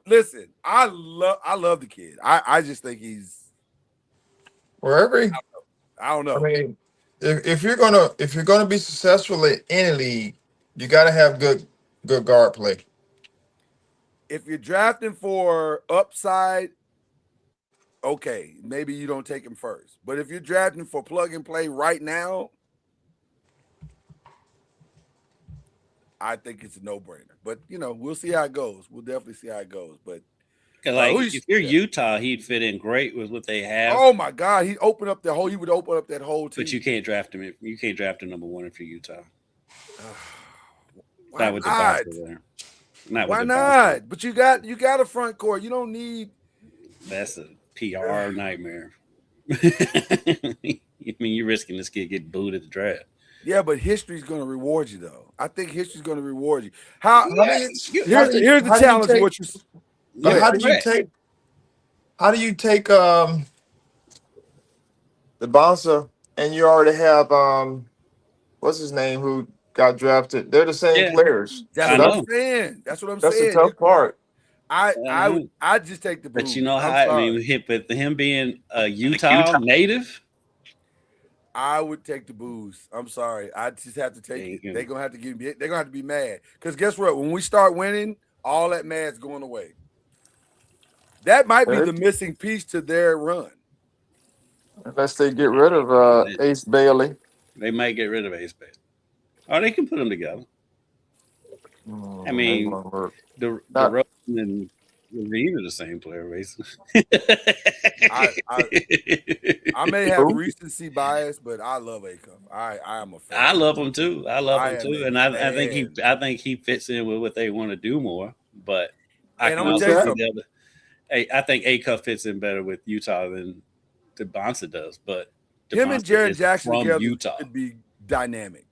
Listen, I love the kid. I just think he's I don't know. I mean, if you're gonna be successful in any league, you gotta have good guard play. If you're drafting for upside, okay, maybe you don't take him first. But if you're drafting for plug and play right now, I think it's a no-brainer. But we'll see how it goes. We'll definitely see how it goes. But if you're Utah, he'd fit in great with what they have. Oh my God, he would open up that whole team. But you can't draft him. You can't draft a number one if you're Utah. Why Not with the not? bouncer there. Not Why with the not? bouncer. But you got a front court. You don't need. That's a PR nightmare. I mean, you're risking this kid getting booed at the draft. Yeah, but history's going to reward you, though. I think history's going to reward you. Here's the challenge. How do you take the bouncer and you already have what's his name who got drafted. They're the same Yeah. players. That's I what know. I'm saying. That's what I'm That's the saying. tough part. I'd just take the Blues. But you know how I'm I mean, sorry. with him being a Utah native, I would take the Blues. I'm sorry. I just have to take it. They're gonna have to they're gonna have to be mad. Because guess what? When we start winning, all that mad's going away. That might be the missing piece to their run. Unless they get rid of Ace Bailey. they might get rid of Ace Bailey. Or they can put them together. I mean, the Rosen and Reed are the same player, basically. I may have recency bias, but I love Acuff. I am a fan. I love him too. And I think he fits in with what they want to do more. But I think Acuff fits in better with Utah than Bonsa does. But him and Jaren Jackson together could be dynamic.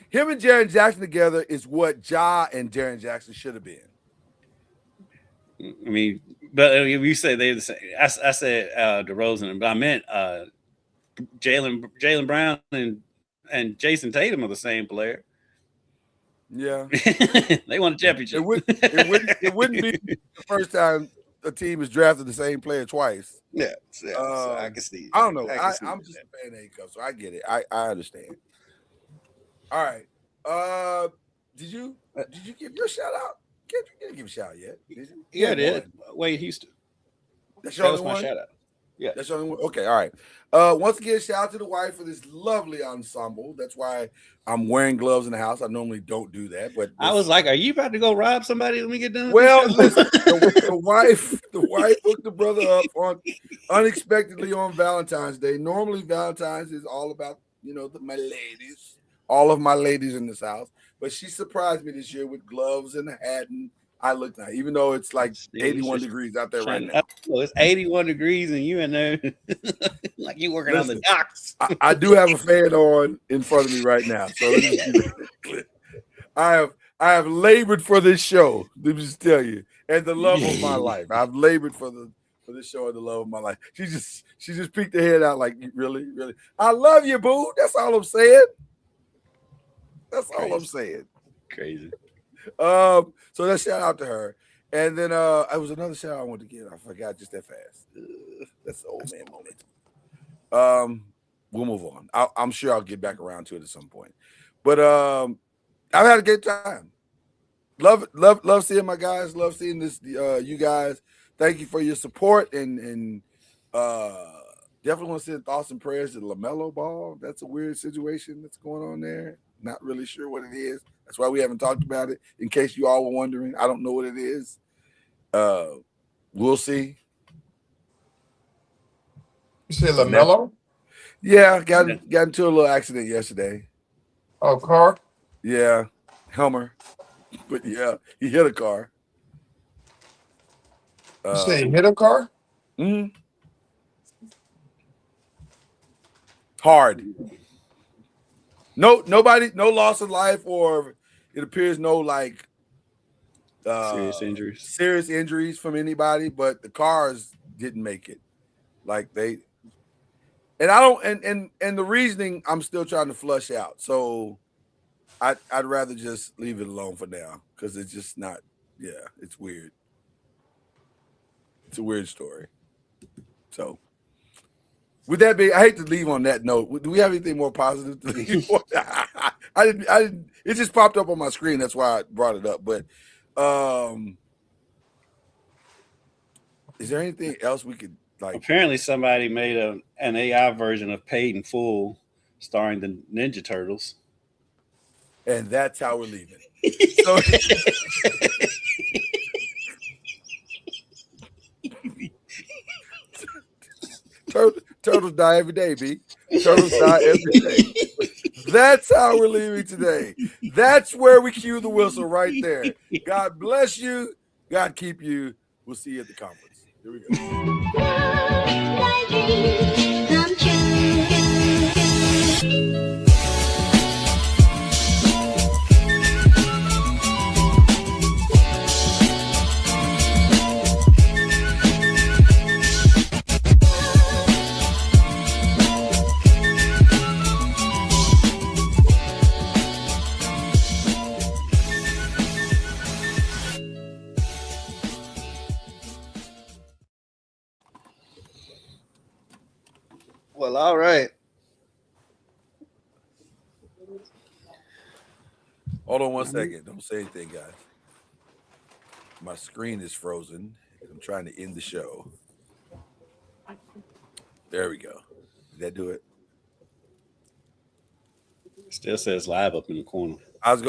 Him and Jaren Jackson together is what Ja and Jaren Jackson should have been. I mean, but if you say they're the same, I said DeRozan, but I meant Jaylen Brown and Jason Tatum are the same player. Yeah, they won a championship. It wouldn't be the first time a team has drafted the same player twice. Yeah, so I can see. I don't know. I'm just a fan of A-Cup, so I get it. I understand. All right. Did you give your shout out? You didn't give a shout out yet. Did you? Yeah, I did. Wade Houston. That was my shout out. Yeah. That's the only one. Okay, all right. Once again, shout out to the wife for this lovely ensemble. That's why I'm wearing gloves in the house. I normally don't do that, but I was like, "Are you about to go rob somebody when we get done?" Well, listen, the wife hooked the brother up unexpectedly on Valentine's Day. Normally, Valentine's is all about my ladies, all of my ladies in this house. But she surprised me this year with gloves and a hat, and I looked nice, even though it's like 81 degrees out there right now. Oh, it's 81 degrees, and you in there like you working on the docks. I do have a fan on in front of me right now, so I have labored for this show. Let me just tell you, and the love of my life. I've labored for this show and the love of my life. She just peeked her head out like, really, I love you, boo. That's all I'm saying. That's all I'm saying. Crazy. So let's shout out to her. And then I was another shout out I wanted to give. I forgot just that fast. That's the old man moment. We'll move on. I'm sure I'll get back around to it at some point. But I've had a good time. Love seeing my guys. Love seeing this. You guys. Thank you for your support and definitely want to send thoughts and prayers to LaMelo Ball. That's a weird situation that's going on there. Not really sure what it is. That's why we haven't talked about it. In case you all were wondering, I don't know what it is. We'll see. You say LaMelo? Yeah, got into a little accident yesterday. Oh, car? Yeah, Hummer. But yeah, he hit a car. You say he hit a car? Mm-hmm. Hard. No loss of life, or it appears no serious injuries from anybody, but the cars didn't make it. Like they, and I don't, and the reasoning I'm still trying to flush out. So I'd rather just leave it alone for now because it's just not. Yeah, it's weird. It's a weird story. So. With that being, I hate to leave on that note. Do we have anything more positive to leave on? I didn't. It just popped up on my screen. That's why I brought it up. But is there anything else we could like? Apparently, somebody made an AI version of Paid in Full, starring the Ninja Turtles, and that's how we're leaving. So. Turtles die every day, B. Turtles die every day. That's how we're leaving today. That's where we cue the whistle right there. God bless you. God keep you. We'll see you at the conference. Here we go. Well, all right. Hold on 1 second. Don't say anything, guys. My screen is frozen. I'm trying to end the show. There we go. Did that do it? Still says live up in the corner. I was going.